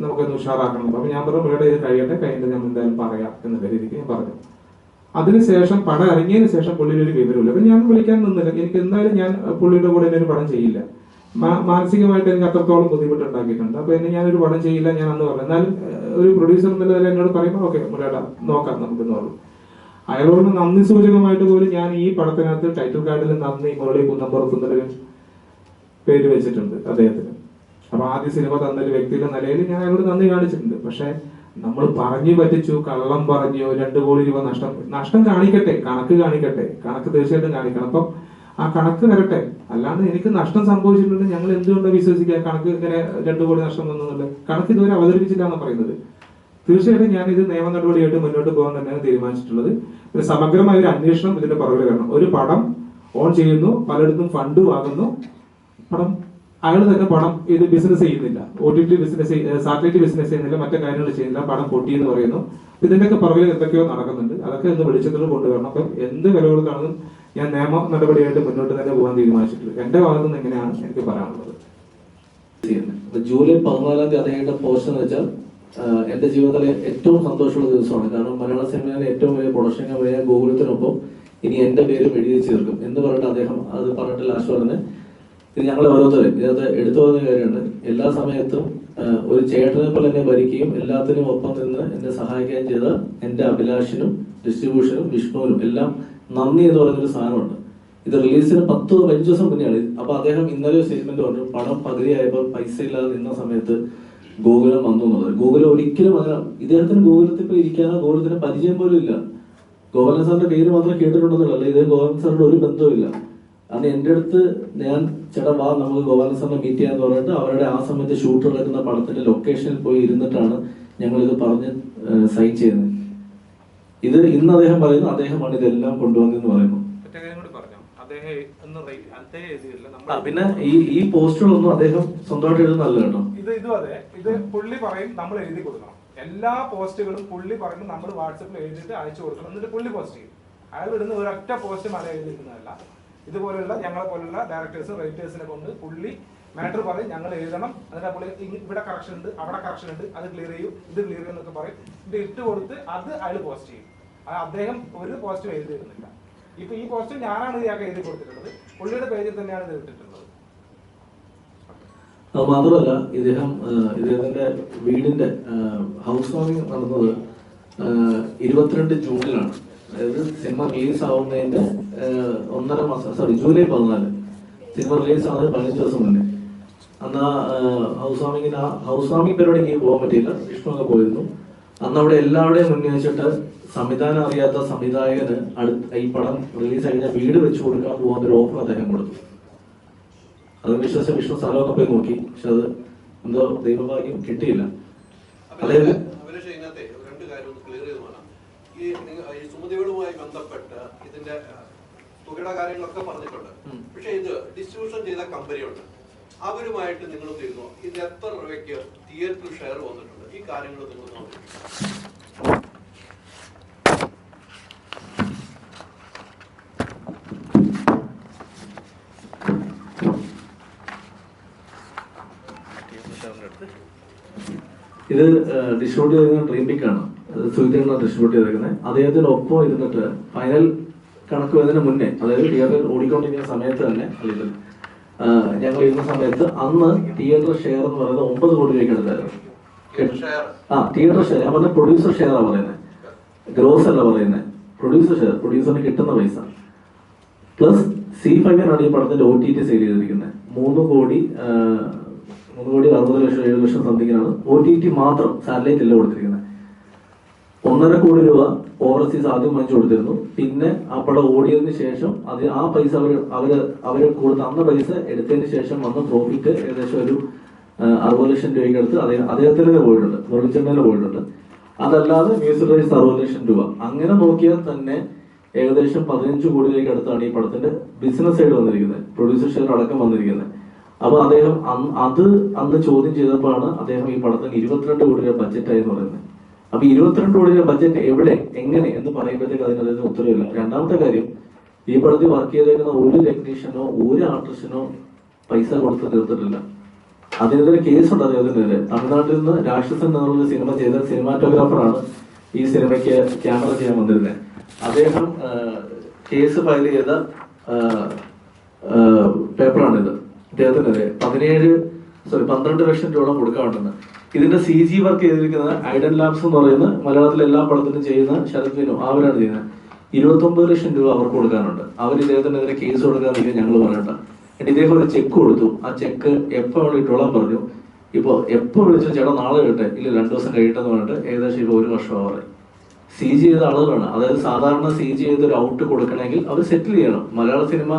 നമുക്കൊന്ന് ഉഷാറാക്കണം. അപ്പൊ ഞാൻ പറഞ്ഞു, ഇവിടെ ഇത് കഴിയട്ടെ, കഴിഞ്ഞിട്ട് ഞാൻ എന്തായാലും പറയാം എന്നുള്ള രീതിക്ക് ഞാൻ പറഞ്ഞു. അതിനുശേഷം പടം ഇറങ്ങിയതിന് ശേഷം പുള്ളിയുടെ ഒരു വിവരമില്ല. അപ്പൊ ഞാൻ വിളിക്കാൻ നിന്നില്ല. എനിക്ക് എന്തായാലും ഞാൻ പുള്ളിയുടെ കൂടെ ഒരു പടം ചെയ്യില്ല. മാനസികമായിട്ട് എനിക്ക് അത്രത്തോളം ബുദ്ധിമുട്ടുണ്ടാക്കിയിട്ടുണ്ട്. അപ്പൊ എന്നെ ഞാനൊരു പടം ചെയ്യില്ല ഞാൻ അന്ന് പറഞ്ഞു. എന്നാലും ഒരു പ്രൊഡ്യൂസർ എന്നുള്ളതിൽ എന്നോട് പറയുമ്പോൾ ഓക്കെ മുരേട്ടാ നോക്കാം നമുക്കെന്ന് പറഞ്ഞു. അയാളോട് നന്ദി സൂചകമായിട്ട് പോലും ഞാൻ ഈ പടത്തിനകത്ത് ടൈറ്റിൽ കാർഡിൽ നന്ദി മുരളി കുന്നമ്പുറത്ത് എന്നൊരു പേര് വെച്ചിട്ടുണ്ട് അദ്ദേഹത്തിന്. അപ്പൊ ആദ്യ സിനിമ തന്നൊരു വ്യക്തിയുടെ നിലയിൽ ഞാൻ അയാളോട് നന്ദി കാണിച്ചിട്ടുണ്ട്. പക്ഷെ നമ്മൾ പറഞ്ഞു പറ്റിച്ചു, കള്ളം പറഞ്ഞു, 2 കോടി രൂപ നഷ്ടം കാണിക്കട്ടെ, കണക്ക് കാണിക്കട്ടെ, കണക്ക് തീർച്ചയായിട്ടും കാണിക്കണം. അപ്പം ആ കണക്ക് വരട്ടെ. അല്ലാണ്ട് എനിക്ക് നഷ്ടം സംഭവിച്ചിട്ടുണ്ട് ഞങ്ങൾ എന്തുകൊണ്ടാണ് വിശ്വസിക്കുക കണക്ക് ഇങ്ങനെ 2 കോടി നഷ്ടം വന്നുള്ളത്? കണക്ക് ഇതുവരെ അവതരിപ്പിച്ചില്ല എന്ന് പറയുന്നത്. തീർച്ചയായിട്ടും ഞാൻ ഇത് നിയമ നടപടിയായിട്ട് മുന്നോട്ട് പോകാൻ തന്നെയാണ് തീരുമാനിച്ചിട്ടുള്ളത്. ഒരു സമഗ്രമായ ഒരു അന്വേഷണം ഇതിന്റെ പുറകിൽ വരണം. ഒരു പടം ഓൺ ചെയ്യുന്നു, പലയിടത്തും ഫണ്ട് വാങ്ങുന്നു, പടം അയാൾ തന്നെ പടം ഇത് ബിസിനസ് ചെയ്യുന്നില്ല, OTT ബിസിനസ്, സാറ്റലൈറ്റ് ബിസിനസ് ചെയ്യുന്നില്ല, മറ്റു കാര്യങ്ങൾ ചെയ്യുന്നില്ല, പടം പൊട്ടി എന്ന് പറയുന്നു. ഇതിന്റെയൊക്കെ പുറകിൽ എന്തൊക്കെയോ നടക്കുന്നുണ്ട്. അതൊക്കെ ഒന്ന് വെളിച്ചത്തിൽ കൊണ്ടുവരണം. അപ്പം എന്ത് വില കൊടുത്താണെന്നും ഞാൻ നിയമ നടപടിയായിട്ട് മുന്നോട്ട് തന്നെ പോകാൻ തീരുമാനിച്ചിട്ടുള്ളത്. എന്റെ ഭാഗത്തു നിന്ന് എങ്ങനെയാണ് എനിക്ക് പറയാനുള്ളത്. ജൂലൈ 14 അദ്ദേഹത്തിന്റെ പോസ്റ്റ് എന്ന് വെച്ചാൽ എന്റെ ജീവിതത്തിലെ ഏറ്റവും സന്തോഷമുള്ള ദിവസമാണ്. കാരണം മലയാള സിനിമയിലെ ഏറ്റവും വലിയ പ്രൊഡക്ഷൻ കമ്പനിയായ ഗോകുലത്തിനൊപ്പം ഇനി എന്റെ പേരും എഴുതി ചേർക്കും എന്ന് പറഞ്ഞിട്ട് അദ്ദേഹം അത് പറഞ്ഞിട്ട് ലാസ്റ്റ് പറഞ്ഞ് ഇത് ഞങ്ങളെ ഓരോരുത്തരും ഇതിനകത്ത് എടുത്തു പറയുന്ന കാര്യമുണ്ട്. എല്ലാ സമയത്തും ഒരു ചേട്ടനെ പോലെ എന്നെ ഭരിക്കുകയും എല്ലാത്തിനും ഒപ്പം നിന്ന് എന്നെ സഹായിക്കുകയും ചെയ്ത എന്റെ അഭിലാഷിനും ഡിസ്ട്രിബ്യൂഷനും വിഷ്ണുവിനും എല്ലാം നന്ദി എന്ന് പറയുന്നൊരു സാധനമുണ്ട്. ഇത് റിലീസിന് 10-15 ദിവസം മുന്നെയാണ്. അപ്പൊ അദ്ദേഹം ഇന്നലെ ഒരു സ്റ്റേറ്റ്മെന്റ് പറഞ്ഞു, പടം പകുതിയായപ്പോൾ പൈസ ഇല്ലാതെ നിന്ന സമയത്ത് ഗോകുലം വന്നു എന്നുള്ളത്. ഗോകുലം ഒരിക്കലും അങ്ങനെ ഇദ്ദേഹത്തിന് ഗോകുലത്തിൽ പോയി ഇരിക്കാനോ ഗോകുലത്തിന് പരിചയം പോലും ഇല്ല. ഗോപാലൻ സാറിന്റെ പേര് മാത്രം കേട്ടിട്ടുണ്ടെന്നുള്ളൂ. ഇതേ ഗോപാലൻ സാറിന്റെ ഒരു ബന്ധവുമില്ല. അന്ന് എന്റെ അടുത്ത് ഞാൻ ചേട്ടാ വാ നമുക്ക് ഗോപാലൻ സാറിനെ മീറ്റ് ചെയ്യാന്ന് പറഞ്ഞിട്ട് അവരുടെ ആ സമയത്ത് ഷൂട്ട് നടക്കുന്ന പടത്തിന്റെ ലൊക്കേഷനിൽ പോയി ഇരുന്നിട്ടാണ് ഞങ്ങൾ ഇത് പറഞ്ഞ് സൈൻ ചെയ്യുന്നത്. ഇത് ഇന്ന് അദ്ദേഹം പറയുന്നു അദ്ദേഹമാണ് ഇതെല്ലാം കൊണ്ടുവന്നെന്ന് പറയുന്നു. പിന്നെ ഈ പോസ്റ്റുകളൊന്നും അദ്ദേഹം സ്വന്തമായിട്ട് എഴുതുന്നല്ല കേട്ടോ. ഇതും അതെ, ഇത് പുള്ളി പറയും നമ്മൾ എഴുതി കൊടുക്കണം. എല്ലാ പോസ്റ്റുകളും പുള്ളി പറയുമ്പോൾ നമ്മൾ വാട്സപ്പിൽ എഴുതിയിട്ട് അയച്ചു കൊടുക്കണം. എന്നിട്ട് പുള്ളി പോസ്റ്റ് ചെയ്യും. അയാൾ ഇടുന്ന ഒരൊറ്റ പോസ്റ്റ് മല എഴുതിയിരിക്കുന്നതല്ല. ഇതുപോലുള്ള ഞങ്ങളെ പോലുള്ള ഡയറക്ടേഴ്സും റൈറ്റേഴ്സിനെ കൊണ്ട് പുള്ളി മാറ്റർ പറയും ഞങ്ങൾ എഴുതണം. എന്നിട്ട് പുള്ളി ഇവിടെ കറക്ഷൻ ഉണ്ട്, അവിടെ കറക്ഷൻ ഉണ്ട്, അത് ക്ലിയർ ചെയ്യും, ഇത് ക്ലിയർ ചെയ്യും എന്നൊക്കെ പറയും. ഇത് ഇട്ട് കൊടുത്ത് അത് അയാൾ പോസ്റ്റ് ചെയ്യും. അദ്ദേഹം ഒരു പോസ്റ്റും എഴുതി തരുന്നില്ല. ഇപ്പൊ ഈ പോസ്റ്റ് ഞാനാണ് ഇയാൾക്ക് എഴുതി കൊടുത്തിട്ടുള്ളത്. പുള്ളിയുടെ പേജിൽ തന്നെയാണ് ഇത് ഇട്ടിട്ടുള്ളത്. അത് മാത്രമല്ല ഇദ്ദേഹത്തിന്റെ വീടിന്റെ ഹൗസ് വാമിംഗ് നടന്നത് 22 ജൂണിലാണ്. അതായത് സിനിമ റിലീസ് ആവുന്നതിന്റെ 1.5 മാസം, സോറി ജൂലൈ 14 സിനിമ റിലീസ് ആവുന്നത് 15 ദിവസം മുന്നേ. അന്ന് ഹൗസ് വാമിംഗ് പരിപാടിക്ക് പോകാൻ പറ്റിയില്ല. വിഷ്ണുവൊക്കെ പോയിരുന്നു. അന്ന് അവിടെ എല്ലാവരുടെയും മുന്നേ വെച്ചിട്ട് സംവിധാനം അറിയാത്ത സംവിധായകന് ഈ പടം റിലീസ് കഴിഞ്ഞാൽ വീട് വെച്ച് കൊടുക്കാൻ പോകുന്ന ഒരു ഓഫർ അദ്ദേഹം കൊടുത്തു. അത് വിശ്വസിച്ച വിഷ്ണു സ്ഥലമൊക്കെ പോയി നോക്കി. പക്ഷെ അത് എന്തോ ദൈവഭാഗ്യം കിട്ടിയില്ല. അതായത് ഈ സുമതികളുമായി ബന്ധപ്പെട്ട് ഇതിന്റെ തുകയുടെ കാര്യങ്ങളൊക്കെ പറഞ്ഞിട്ടുണ്ട്. പക്ഷെ ഇത് ഡിസ്ട്രിബ്യൂഷൻ ചെയ്ത കമ്പനിയുണ്ട്, അവരുമായിട്ട് നിങ്ങൾ തീർന്നു ഇത് എത്ര രൂപയ്ക്ക് തിയേറ്ററിൽ ഷെയർ വന്നിട്ടുണ്ട്? ഈ കാര്യങ്ങൾ നിങ്ങൾ ഇത് ഡിസ്ട്രിബ്യൂട്ട് ചെയ്തിരിക്കുന്ന ഡ്രീംബിക് ആണ്. സുഹിതേണ് ഡിസ്ട്രിബ്യൂട്ട് ചെയ്തേക്കുന്നത്. അദ്ദേഹത്തിനൊപ്പം ഇരുന്നിട്ട് ഫൈനൽ കണക്ക് വരുന്നതിന് മുന്നേ, അതായത് തിയേറ്റർ ഓടിക്കൊണ്ടിരിക്കുന്ന സമയത്ത് തന്നെ അല്ലെങ്കിൽ ഞങ്ങൾ ഇരുന്ന സമയത്ത് അന്ന് തിയേറ്റർ ഷെയർ എന്ന് പറയുന്നത് 9 കോടി രൂപയ്ക്ക് എടുത്തായിരുന്നു. തിയേറ്റർ ഷെയർ, ഞാൻ പറഞ്ഞ പ്രൊഡ്യൂസർ ഷെയർ ആണ് പറയുന്നത്, ഗ്രോസ് അല്ല പറയുന്നത്. പ്രൊഡ്യൂസർ ഷെയർ, പ്രൊഡ്യൂസറിന് കിട്ടുന്ന പൈസ പ്ലസ് C5 ഈ പടത്തിന്റെ OTT സെയിൽ ചെയ്തിരിക്കുന്നത് 3 കോടി 60 ലക്ഷം 7 ലക്ഷം സംതിങ്ങിനാണ് OTT മാത്രം, സാറ്റലൈറ്റ് അല്ല കൊടുത്തിരിക്കുന്നത്. 1.5 കോടി രൂപ ഓവർസീസ് ആദ്യം വാങ്ങിച്ചു കൊടുത്തിരുന്നു. പിന്നെ ആ പടം ഓടിയതിന് ശേഷം ആ പൈസ അവര് കൊടുത്ത അന്ന പൈസ എടുത്തതിന് ശേഷം വന്ന പ്രോഫിറ്റ് ഏകദേശം ഒരു 60 ലക്ഷം രൂപയ്ക്ക് അടുത്ത് അദ്ദേഹത്തിന് പോയിട്ടുണ്ട്, മുരളിച്ചെണ്ണയിൽ പോയിട്ടുണ്ട്. അതല്ലാതെ മ്യൂസിക് റൈറ്റ്സ് 60 ലക്ഷം രൂപ. അങ്ങനെ നോക്കിയാൽ തന്നെ ഏകദേശം 15 കോടി രൂപയ്ക്ക് അടുത്താണ് ഈ പടത്തിന്റെ ബിസിനസ് സൈഡ് വന്നിരിക്കുന്നത്, പ്രൊഡ്യൂസർ ഷെയർ അടക്കം വന്നിരിക്കുന്നത്. അപ്പൊ അദ്ദേഹം അന്ന് ചോദ്യം ചെയ്തപ്പോഴാണ് അദ്ദേഹം ഈ പടത്തിന് 22 കോടി രൂപ ബഡ്ജറ്റായി എന്ന് പറയുന്നത്. അപ്പൊ 22 കോടി രൂപ ബഡ്ജറ്റ് എവിടെ, എങ്ങനെ എന്ന് പറയുമ്പോഴത്തേക്ക് അതിന് അദ്ദേഹത്തിന് ഉത്തരവില്ല. രണ്ടാമത്തെ കാര്യം, ഈ പടത്തിൽ വർക്ക് ചെയ്തേക്കുന്ന ഒരു ടെക്നീഷ്യനോ ഒരു ആർട്ടിസ്റ്റിനോ പൈസ കൊടുത്ത് തീർത്തിട്ടില്ല. അതിനെതിരെ കേസുണ്ട് അദ്ദേഹത്തിനെതിരെ. തമിഴ്നാട്ടിൽ നിന്ന് രാക്ഷസൻ എന്നുള്ള സിനിമ ചെയ്ത സിനിമാറ്റോഗ്രാഫറാണ് ഈ സിനിമയ്ക്ക് ക്യാമറ ചെയ്യാൻ വന്നിരുന്നത്. അദ്ദേഹം കേസ് ഫയൽ ചെയ്ത പേപ്പറാണിത്. ഇദ്ദേഹത്തിനെതിരെ 12 ലക്ഷം രൂപ കൊടുക്കാറുണ്ടെന്ന്. ഇതിന്റെ CG വർക്ക് ചെയ്തിരിക്കുന്നത് ഐഡൻ ലാബ്സ് എന്ന് പറയുന്ന മലയാളത്തിലെ എല്ലാ പടത്തിനും ചെയ്യുന്ന ശരത് വിനു, അവരാണ് ചെയ്യുന്നത്. 29 ലക്ഷം രൂപ അവർക്ക് കൊടുക്കാനുണ്ട്. അവർ ഇദ്ദേഹത്തിനെതിരെ കേസ് കൊടുക്കാന്നില്ല ഞങ്ങൾ പറയണ്ട. എന്നിട്ട് ഇദ്ദേഹം ഒരു ചെക്ക് കൊടുത്തു. ആ ചെക്ക് എപ്പോൾ ഇട്ടോളാൻ പറഞ്ഞു. ഇപ്പോൾ എപ്പോൾ വിളിച്ചു ചേട്ടാ നാളെ കേട്ടെ, ഇല്ല 2 ദിവസം കഴിയട്ടെന്ന് പറഞ്ഞിട്ട് ഏകദേശം ഇപ്പോൾ 1 വർഷം ആവാറ്. CG ചെയ്ത ആളുകളാണ്. അതായത് സാധാരണ CG ചെയ്ത് ഒരു ഔട്ട് കൊടുക്കണമെങ്കിൽ അവർ സെറ്റിൽ ചെയ്യണം. മലയാള സിനിമ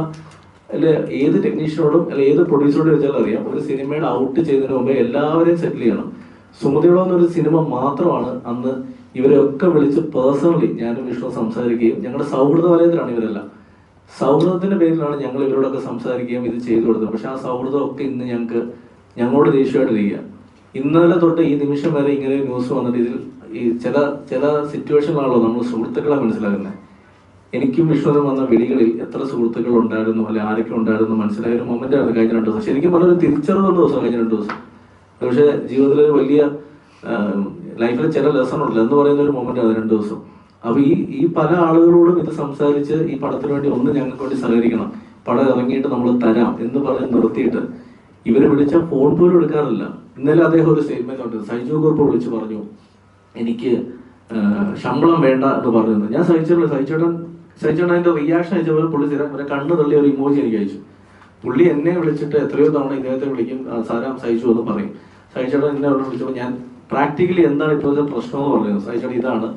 അല്ലെ ഏത് ടെക്നീഷ്യനോടും അല്ലെ ഏത് പ്രൊഡ്യൂസറോടും വെച്ചാൽ അറിയാം, ഒരു സിനിമയുടെ ഔട്ട് ചെയ്തതിന് മുമ്പേ എല്ലാവരെയും സെറ്റിൽ ചെയ്യണം. സുമതിയോളം എന്നൊരു സിനിമ മാത്രമാണ് അന്ന് ഇവരെയൊക്കെ വിളിച്ച് പേഴ്സണലി ഞാനും വിഷ്ണു സംസാരിക്കുകയും ഞങ്ങളുടെ സൗഹൃദ വലയത്തിലാണ് ഇവരെല്ലാം. സൗഹൃദത്തിന്റെ പേരിലാണ് ഞങ്ങൾ ഇവരോടൊക്കെ സംസാരിക്കുകയും ഇത് ചെയ്തു കൊടുത്തത്. പക്ഷെ ആ സൗഹൃദമൊക്കെ ഇന്ന് ഞങ്ങളോട് ദേഷ്യമായിട്ടിരിക്കുക. ഇന്നലെ തൊട്ട് ഈ നിമിഷം വരെ ഇങ്ങനെ ന്യൂസ് വന്നിട്ട് ഇതിൽ ഈ ചില സിറ്റുവേഷനിലാണല്ലോ നമ്മൾ സുഹൃത്തുക്കളെ മനസ്സിലാക്കുന്നത്. എനിക്കും വിഷ്ണുവിനും വന്ന വിളികളിൽ എത്ര സുഹൃത്തുക്കൾ ഉണ്ടായിരുന്നു, അല്ലെ ആരൊക്കെ ഉണ്ടായിരുന്നു മനസ്സിലായ ഒരു മൊമെന്റ് ആണ് കഴിഞ്ഞ 2 ദിവസം. ശരിക്കും വളരെ തിരിച്ചറിവുള്ള ദിവസം കഴിഞ്ഞ 2 ദിവസം. പക്ഷെ ജീവിതത്തിലെ വലിയ ലൈഫിൽ ചില ലെസൺ ഉണ്ടല്ലോ എന്ന് പറയുന്ന ഒരു മൊമെന്റ് ആണ് 2 ദിവസം. അപ്പൊ ഈ പല ആളുകളോടും ഇത് സംസാരിച്ച് ഈ പടത്തിന് വേണ്ടി ഒന്ന് ഞങ്ങൾക്ക് വേണ്ടി സഹകരിക്കണം, പടം ഇറങ്ങിയിട്ട് നമ്മൾ തരാം എന്ന് പറഞ്ഞ് നിർത്തിയിട്ട് ഇവര് വിളിച്ച ഫോൺ പോലും എടുക്കാറില്ല. ഇന്നലെ അദ്ദേഹം ഒരു സ്റ്റേറ്റ്മെന്റ് ഉണ്ട്. സൈജു കുറുപ്പ് വിളിച്ച് പറഞ്ഞു എനിക്ക് ശമ്പളം വേണ്ട എന്ന് പറഞ്ഞു. ഞാൻ സഹിച്ചേട്ടൻ അതിന്റെ റിയാക്ഷൻ അയച്ചപ്പോൾ പുള്ളി സ്ഥിരം കണ്ണു തള്ളി ഒരു ഇമോജി എനിക്ക് അയച്ചു. പുള്ളി എന്നെ വിളിച്ചിട്ട് എത്രയോ തവണ ഇദ്ദേഹത്തെ വിളിക്കും, സാരാം സഹിച്ചു എന്ന് പറയും. സഹിച്ചേട്ടൻ എന്നെ അവിടെ വിളിച്ചപ്പോൾ ഞാൻ പ്രാക്ടിക്കലി എന്താണ് ഇപ്പോഴത്തെ പ്രശ്നം എന്ന് പറയുന്നത്, സഹിച്ചേട്ടൻ ഇതാണ്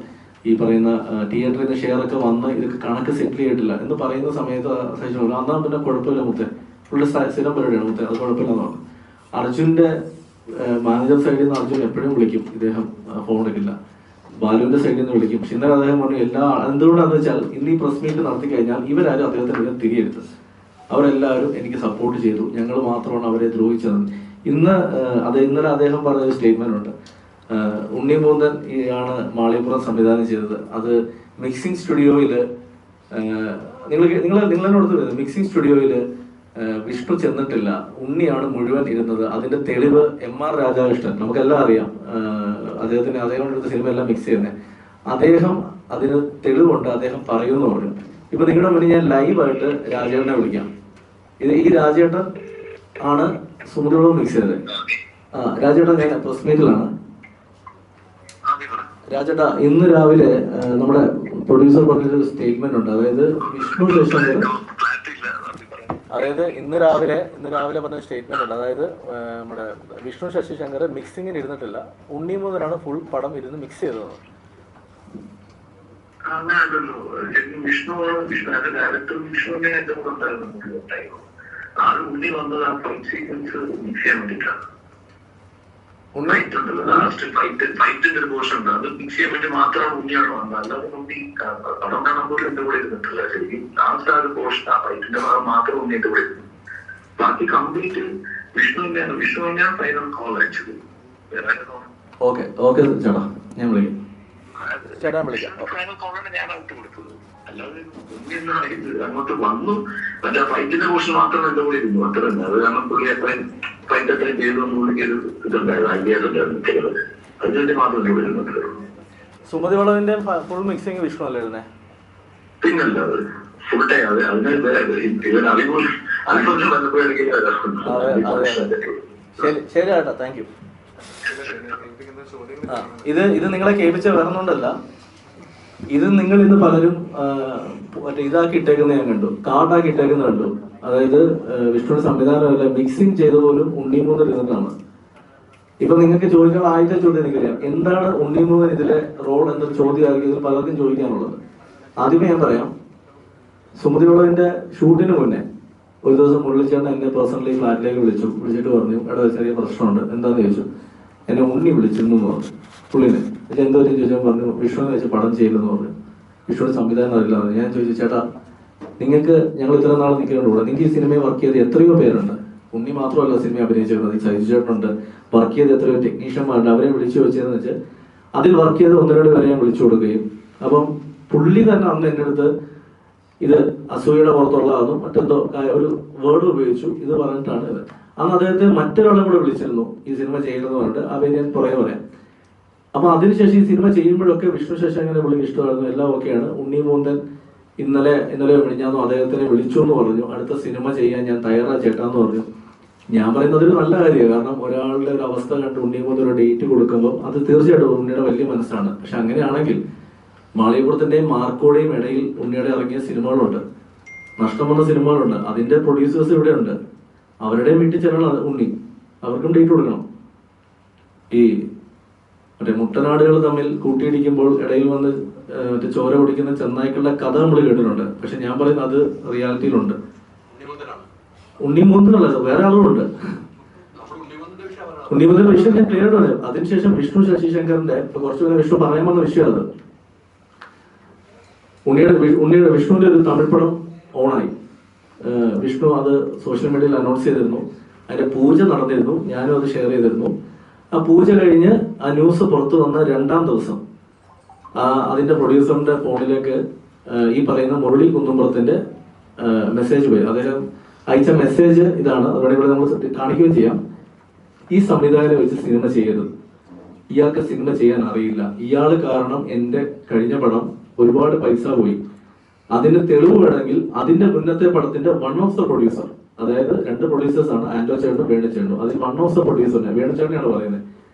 ഈ പറയുന്ന തിയേറ്ററിൽ നിന്ന് ഷെയർ ഒക്കെ വന്ന് ഇതൊക്കെ കണക്ക് സെറ്റിൽ ചെയ്തിട്ടില്ല എന്ന് പറയുന്ന സമയത്ത് സഹിച്ചോളൂ അന്നാ പിന്നെ കുഴപ്പമില്ല മുത്തേ, പുള്ളി സ്ഥിരം പരിപാടിയാണ് മുത്തേ, അത് കുഴപ്പമില്ലെന്ന് പറഞ്ഞു. അർജുന്റെ മാനേജർ സൈഡിൽ നിന്ന് അർജുൻ എപ്പോഴും വിളിക്കും, ഇദ്ദേഹം ഫോൺ എടുക്കില്ല. ബാലുവിന്റെ സൈഡിൽ നിന്ന് വിളിക്കും. പക്ഷെ ഇന്നലെ അദ്ദേഹം പറഞ്ഞു എന്തുകൊണ്ടാണെന്ന് വെച്ചാൽ ഇന്ന് ഈ പ്രസ് മീറ്റ് നടത്തി കഴിഞ്ഞാൽ ഇവരാരും അദ്ദേഹത്തിന് തിരിയെടുത്ത് അവരെല്ലാവരും എനിക്ക് സപ്പോർട്ട് ചെയ്തു, ഞങ്ങൾ മാത്രമാണ് അവരെ ദ്രോഹിച്ചത്. ഇന്നലെ അദ്ദേഹം പറഞ്ഞ ഒരു സ്റ്റേറ്റ്മെന്റ് ഉണ്ട്. ഉണ്ണിമൂന്തൻ ആണ് മാളികപ്പുറം സംവിധാനം ചെയ്തത്. അത് മിക്സിംഗ് സ്റ്റുഡിയോയില് നിങ്ങളോട് മിക്സിംഗ് സ്റ്റുഡിയോയില് വിഷ്ണു ചെന്നിട്ടില്ല, ഉണ്ണിയാണ് മുഴുവൻ ഇരുന്നത്. അതിന്റെ തെളിവ് MR രാധാകൃഷ്ണൻ, നമുക്കെല്ലാം അറിയാം, അദ്ദേഹം എടുത്ത സിനിമ എല്ലാം മിക്സ് ചെയ്യുന്നത്. അദ്ദേഹം അതിന് തെളിവുണ്ട്, അദ്ദേഹം പറയുമെന്ന് പറഞ്ഞു. ഇപ്പൊ നിങ്ങളുടെ മുന്നിൽ ഞാൻ ലൈവായിട്ട് രാജേട്ടനെ വിളിക്കാം. ഈ രാജേട്ടൻ ആണ് സുമതിയോളം മിക്സ് ചെയ്തത്. രാജേട്ടൻ ഞാൻ പ്രസ് മീറ്റിലാണ്. രാജേട്ടാ, ഇന്ന് രാവിലെ നമ്മുടെ പ്രൊഡ്യൂസർ പറഞ്ഞൊരു സ്റ്റേറ്റ്മെന്റ് ഉണ്ട്. അതായത് ഇന്ന് രാവിലെ പറഞ്ഞ സ്റ്റേറ്റ്മെന്റ് ഉണ്ട്. അതായത് നമ്മുടെ വിഷ്ണു ശശിശങ്കർ മിക്സിങ്ങിന് ഇരുന്നിട്ടില്ല, ഉണ്ണിമൂന്നനാണ് ഫുൾ പടം ഇരുന്ന് മിക്സ് ചെയ്തത്. ഉണ്ണി വന്നത് ആ ഫൈറ്റ് സീക്വൻസ് മിക്സ് ചെയ്യാൻ വേണ്ടിയിട്ടാണ്. ഫൈറ്റിന്റെ ഒരു പോർഷൻ ഉണ്ട്, അത് മിക്സ് ചെയ്യാൻ വേണ്ടി മാത്രമാണ് ഉണ്ണിയാണ് വന്നത്. അല്ലാതെ ഉണ്ണി പടം കാണാൻ പോലും എന്റെ കൂടെ ഇരുന്നിട്ടില്ല. ശരിക്കും ലാസ്റ്റ് ആ ഒരു പോർഷൻ, ആ ഫൈറ്റിന്റെ ഭാഗം മാത്രം ഉണ്ണി എന്റെ കൂടെ ഇരുന്നു. ബാക്കി കംപ്ലീറ്റ് വിഷ്ണുവിനെ ഫൈനൽ കോൾ അയച്ചത്. ഓക്കെ ചേട്ടാ, ഞാൻ വിളിക്കാം. ഫൈനൽ കോളാണ് ഞാൻ ഔട്ട് കൊടുത്തത്. അല്ലാതെ അങ്ങോട്ട് വന്നു, മറ്റേ ഫൈറ്റിന്റെ പോർഷൻ മാത്രം എന്റെ കൂടെ ഇരുന്നു, അത്ര തന്നെ. അത് കാരണം പുള്ളി എത്രയും ഫൈറ്റ് എത്രയും ചെയ്തു പുള്ളിക്കൊരു ഇതുണ്ടായിരുന്നു, ഐഡിയാസ് ഉണ്ടായിരുന്നു. അതിനുവേണ്ടി മാത്രം എന്റെ കൂടെ ഇരുന്നു. സുമതി വളവിന്റെ ഫുൾ മിക്സിംഗ് വിഷ്ണു അല്ലായിരുന്നേ? പിന്നല്ല, അത് ഫുൾ ടൈം. അത് അതിന് അറിവുകൾ അതിനൊന്നും വന്നപ്പോഴെനിക്ക് ശരി ചേട്ടാ, താങ്ക് യു. ഇത് നിങ്ങളെ കേൾപ്പിച്ച വേറൊന്നുകൊണ്ടല്ല, ഇത് നിങ്ങൾ ഇന്ന് പലരും മറ്റേ ഇതാക്കി ഇട്ടേക്കുന്ന ഞാൻ കണ്ടു, കാർഡാക്കി ഇട്ടേക്കുന്ന കണ്ടു. അതായത് വിഷ്ണു സംവിധാനമല്ല, മിക്സിംഗ് ചെയ്ത പോലും ഉണ്ണിമൂന്നൻ ഇരുന്നിട്ടാണ്. ഇപ്പൊ നിങ്ങൾക്ക് ചോദിക്കാൻ ആദ്യത്തെ ചോദ്യം എനിക്കറിയാം, എന്താണ് ഉണ്ണിമൂന്നൻ ഇതിലെ റോൾ എന്നൊരു ചോദ്യമായിരിക്കും ഇതിൽ പലർക്കും ചോദിക്കാനുള്ളത്. ആദ്യമേ ഞാൻ പറയാം, സുമതി വളവിന്റെ ഷൂട്ടിന് മുന്നേ ഒരു ദിവസം മുരളിച്ചേട്ടൻ എന്നെ പേഴ്സണലി ഫ്ലാറ്റിലേക്ക് വിളിച്ചിട്ട് പറഞ്ഞു, എടാ ചെറിയ പ്രശ്നമുണ്ട്, എന്താന്ന് ചോദിച്ചു. എന്നെ ഉണ്ണി വിളിച്ചിരുന്നു എന്ന് പറഞ്ഞു. പുള്ളിനെ എന്തോ ചോദിച്ചാൽ പറഞ്ഞു വിഷ്ണുവിനെ വെച്ച് പടം ചെയ്യില്ലെന്ന് പറഞ്ഞു. വിഷ്ണുവിന് സംവിധാനം അറിയില്ല. ഞാൻ ചോദിച്ചു, ചേട്ടാ നിങ്ങൾക്ക് ഞങ്ങൾ ഇത്ര നാൾ നിൽക്കുന്നുണ്ട്, നിങ്ങൾക്ക് ഈ സിനിമയിൽ വർക്ക് ചെയ്ത് എത്രയോ പേരുണ്ട്, ഉണ്ണി മാത്രമല്ല സിനിമ അഭിനയിച്ചിരുന്നത്, സൈജു ചേട്ടനുണ്ട്, വർക്ക് ചെയ്ത് എത്രയോ ടെക്നീഷ്യന്മാരുണ്ട്, അവരെ വിളിച്ചു വെച്ചതെന്ന് വെച്ചാൽ അതിൽ വർക്ക് ചെയ്ത് 1-2 പേരെ ഞാൻ വിളിച്ചു കൊടുക്കുകയും, അപ്പം പുള്ളി തന്നെ അന്ന് എൻ്റെ അടുത്ത് ഇത് അസൂയയുടെ പുറത്തുള്ളതാണെന്നും മറ്റെന്തോ ഒരു വേർഡ് ഉപയോഗിച്ചു, ഇത് പറഞ്ഞിട്ടാണ് ഇത്. അന്ന് അദ്ദേഹത്തെ മറ്റൊരാളെ കൂടെ വിളിച്ചിരുന്നു ഈ സിനിമ ചെയ്യണമെന്ന് പറഞ്ഞിട്ട്, അവയെ ഞാൻ പുറകെ പറയാം. അപ്പൊ അതിനുശേഷം ഈ സിനിമ ചെയ്യുമ്പോഴൊക്കെ വിഷ്ണു ശശാങ്കനെ പുള്ളിക്ക് ഇഷ്ടമായിരുന്നു, എല്ലാം ഓക്കെയാണ്. ഉണ്ണി മുകുന്ദൻ ഇന്നലെ വിളിഞ്ഞാന്നു അദ്ദേഹത്തിനെ വിളിച്ചു എന്ന് പറഞ്ഞു, അടുത്ത സിനിമ ചെയ്യാൻ ഞാൻ തയ്യാറാ ചേട്ടാന്ന് പറഞ്ഞു. ഞാൻ പറയുന്നത് ഒരു നല്ല കാര്യമാണ്. കാരണം ഒരാളുടെ ഒരു അവസ്ഥ കണ്ട് ഉണ്ണി മുകുന്ദൻ ഒരു ഡേറ്റ് കൊടുക്കുമ്പോൾ അത് തീർച്ചയായിട്ടും ഉണ്ണിയുടെ വലിയ മനസ്സാണ്. പക്ഷെ അങ്ങനെയാണെങ്കിൽ മാളികപ്പുറത്തിന്റെയും മാർക്കോടെയും ഇടയിൽ ഉണ്ണിയുടെ ഇറങ്ങിയ സിനിമകളുണ്ട്, നഷ്ടം വന്ന സിനിമകളുണ്ട്. അതിന്റെ പ്രൊഡ്യൂസേഴ്സ് ഇവിടെ ഉണ്ട്, അവരുടെയും വീട്ടിൽ ചെല്ലണം ഉണ്ണി, അവർക്കും ഡേറ്റ് കൊടുക്കണം. ഈ മറ്റേ മുട്ടനാടുകൾ തമ്മിൽ കൂട്ടിയിടിക്കുമ്പോൾ ഇടയിൽ വന്ന് മറ്റേ ചോര കുടിക്കുന്ന ചെന്നായ്ക്കളുടെ കഥ നമ്മൾ കേട്ടിട്ടുണ്ട്. പക്ഷെ ഞാൻ പറയുന്നത് അത് റിയാലിറ്റിയിലുണ്ട്. ഉണ്ണി മുകുന്ദനല്ല, വേറെ ആളുകളുണ്ട്. ഉണ്ണിമുകുന്ദന്റെ വിഷയം ഞാൻ ക്ലിയർ ആണ്. അതിനുശേഷം വിഷ്ണു ശശിശങ്കറിന്റെ കുറച്ചു നേരം വിഷ്ണു പറയാൻ വന്ന വിഷയം അത്. ഉണ്ണിയുടെ വിഷ്ണുവിന്റെ ഒരു തമിഴ് പടം ഓണായി. വിഷ്ണു അത് സോഷ്യൽ മീഡിയയിൽ അനൗൺസ് ചെയ്തിരുന്നു. അതിന്റെ പൂജ നടന്നിരുന്നു, ഞാനും അത് ഷെയർ ചെയ്തിരുന്നു. ആ പൂജ കഴിഞ്ഞ് ആ ന്യൂസ് പുറത്തു വന്ന 2-ാം ദിവസം അതിന്റെ പ്രൊഡ്യൂസറിന്റെ ഫോണിലേക്ക് ഈ പറയുന്ന മുരളി കുന്നുംപുറത്തിന്റെ മെസ്സേജ് പോയി. അദ്ദേഹം അയച്ച മെസ്സേജ് ഇതാണ്, അതുകൊണ്ട് ഇവിടെ നമ്മൾ കാണിക്കുകയും ചെയ്യാം. ഈ സംവിധായകനെ വെച്ച് സിനിമ ചെയ്യരുത്, ഇയാൾക്ക് സിനിമ ചെയ്യാൻ അറിയില്ല, ഇയാള് കാരണം എന്റെ കഴിഞ്ഞ പടം ഒരുപാട് പൈസ പോയി. അതിന് തെളിവ് വേണമെങ്കിൽ അതിന്റെ മുന്നത്തെ പടത്തിന്റെ വൺ ഓഫ് ദ പ്രൊഡ്യൂസർ, അതായത് 2 പ്രൊഡ്യൂസേഴ്സ് ആണ്, ആന്റോ ചേട്ടനും വേണുചേട്ടനും, അതിൽ വൺ ഓഫ് ദ പ്രൊഡ്യൂസറിനെ വേണുചേട്ടനെയാണ് പറയുന്നത്,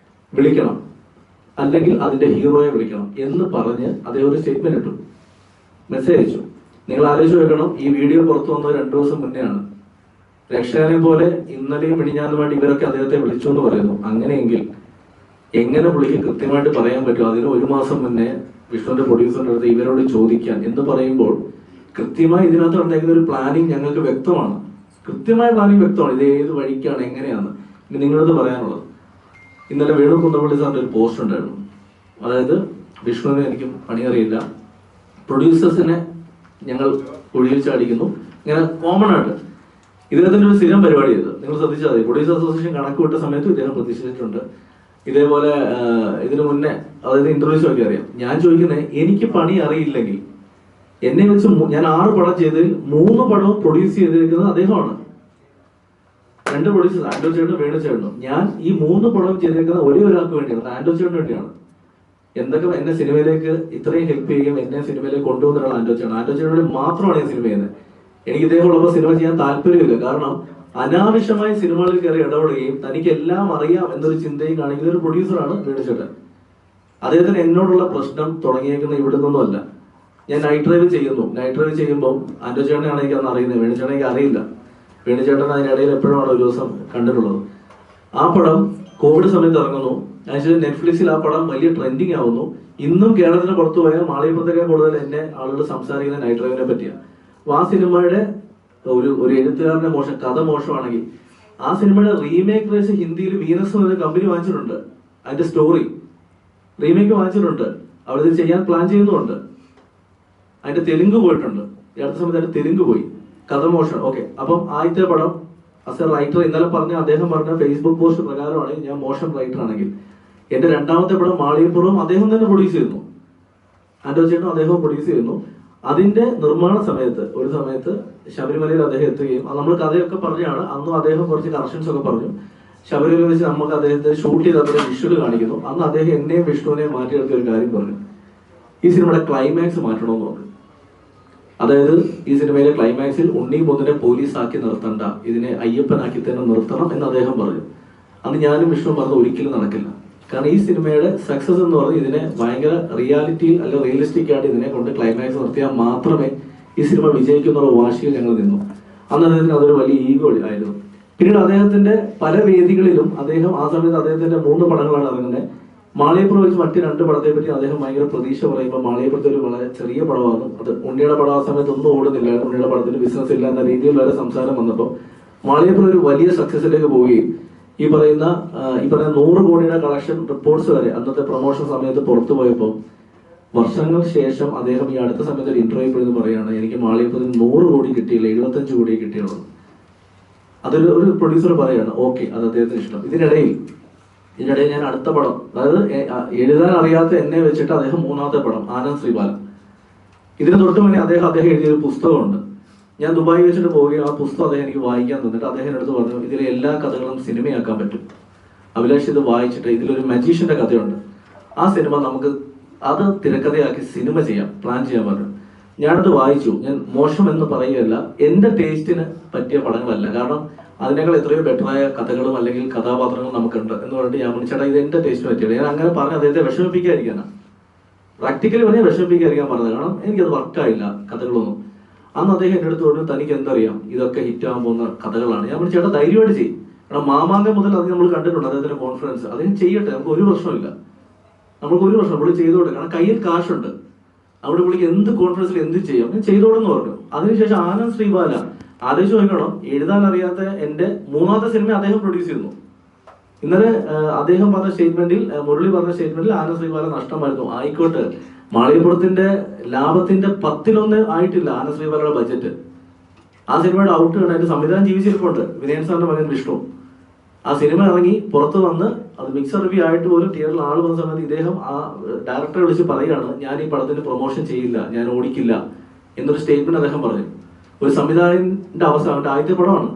വിളിക്കണം, അല്ലെങ്കിൽ അതിന്റെ ഹീറോയെ വിളിക്കണം എന്ന് പറഞ്ഞ് അദ്ദേഹം ഒരു സ്റ്റേറ്റ്മെന്റ് ഇട്ടു, മെസ്സേജ് അയച്ചു. നിങ്ങൾ ആലോചിച്ച് വെക്കണം, ഈ വീഡിയോ പുറത്തു വന്നത് 2 ദിവസം മുന്നെയാണ്. രക്ഷകനെ പോലെ ഇന്നലെയും മിനിഞ്ഞാന്നുമായിട്ട് ഇവരൊക്കെ അദ്ദേഹത്തെ വിളിച്ചു എന്ന് പറയുന്നു. അങ്ങനെയെങ്കിൽ എങ്ങനെ പുള്ളിക്ക് കൃത്യമായിട്ട് പറയാൻ പറ്റും? അതിന് 1 മാസം മുന്നേ വിഷ്ണുവിന്റെ പ്രൊഡ്യൂസറിന്റെ അടുത്ത് ഇവരോട് ചോദിക്കാൻ എന്ന് പറയുമ്പോൾ കൃത്യമായി ഇതിനകത്ത് ഉണ്ടായിരുന്ന ഒരു പ്ലാനിങ് ഞങ്ങൾക്ക് വ്യക്തമാണ്, കൃത്യമായ പ്ലാനിങ് വ്യക്തമാണ്. ഇത് ഏത് വഴിക്കാണ്, എങ്ങനെയാണ്. ഇനി നിങ്ങളത് പറയാനുള്ളത്, ഇന്നലെ വേണു കുന്നപ്പള്ളി സാറിന്റെ ഒരു പോസ്റ്റ് ഉണ്ടായിരുന്നു. അതായത് വിഷ്ണുവിനെ എനിക്കും പണിയറിയില്ല, പ്രൊഡ്യൂസേഴ്സിനെ ഞങ്ങൾ കുഴിയിൽ ചാടിക്കുന്നു, ഇങ്ങനെ കോമൺ ആയിട്ട് ഇദ്ദേഹത്തിന്റെ ഒരു സ്ഥിരം പരിപാടി ചെയ്ത് നിങ്ങൾ ശ്രദ്ധിച്ചാൽ മതി. പ്രൊഡ്യൂസർ അസോസിയേഷൻ കണക്ക് വിട്ട സമയത്ത് ഇദ്ദേഹം പ്രതിഷേധിച്ചിട്ടുണ്ട്. ഇതേപോലെ ഇതിനു മുന്നേ, അതായത് ഇന്റർവ്യൂസ് ഒക്കെ അറിയാം. ഞാൻ ചോദിക്കുന്നത്, എനിക്ക് പണി അറിയില്ലെങ്കിൽ എന്നെ വെച്ച് ഞാൻ 6 പടം ചെയ്തതിൽ 3 പടവും പ്രൊഡ്യൂസ് ചെയ്തിരിക്കുന്നത് അദ്ദേഹമാണ്. 2 പ്രൊഡ്യൂസേഴ്സ്, ആന്റോ ചേട്ടനും വേണു ചേട്ടനും. ഞാൻ ഈ 3 പടവും ചെയ്തിരിക്കുന്നത് ഒരേ ഒരാൾക്ക് വേണ്ടിയാണ്, ആന്റോ ചേട്ടന് വേണ്ടിയാണ്. എന്തൊക്കെ എന്നെ സിനിമയിലേക്ക് ഇത്രയും ഹെൽപ്പ് ചെയ്യുകയും എന്നെ സിനിമയിലേക്ക് കൊണ്ടുവന്ന ഒരാൾ ആന്റോ ചേട്ടൻ. ആന്റോ ചേട്ടന് മാത്രമാണ് ഞാൻ സിനിമ ചെയ്യുന്നത്. എനിക്ക് ഇദ്ദേഹമുള്ളപ്പോൾ സിനിമ ചെയ്യാൻ താല്പര്യമില്ല. കാരണം അനാവശ്യമായ സിനിമകളിൽ കയറി ഇടപെടുകയും തനിക്ക് എല്ലാം അറിയാം എന്നൊരു ചിന്തയും കാണിക്കുന്ന ഒരു പ്രൊഡ്യൂസറാണ് വേണുചേട്ടൻ. അദ്ദേഹത്തിന് എന്നോടുള്ള പ്രശ്നം തുടങ്ങിയേക്കുന്ന ഇവിടെ നിന്നൊന്നുമല്ല. ഞാൻ നൈറ്റ് ഡ്രൈവ് ചെയ്യുന്നു, നൈറ്റ് ഡ്രൈവ് ചെയ്യുമ്പോൾ ആന്റോ ചേട്ടനെയാണ് എനിക്ക് അന്ന് അറിയുന്നത്, വേണുചേട്ടനെ എനിക്ക് അറിയില്ല. വേണുചേട്ടൻ അതിനിടയിൽ എപ്പോഴാണ് ഒരു ദിവസം കണ്ടിട്ടുള്ളത്. ആ പടം കോവിഡ് സമയത്ത് ഇറങ്ങുന്നു. അതിനുശേഷം നെറ്റ്ഫ്ലിക്സിൽ ആ പടം വലിയ ട്രെൻഡിങ് ആവുന്നു. ഇന്നും കേരളത്തിന് പുറത്തു പോയാൽ മാളികപ്പുറത്തേക്കാൾ കൂടുതൽ എന്നെ ആളുകൾ സംസാരിക്കുന്ന നൈറ്റ് ഡ്രൈവിനെ പറ്റിയാണ്. അപ്പൊ ആ സിനിമയുടെ ഒരു എഴുത്തുകാരന്റെ മോശം, കഥ മോശമാണെങ്കിൽ ആ സിനിമയുടെ റീമേക്ക് റേസ് ഹിന്ദിയിൽ വീനസ് എന്ന കമ്പനി വാങ്ങിച്ചിട്ടുണ്ട്. അതിന്റെ സ്റ്റോറി റീമേക്ക് വാങ്ങിച്ചിട്ടുണ്ട്, അവിടെ ചെയ്യാൻ പ്ലാൻ ചെയ്യുന്നുണ്ട്. അതിന്റെ തെലുങ്ക് പോയിട്ടുണ്ട്, ഈ അടുത്ത സമയത്ത് അതിന്റെ തെലുങ്ക് പോയി, കഥ മോശം. ഓക്കെ, അപ്പം ആദ്യത്തെ പടം ആസ് എ റൈറ്റർ ഇന്നലെ പറഞ്ഞ അദ്ദേഹം പറഞ്ഞ ഫേസ്ബുക്ക് പോസ്റ്റ് പ്രകാരമാണെങ്കിൽ ഞാൻ മോശം റൈറ്റർ ആണെങ്കിൽ, എന്റെ 2ാമത്തെ പടം മാളികപ്പുറവും അദ്ദേഹം തന്നെ പ്രൊഡ്യൂസ് ചെയ്യുന്നു, ആന്റോ ചേട്ടനും അദ്ദേഹം പ്രൊഡ്യൂസ് ചെയ്യുന്നു. അതിന്റെ നിർമ്മാണ സമയത്ത് ഒരു സമയത്ത് ശബരിമലയിൽ അദ്ദേഹം എത്തുകയും, നമ്മൾ കഥയൊക്കെ പറഞ്ഞാണ്, അന്നും അദ്ദേഹം കുറച്ച് കറക്ഷൻസ് ഒക്കെ പറഞ്ഞു. ശബരിമല വെച്ച് നമുക്ക് അദ്ദേഹത്തെ ഷൂട്ട് ചെയ്ത് അതിന്റെ വിഷ്വൽ കാണിക്കുന്നു. അന്ന് അദ്ദേഹം എന്നെയും വിഷ്ണുവിനെയും മാറ്റിയെടുത്ത ഒരു കാര്യം പറഞ്ഞു, ഈ സിനിമയുടെ ക്ലൈമാക്സ് മാറ്റണമെന്ന് പറഞ്ഞു. അതായത് ഈ സിനിമയിലെ ക്ലൈമാക്സിൽ ഉണ്ണി മുകുന്ദനെ പോലീസാക്കി നിർത്തണ്ട, ഇതിനെ അയ്യപ്പനാക്കി തന്നെ നിർത്തണം എന്ന് അദ്ദേഹം പറഞ്ഞു. അന്ന് ഞാനും വിഷ്ണു പറഞ്ഞു ഒരിക്കലും നടക്കില്ല. കാരണം ഈ സിനിമയുടെ സക്സസ് എന്ന് പറഞ്ഞാൽ ഇതിനെ ഭയങ്കര റിയാലിറ്റിയിൽ അല്ല റിയലിസ്റ്റിക് ആയിട്ട് ഇതിനെ കൊണ്ട് ക്ലൈമാക്സ് നിർത്തിയാൽ മാത്രമേ ഈ സിനിമ വിജയിക്കുന്നുള്ള വാശിയിൽ ഞങ്ങൾ നിന്നു. അന്ന് അദ്ദേഹത്തിന് അതൊരു വലിയ ഈഗോ ആയിരുന്നു. പിന്നീട് അദ്ദേഹത്തിന്റെ പല വേദികളിലും അദ്ദേഹം ആ സമയത്ത് അദ്ദേഹത്തിന്റെ 3 പടങ്ങളാണ് ഇറങ്ങുന്നത്. മാളികപ്പുറം വെച്ച് മറ്റ് 2 പടത്തെ പറ്റി അദ്ദേഹം ഭയങ്കര പ്രതീക്ഷ പറയുമ്പോൾ മാളികപ്പുറത്തെ ഒരു വളരെ ചെറിയ പടമാണ് അത്. ഉണ്ണിയുടെ പടം ആ സമയത്ത് ഒന്നും ഓടുന്നില്ല, ഉണ്ണിയുടെ പടത്തിന് ബിസിനസ് ഇല്ല എന്ന രീതിയിൽ വരെ സംസാരം വന്നപ്പോൾ മാളികപ്പുറം ഒരു വലിയ സക്സസിലേക്ക് പോവുകയും ഈ പറയുന്ന 100 കോടിയുടെ കളക്ഷൻ റിപ്പോർട്ട്സ് വരെ അന്നത്തെ പ്രൊമോഷൻ സമയത്ത് പുറത്തു പോയപ്പോൾ വർഷങ്ങൾക്ക് ശേഷം അദ്ദേഹം ഈ അടുത്ത സമയത്ത് ഒരു ഇന്റർവ്യൂ പറയുകയാണ്, എനിക്ക് മാളികപ്പുറത്തിന് 100 കോടി കിട്ടിയില്ല, 75 കോടിയെ കിട്ടിയുള്ളൂ. ഒരു പ്രൊഡ്യൂസർ പറയാണ്, ഓക്കെ, അത് അദ്ദേഹത്തിന് ഇഷ്ടം. ഇതിനിടയിൽ ഞാൻ അടുത്ത പടം, അതായത് എഴുതാൻ അറിയാത്ത എന്നെ വെച്ചിട്ട് അദ്ദേഹം 3ാമത്തെ പടം ആനന്ദ് ശ്രീബാലൻ. ഇതിന് തൊട്ട് മുന്നേ അദ്ദേഹം എഴുതിയൊരു പുസ്തകമുണ്ട്. ഞാൻ ദുബായി വെച്ചിട്ട് പോവുകയും ആ പുസ്തകം അദ്ദേഹം എനിക്ക് വായിക്കാൻ തന്നിട്ട് അദ്ദേഹം എടുത്ത് പറഞ്ഞു, ഇതിലെ എല്ലാ കഥകളും സിനിമയാക്കാൻ പറ്റും. അഭിലാഷ് ഇത് വായിച്ചിട്ട് ഇതിലൊരു മജീഷ്യന്റെ കഥയുണ്ട്, ആ സിനിമ നമുക്ക് അത് തിരക്കഥയാക്കി സിനിമ ചെയ്യാം, പ്ലാൻ ചെയ്യാൻ പറഞ്ഞു. ഞാനത് വായിച്ചു. ഞാൻ മോശം എന്ന് പറയുകയല്ല, എൻ്റെ ടേസ്റ്റിന് പറ്റിയ പടങ്ങളല്ല. കാരണം അതിനേക്കാൾ എത്രയോ ബെറ്ററായ കഥകളും അല്ലെങ്കിൽ കഥാപാത്രങ്ങളും നമുക്കുണ്ട് എന്ന് പറഞ്ഞിട്ട് ഞാൻ പറഞ്ഞു, ചേട്ടാ ഇത് എൻ്റെ ടേസ്റ്റിന് പറ്റിയത്. ഞാൻ അങ്ങനെ പറഞ്ഞ് അദ്ദേഹത്തെ വിഷമിപ്പിക്കാതിരിക്കാനാണ്, പ്രാക്ടിക്കലി പറഞ്ഞാൽ വിഷമിപ്പിക്കാതിരിക്കാൻ പറഞ്ഞത്. കാരണം എനിക്കത് വർക്കായില്ല കഥകളൊന്നും. അന്ന് അദ്ദേഹം എൻ്റെ അടുത്ത് പറഞ്ഞു, തനിക്ക് എന്തറിയാം, ഇതൊക്കെ ഹിറ്റാകാൻ പോകുന്ന കഥകളാണ്. ഞാൻ പറഞ്ഞു, ചേട്ടാ ധൈര്യമായിട്ട് ചെയ്യും. കാരണം മാമാങ്കം മുതൽ അത് നമ്മൾ കണ്ടിട്ടുണ്ട് അദ്ദേഹത്തിന്റെ കോൺഫിഡൻസ്. അദ്ദേഹം ചെയ്യട്ടെ, നമുക്ക് ഒരു പ്രശ്നമില്ല, നമുക്ക് ഒരു പ്രശ്നം. പുള്ളി ചെയ്തോട്ടെ, കാരണം കയ്യിൽ കാശുണ്ട്. അവിടെ പുള്ളിക്ക് എന്ത് കോൺഫിഡൻസിൽ എന്ത് ചെയ്യാം, ഞാൻ ചെയ്തോടെന്ന് പറഞ്ഞു. അതിനുശേഷം ആനന്ദ് ശ്രീബാല, ആലോചിച്ച് നോക്കണം, എഴുതാൻ അറിയാത്ത എൻ്റെ 3ാമത്തെ സിനിമ അദ്ദേഹം പ്രൊഡ്യൂസ് ചെയ്യുന്നു. ഇന്നലെ അദ്ദേഹം പറഞ്ഞ സ്റ്റേറ്റ്മെന്റിൽ, മുരളി പറഞ്ഞ സ്റ്റേറ്റ്മെന്റിൽ ആനന്ദ് ശ്രീബാല നഷ്ടമായിരുന്നു. ആയിക്കോട്ടെ, മാളികപ്പുറത്തിന്റെ ലാഭത്തിന്റെ 10-1 ആയിട്ടില്ല ആനന്ദ് ശ്രീബാലയുടെ ബജറ്റ്. ആ സിനിമയുടെ ഔട്ട് ആണ്. അതിന്റെ സംവിധാനം ജീവിച്ചിരിപ്പുണ്ട്, വിനയൻ സാറിന്റെ മകൻ വിഷ്ണു. ആ സിനിമ ഇറങ്ങി പുറത്ത് വന്ന് അത് മിക്സർ റിവ്യൂ ആയിട്ട് പോലും തിയേറ്ററിൽ ആൾ വന്ന സമയത്ത് ഇദ്ദേഹം ആ ഡയറക്ടറെ വിളിച്ച് പറയുകയാണ്, ഞാൻ ഈ പടത്തിന് പ്രൊമോഷൻ ചെയ്യില്ല, ഞാൻ ഓടിക്കില്ല എന്നൊരു സ്റ്റേറ്റ്മെന്റ് അദ്ദേഹം പറഞ്ഞു. ഒരു സംവിധായകന്റെ അവസ്ഥ, അവന്റെ ആദ്യത്തെ പടമാണ്,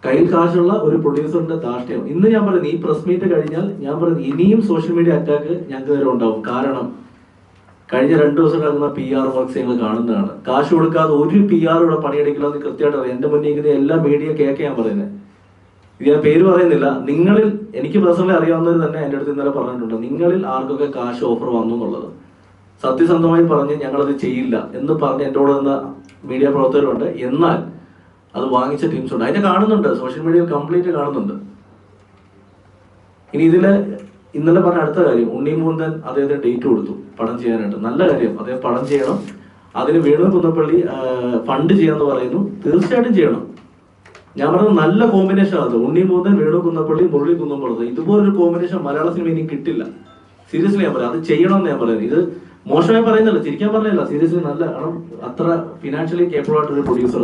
കയ്യിൽ കാശുള്ള ഒരു പ്രൊഡ്യൂസറിന്റെ ധാർഷ്ട്യം. ഇന്ന് ഞാൻ പറയുന്നത്, ഈ പ്രസ് മീറ്റ് കഴിഞ്ഞാൽ ഞാൻ പറയുന്നത് ഇനിയും സോഷ്യൽ മീഡിയ അറ്റാക്ക് ഞങ്ങൾക്ക് നേരെ ഉണ്ടാവും. കാരണം കഴിഞ്ഞ 2 ദിവസം നടന്ന PR വർക്ക്സ് ഞങ്ങൾ കാണുന്നതാണ്. കാശ് കൊടുക്കാതെ ഒരു PR ഇവിടെ പണിയെടുക്കില്ല എന്ന് കൃത്യമായിട്ട് അറിയാം. എന്റെ മുന്നിൽ ഇങ്ങനെ എല്ലാ മീഡിയ കേക്ക് ഞാൻ പറയുന്നത്, ഇത് ഞാൻ പേര് പറയുന്നില്ല. നിങ്ങളിൽ, എനിക്ക് പേഴ്സണലി അറിയാവുന്നവർ തന്നെ എൻ്റെ അടുത്ത് ഇന്നലെ പറഞ്ഞിട്ടുണ്ട്, നിങ്ങളിൽ ആർക്കൊക്കെ കാശ് ഓഫർ വന്നു എന്നുള്ളത് സത്യസന്ധമായി പറഞ്ഞ് ഞങ്ങളത് ചെയ്യില്ല എന്ന് പറഞ്ഞ് എൻ്റെ കൂടെ നിന്ന് മീഡിയ പ്രവർത്തകരുണ്ട്. എന്നാൽ അത് വാങ്ങിച്ച ടീംസ് ഉണ്ട്, അതിനെ കാണുന്നുണ്ട്, സോഷ്യൽ മീഡിയയിൽ കംപ്ലീറ്റ് കാണുന്നുണ്ട്. ഇനി ഇതില് ഇന്നലെ പറഞ്ഞ അടുത്ത കാര്യം, ഉണ്ണി മുകുന്ദൻ അദ്ദേഹത്തിന് ഡേറ്റ് കൊടുത്തു പടം ചെയ്യാനായിട്ട്. നല്ല കാര്യം, അദ്ദേഹം പടം ചെയ്യണം. അതിന് വേണു കുന്നപ്പള്ളി ഫണ്ട് ചെയ്യാന്ന് പറയുന്നു. തീർച്ചയായിട്ടും ചെയ്യണം. ഞാൻ പറഞ്ഞത് നല്ല കോമ്പിനേഷൻ ആണ്. ഉണ്ണി മുകുന്ദൻ, വേണു കുന്നപ്പള്ളി, മുരളി കുന്നപ്പള്ളി, ഇതുപോലൊരു കോമ്പിനേഷൻ മലയാള സിനിമ ഇനി കിട്ടില്ല. സീരിയസ്ലി ഞാൻ പറയാം, അത് ചെയ്യണമെന്ന് ഞാൻ പറയുന്നത്. ഇത് മോശമായി പറയുന്നില്ല, ചിരിക്കാൻ പറഞ്ഞില്ല, സീരിയസ്ലി നല്ല. കാരണം അത്ര ഫിനാൻഷ്യലി കേപ്പബിൾ ആയിട്ടൊരു പ്രൊഡ്യൂസർ,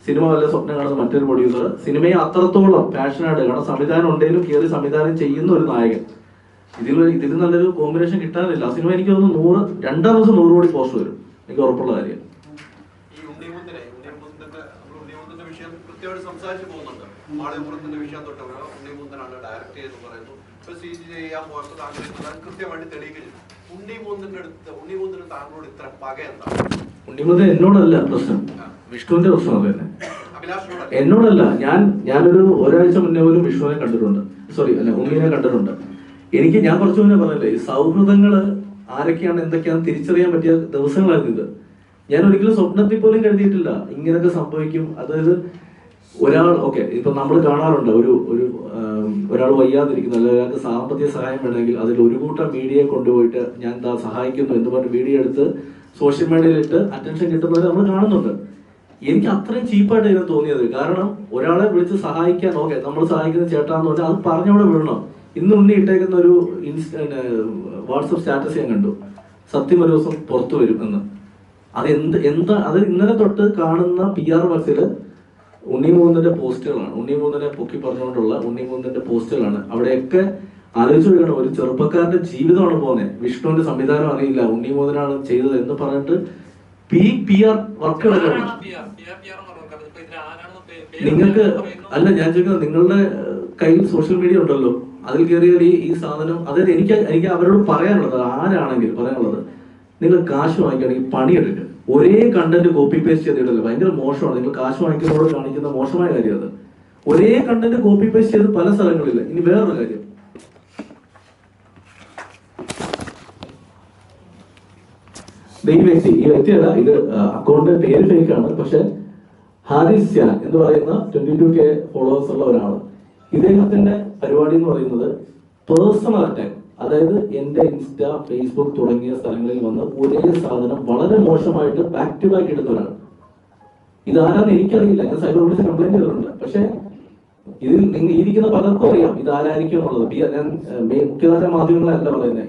സിനിമ വല്ല സ്വപ്നം കാണുന്ന മറ്റൊരു പ്രൊഡ്യൂസർ, സിനിമയെ അത്രത്തോളം പാഷനായിട്ട്, കാരണം സംവിധാനം ഉണ്ടെങ്കിലും കയറി സംവിധാനം ചെയ്യുന്ന ഒരു നായകൻ, ഇതിൽ നല്ലൊരു കോമ്പിനേഷൻ കിട്ടാനില്ല. ആ സിനിമ എനിക്ക് തോന്നുന്നു 2-ാം ദിവസം 100 കോടി പോസ്റ്റ് വരും, എനിക്ക് ഉറപ്പുള്ള കാര്യം. ഈ ഉണ്ണിമുന്തന്റെ വിഷയം കൃത്യമായിട്ട് സംസാരിച്ചു പോകുന്നുണ്ട്. മാളികപ്പുറത്തിന്റെ വിഷയം തൊട്ട് ഉണ്ണിമുന്തനാണ് ഡയറക്ട് ചെയ്തെന്ന് പറയുന്നു. ഇപ്പൊ CG ചെയ്യാൻ പോകത്ത് ആഗ്രഹിക്കുന്നത് കൃത്യമായിട്ട് തെളിയിക്കുന്നു. ഉണ്ണിമുന്തന് താങ്കളോട് ഇത്ര പക എന്താണ്? ഉണ്ണിമുന്തൻ എന്നോടല്ല പ്രശ്നം, വിഷ്ണുവിന്റെ പ്രശ്നം തന്നെ, എന്നോടല്ല. ഞാനൊരു ഒരാഴ്ച മുന്നേ പോലും വിഷ്ണുവിനെ കണ്ടിട്ടുണ്ട്, ഉണ്ണിനെ കണ്ടിട്ടുണ്ട്. ഞാൻ കുറച്ചു മുന്നേ പറഞ്ഞില്ലേ, ഈ സൗഹൃദങ്ങള് ആരൊക്കെയാണ് എന്തൊക്കെയാണ് തിരിച്ചറിയാൻ പറ്റിയ ദിവസങ്ങളായിരുന്നു ഇത്. ഞാൻ ഒരിക്കലും സ്വപ്നത്തിൽ പോലും കരുതിയിട്ടില്ല ഇങ്ങനെയൊക്കെ സംഭവിക്കും. അതായത് ഇപ്പൊ നമ്മൾ കാണാറുണ്ട്, ഒരാൾ വയ്യാതിരിക്കുന്നു, അല്ലെങ്കിൽ ഒരാൾക്ക് സാമ്പത്തിക സഹായം വേണമെങ്കിൽ അതിൽ ഒരു കൂട്ടം മീഡിയയെ കൊണ്ടുപോയിട്ട് ഞാൻ സഹായിക്കുന്നു എന്ന് പറഞ്ഞ് വീഡിയോ എടുത്ത് സോഷ്യൽ മീഡിയയിലിട്ട് അറ്റൻഷൻ കിട്ടുന്നവരെ നമ്മൾ കാണുന്നുണ്ട്. എനിക്ക് അത്രയും ചീപ്പായിട്ട് ഇതിന് തോന്നിയത്. കാരണം ഒരാളെ വിളിച്ച് സഹായിക്കാൻ, നമ്മൾ സഹായിക്കുന്ന ചേട്ടാന്ന് പറഞ്ഞാൽ അത് പറഞ്ഞവിടെ വിടണം. ഇന്ന് ഉണ്ണി ഇട്ടേക്കുന്ന ഒരു വാട്സപ്പ് സ്റ്റാറ്റസ് ഞാൻ കണ്ടു, സത്യം ഒരു ദിവസം പുറത്തു വരും എന്ന്. അത് അത് ഇന്നലെ തൊട്ട് കാണുന്ന PR വർക്സില് ഉണ്ണി മുകുന്ദന്റെ പോസ്റ്റുകളാണ്, ഉണ്ണി മുകുന്ദനെ പൊക്കി പറഞ്ഞുകൊണ്ടുള്ള ഉണ്ണി മുകുന്ദന്റെ പോസ്റ്റുകളാണ്. അവിടെയൊക്കെ ആലോചിച്ച് നോക്കണം, ഒരു ചെറുപ്പക്കാരന്റെ ജീവിതമാണ് പോകുന്നത്. വിഷ്ണുവിന്റെ സംവിധാനം അറിയില്ല, ഉണ്ണി മുകുന്ദനാണ് ചെയ്തത് എന്ന് പറഞ്ഞിട്ട് PR വർക്കുകളൊക്കെയാണ്. നിങ്ങൾക്ക് അല്ല, ഞാൻ ചോദിക്കുന്നത്, നിങ്ങളുടെ കയ്യിൽ സോഷ്യൽ മീഡിയ ഉണ്ടല്ലോ, അതിൽ കയറിയാൽ ഈ സാധനം, അതായത് എനിക്ക് അവരോട് പറയാനുള്ളത്, ആരാണെങ്കിലും പറയാനുള്ളത്, നിങ്ങൾ കാശ് വാങ്ങിക്കുകയാണെങ്കിൽ പണിയെടുക്കുക. ഒരേ കണ്ടന്റ് കോപ്പി പേസ്റ്റ് ചെയ്തിട്ടല്ലോ, ഭയങ്കര മോശമാണ്. നിങ്ങൾ കാശ് വാങ്ങിക്കുന്നതോട് കാണിക്കുന്ന മോശമായ കാര്യം അത്. ഒരേ കണ്ടന്റ് കോപ്പി പേസ്റ്റ് ചെയ്ത് പല സ്ഥലങ്ങളില്ല. ഇനി വേറൊരു കാര്യം, ഈ വ്യക്തിയല്ല, ഇത് അക്കൗണ്ട് പേര് ഫേക്കാണ്, പക്ഷെ ഹാരിസ് ഖാൻ എന്ന് പറയുന്ന 22K ഫോളോവേഴ്സ് ഉള്ള ഒരാള്. ഇദ്ദേഹത്തിന്റെ പരിപാടി എന്ന് പറയുന്നത് പേഴ്സണൽ അറ്റാക്ക്. അതായത് എന്റെ ഇൻസ്റ്റ, ഫേസ്ബുക്ക് തുടങ്ങിയ സ്ഥലങ്ങളിൽ വന്ന് ഒരേ സാധനം വളരെ മോശമായിട്ട് ബാക്ക് ടു ബാക്ക് ഇടുന്നവരാണ്. ഇതാരാന്ന് എനിക്കറിയില്ല, ഞാൻ സൈബർ പോലീസ് കംപ്ലൈന്റ് ചെയ്തിട്ടുണ്ട്. പക്ഷെ ഇതിൽ നിങ്ങൾ ഇരിക്കുന്ന പലർക്കും അറിയാം ഇതാരായിരിക്കും എന്നുള്ളത്. ഞാൻ മുഖ്യധാര മാധ്യമങ്ങളല്ല പറയുന്നത്,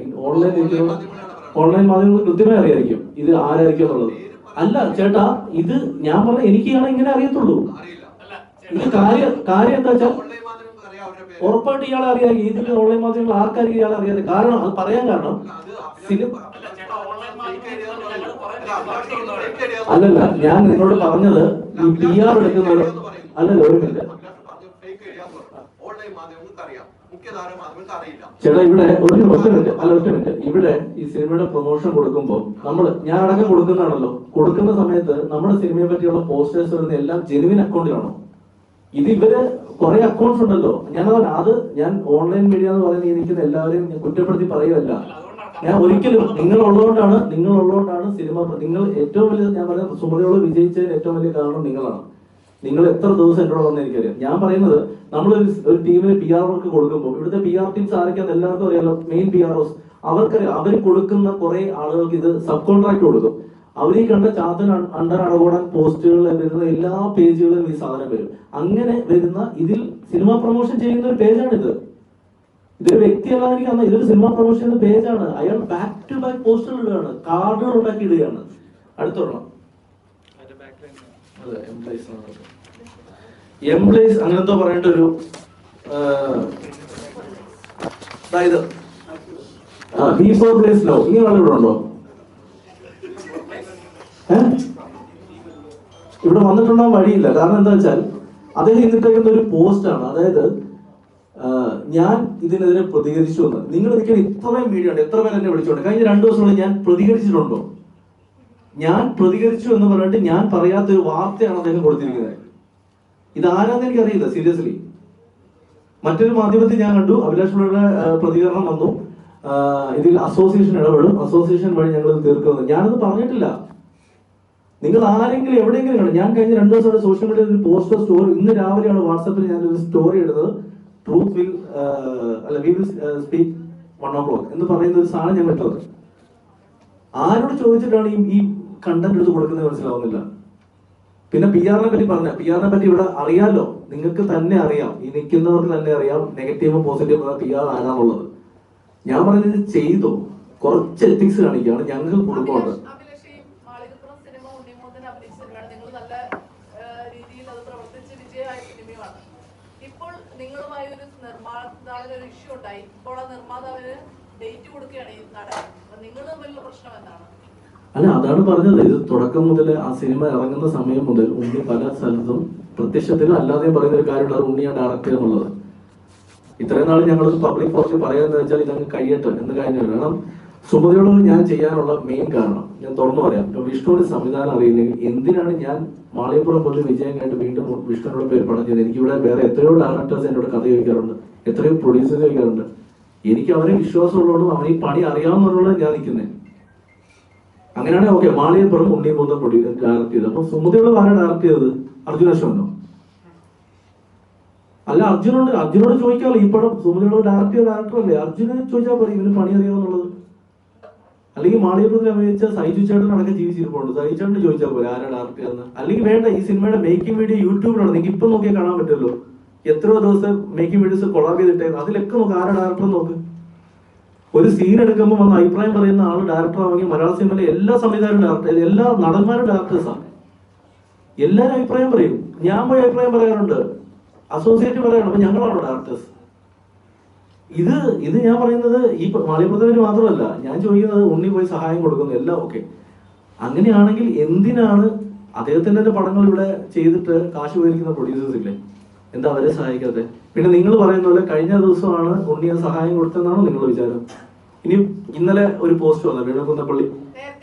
ഓൺലൈൻ മാധ്യമങ്ങൾ കൃത്യമായി അറിയായിരിക്കും ഇത് ആരായിരിക്കും എന്നുള്ളത്. അല്ല ചേട്ടാ, ഇത് ഞാൻ പറഞ്ഞ എനിക്കാണ് ഇങ്ങനെ അറിയത്തുള്ളൂ. ഇത് കാര്യം എന്താ വെച്ചാൽ ഉറപ്പായിട്ട് ഇയാളെ അറിയാം. ഇതിന്റെ ഓൺലൈൻ മാധ്യമങ്ങൾ ആർക്കായിരിക്കും ഇയാളെ അറിയാതെ? കാരണം അത് പറയാൻ കാരണം അല്ലല്ല, ഞാൻ നിങ്ങളോട് പറഞ്ഞത് ഈ PR എടുക്കുന്നത് അല്ലല്ല, ഒരു മിനിറ്റ്. മുഖ്യധാര മാധ്യമങ്ങൾക്ക് അറിയില്ല. ചേട്ടാ ഇവിടെ ഒറ്റ മിനിറ്റ് ഇവിടെ ഈ സിനിമയുടെ പ്രൊമോഷൻ കൊടുക്കുമ്പോൾ ഞാൻ അടക്കം കൊടുക്കുന്നതാണല്ലോ. കൊടുക്കുന്ന സമയത്ത് നമ്മുടെ സിനിമയെ പറ്റിയുള്ള പോസ്റ്റേഴ്സ് വരുന്ന എല്ലാം ജെനുവിൻ അക്കൗണ്ടിലാണോ? ഇത് ഇവര് കുറെ അക്കൗണ്ട്സ് ഉണ്ടല്ലോ. ഞാൻ ഓൺലൈൻ മീഡിയ എന്ന് പറയുന്നത് എനിക്ക് എല്ലാവരെയും കുറ്റപ്പെടുത്തി പറയുകയല്ല. ഞാൻ ഒരിക്കലും നിങ്ങളുള്ളതുകൊണ്ടാണ് സിനിമ, നിങ്ങൾ ഏറ്റവും വലിയ, ഞാൻ പറയുന്നത് സുമതിയോട് വിജയിച്ചതിന് ഏറ്റവും വലിയ കാരണം നിങ്ങളാണ്. നിങ്ങൾ എത്ര ദിവസം എന്നോട് വന്ന് എനിക്കറിയാം. ഞാൻ പറയുന്നത് നമ്മളൊരു ടീമിന് PR വർക്ക് കൊടുക്കുമ്പോൾ ഇവിടുത്തെ PR ടീംസ് ആരൊക്കെയാന്ന് എല്ലാവർക്കും അറിയാലോ. മെയിൻ PROs അവർക്കറിയാം. അവർ കൊടുക്കുന്ന കുറെ ആളുകൾക്ക് ഇത് സബ് കോൺട്രാക്ട് കൊടുക്കും. അവർ ഈ കണ്ട ചാത്തൻ അണ്ടർ അടകൂടാൻ പോസ്റ്റുകളിൽ വരുന്ന എല്ലാ പേജുകളിലും ഈ സാധനം വരും. അങ്ങനെ വരുന്ന ഇതിൽ സിനിമ പ്രൊമോഷൻ ചെയ്യുന്ന ഒരു പേജാണിത്. ഇതൊരു വ്യക്തിയല്ല എനിക്ക് അന്ന്, ഇതൊരു സിനിമ പ്രൊമോഷൻ ചെയ്യുന്ന പേജാണ്. അയാൾ ബാക്ക് ടു ബാക്ക് പോസ്റ്ററുകൾ ഇടുകയാണ്, കാർഡുകൾ ഉണ്ടാക്കി ഇടുകയാണ്. അടുത്തോണം എംപ്ലോയീസ് അങ്ങനത്തെ പറയേണ്ട ഒരു അതായത് ലോ ഇങ്ങനെ ആളിവിടെ ഉണ്ടോ? ഇവിടെ വന്നിട്ടുണ്ടാകാൻ വഴിയില്ല. കാരണം എന്താ വെച്ചാൽ അദ്ദേഹം ഇന്നിട്ടേക്കുന്ന ഒരു പോസ്റ്റാണ്. അതായത് ഞാൻ ഇതിനെതിരെ പ്രതികരിച്ചു എന്ന്. നിങ്ങൾ ഒരിക്കലും ഇത്രയും വീഡിയോ ഉണ്ട്, എത്ര പേര് എന്നെ വിളിച്ചോണ്ട് കഴിഞ്ഞ 2 ദിവസങ്ങളിൽ ഞാൻ പ്രതികരിച്ചിട്ടുണ്ടോ? ഞാൻ പ്രതികരിച്ചു എന്ന് പറഞ്ഞിട്ട് ഞാൻ പറയാത്തൊരു വാർത്തയാണ് അദ്ദേഹം കൊടുത്തിരിക്കുന്നത്. ഇതാരാന്ന് എനിക്കറിയില്ല സീരിയസ്ലി. മറ്റൊരു മാധ്യമത്തിൽ ഞാൻ കണ്ടു അഭിലാഷ് പിള്ളയുടെ പ്രതികരണം വന്നു, ഇതിൽ അസോസിയേഷൻ ഇടപെടും, അസോസിയേഷൻ വഴി ഞങ്ങൾ തീർക്കുന്നത്. ഞാനത് പറഞ്ഞിട്ടില്ല. നിങ്ങൾ ആരെങ്കിലും എവിടെയെങ്കിലും കണ്ടു? ഞാൻ കഴിഞ്ഞ 2 ദിവസമായിട്ട് സോഷ്യൽ മീഡിയയിൽ ഒരു പോസ്റ്റർ സ്റ്റോറി, ഇന്ന് രാവിലെയാണ് വാട്സാപ്പിൽ ഞാനൊരു സ്റ്റോറി ഇടുന്നത്. Truth will we will speak 1 o'clock എന്ന് പറയുന്ന ഒരു സാധനം ഞാൻ ഇട്ടത്. ആരോട് ചോദിച്ചിട്ടാണ് ഈ കണ്ടന്റ് എടുത്ത് കൊടുക്കുന്നത് മനസ്സിലാവുന്നില്ല. പിന്നെ PR-നെ പറ്റി പറഞ്ഞ, PR-നെ പറ്റി ഇവിടെ അറിയാലോ, നിങ്ങൾക്ക് തന്നെ അറിയാം, ഈ നിൽക്കുന്നവർക്ക് തന്നെ അറിയാം നെഗറ്റീവും പോസിറ്റീവും PR ആരാന്നുള്ളത്. ഞാൻ പറഞ്ഞത് ചെയ്തു, കുറച്ച് എത്തിക്സ് കാണിക്കുകയാണ്. ഞങ്ങൾക്ക് കുടുംബമുണ്ട്. അല്ല, അതാണ് പറഞ്ഞത്. ഇത് തുടക്കം മുതൽ ആ സിനിമ ഇറങ്ങുന്ന സമയം മുതൽ ഉണ്ണി പല സ്ഥലത്തും പ്രത്യക്ഷത്തിലും അല്ലാതെയും പറയുന്ന ഒരു കാര്യമുണ്ട്, അത് ഉണ്ണിയാണ് ഡയറക്ടർ എന്നുള്ളത്. ഇത്രയും നാൾ ഞങ്ങൾ പബ്ലിക് പോസ്റ്റ് പറയാന്ന് വെച്ചാൽ ഇതങ്ങ് കഴിയട്ടെ എന്ന് കാര്യമില്ല. കാരണം സുമതിയോട് ഞാൻ ചെയ്യാനുള്ള മെയിൻ കാരണം ഞാൻ തുറന്നു പറയാം. ഇപ്പൊ വിഷ്ണുവിന്റെ സംവിധാനം അറിയില്ലെങ്കിൽ എന്തിനാണ് ഞാൻ മാളികപ്പുറം പോലെ വിജയം കഴിഞ്ഞിട്ട് വീണ്ടും വിഷ്ണുവിനോട് പേര് പടം ചെയ്തത്? എനിക്കിവിടെ വേറെ എത്രയോ ഡയറക്ടേഴ്സ് എന്നോട് കഥ ചോദിക്കാറുണ്ട്, എത്രയോ പ്രൊഡ്യൂസേഴ്സ് ചോദിക്കാറുണ്ട്. എനിക്ക് അവരെ വിശ്വാസമുള്ളതുകൊണ്ടും അവന് ഈ പണി അറിയാവുന്നതുകൊണ്ടും ഞാൻ നിൽക്കുന്നത്. അങ്ങനെയാണെങ്കിൽ ഓക്കെ, മാളികപ്പുറം ഉണ്ണിയും മൂന്നും ഡയറക്ട് ചെയ്തത്. അപ്പൊ സുമതിയോട് ആരാണ് ഡയറക്ട് ചെയ്തത്? അർജുന അശോകനോ? അല്ല, അർജുനോട് ചോദിക്കാമല്ലോ. ഈ പടം സുമതിയോട് ഡയറക്ട് ചെയ്ത ഡയറക്ടറല്ലേ, അർജുനോട് ചോദിച്ചാൽ പറയും ഇവന് പണി അറിയാവുന്നുള്ളത്. അല്ലെങ്കിൽ മാളികപ്പുറത്തിൽ അഭിനയിച്ച സൈജു ചേട്ടൻ അടക്കം ജീവിച്ചിരിപ്പുണ്ട്, സൈജു ചേട്ടന് ചോദിച്ചാൽ പോലെ ആരാ ഡയറക്ട് ചെയ്തെന്ന്. അല്ലെങ്കിൽ വേണ്ട, ഈ സിനിമയുടെ മേക്കിംഗ് വീഡിയോ യൂട്യൂബിലാണ്, നിങ്ങൾക്ക് ഇപ്പം നോക്കിയാൽ കാണാൻ പറ്റുമല്ലോ. എത്രയോ ദിവസം മേക്കിംഗ് വീഡിയോസ് കൊളാബ് ചെയ്തിട്ടേ, അതിലൊക്കെ നോക്ക് ആരാ ഡയറക്ടർ നോക്ക്. ഒരു സീൻ എടുക്കുമ്പോൾ വന്ന് അഭിപ്രായം പറയുന്ന ആള് ഡയറക്ടർ ആണെങ്കിൽ മലയാള സിനിമയിലെ എല്ലാ സംവിധാനം ഡയറക്ടർ, എല്ലാ നടന്മാരും ഡയറക്ടേഴ്സാണ്. എല്ലാവരും അഭിപ്രായം പറയും. ഞാൻ പോയി അഭിപ്രായം പറയാറുണ്ട്, അസോസിയേറ്റ് പറയണം, അപ്പൊ ഞങ്ങളാണോ ഡയറക്ടേഴ്സ്? ഇത് ഞാൻ പറയുന്നത് ഈ മാളികപ്പുറത്തിന് മാത്രമല്ല, ഞാൻ ചോദിക്കുന്നത് ഉണ്ണി പോയി സഹായം കൊടുക്കുന്നു, എല്ലാം ഓക്കെ. അങ്ങനെയാണെങ്കിൽ എന്തിനാണ് അദ്ദേഹത്തിന്റെ തന്നെ പടങ്ങൾ ഇവിടെ ചെയ്തിട്ട് കാശ് ഉപയോഗിക്കുന്ന പ്രൊഡ്യൂസേഴ്സ് ഇല്ലേ, എന്താ അവരെ സഹായിക്കാതെ? പിന്നെ നിങ്ങൾ പറയുന്ന പോലെ കഴിഞ്ഞ ദിവസമാണ് ഉണ്ണിയെ സഹായം കൊടുത്തതെന്നാണോ നിങ്ങൾ വിചാരം? ഇനി ഇന്നലെ ഒരു പോസ്റ്റ് വന്നു വീണകുന്നപ്പള്ളി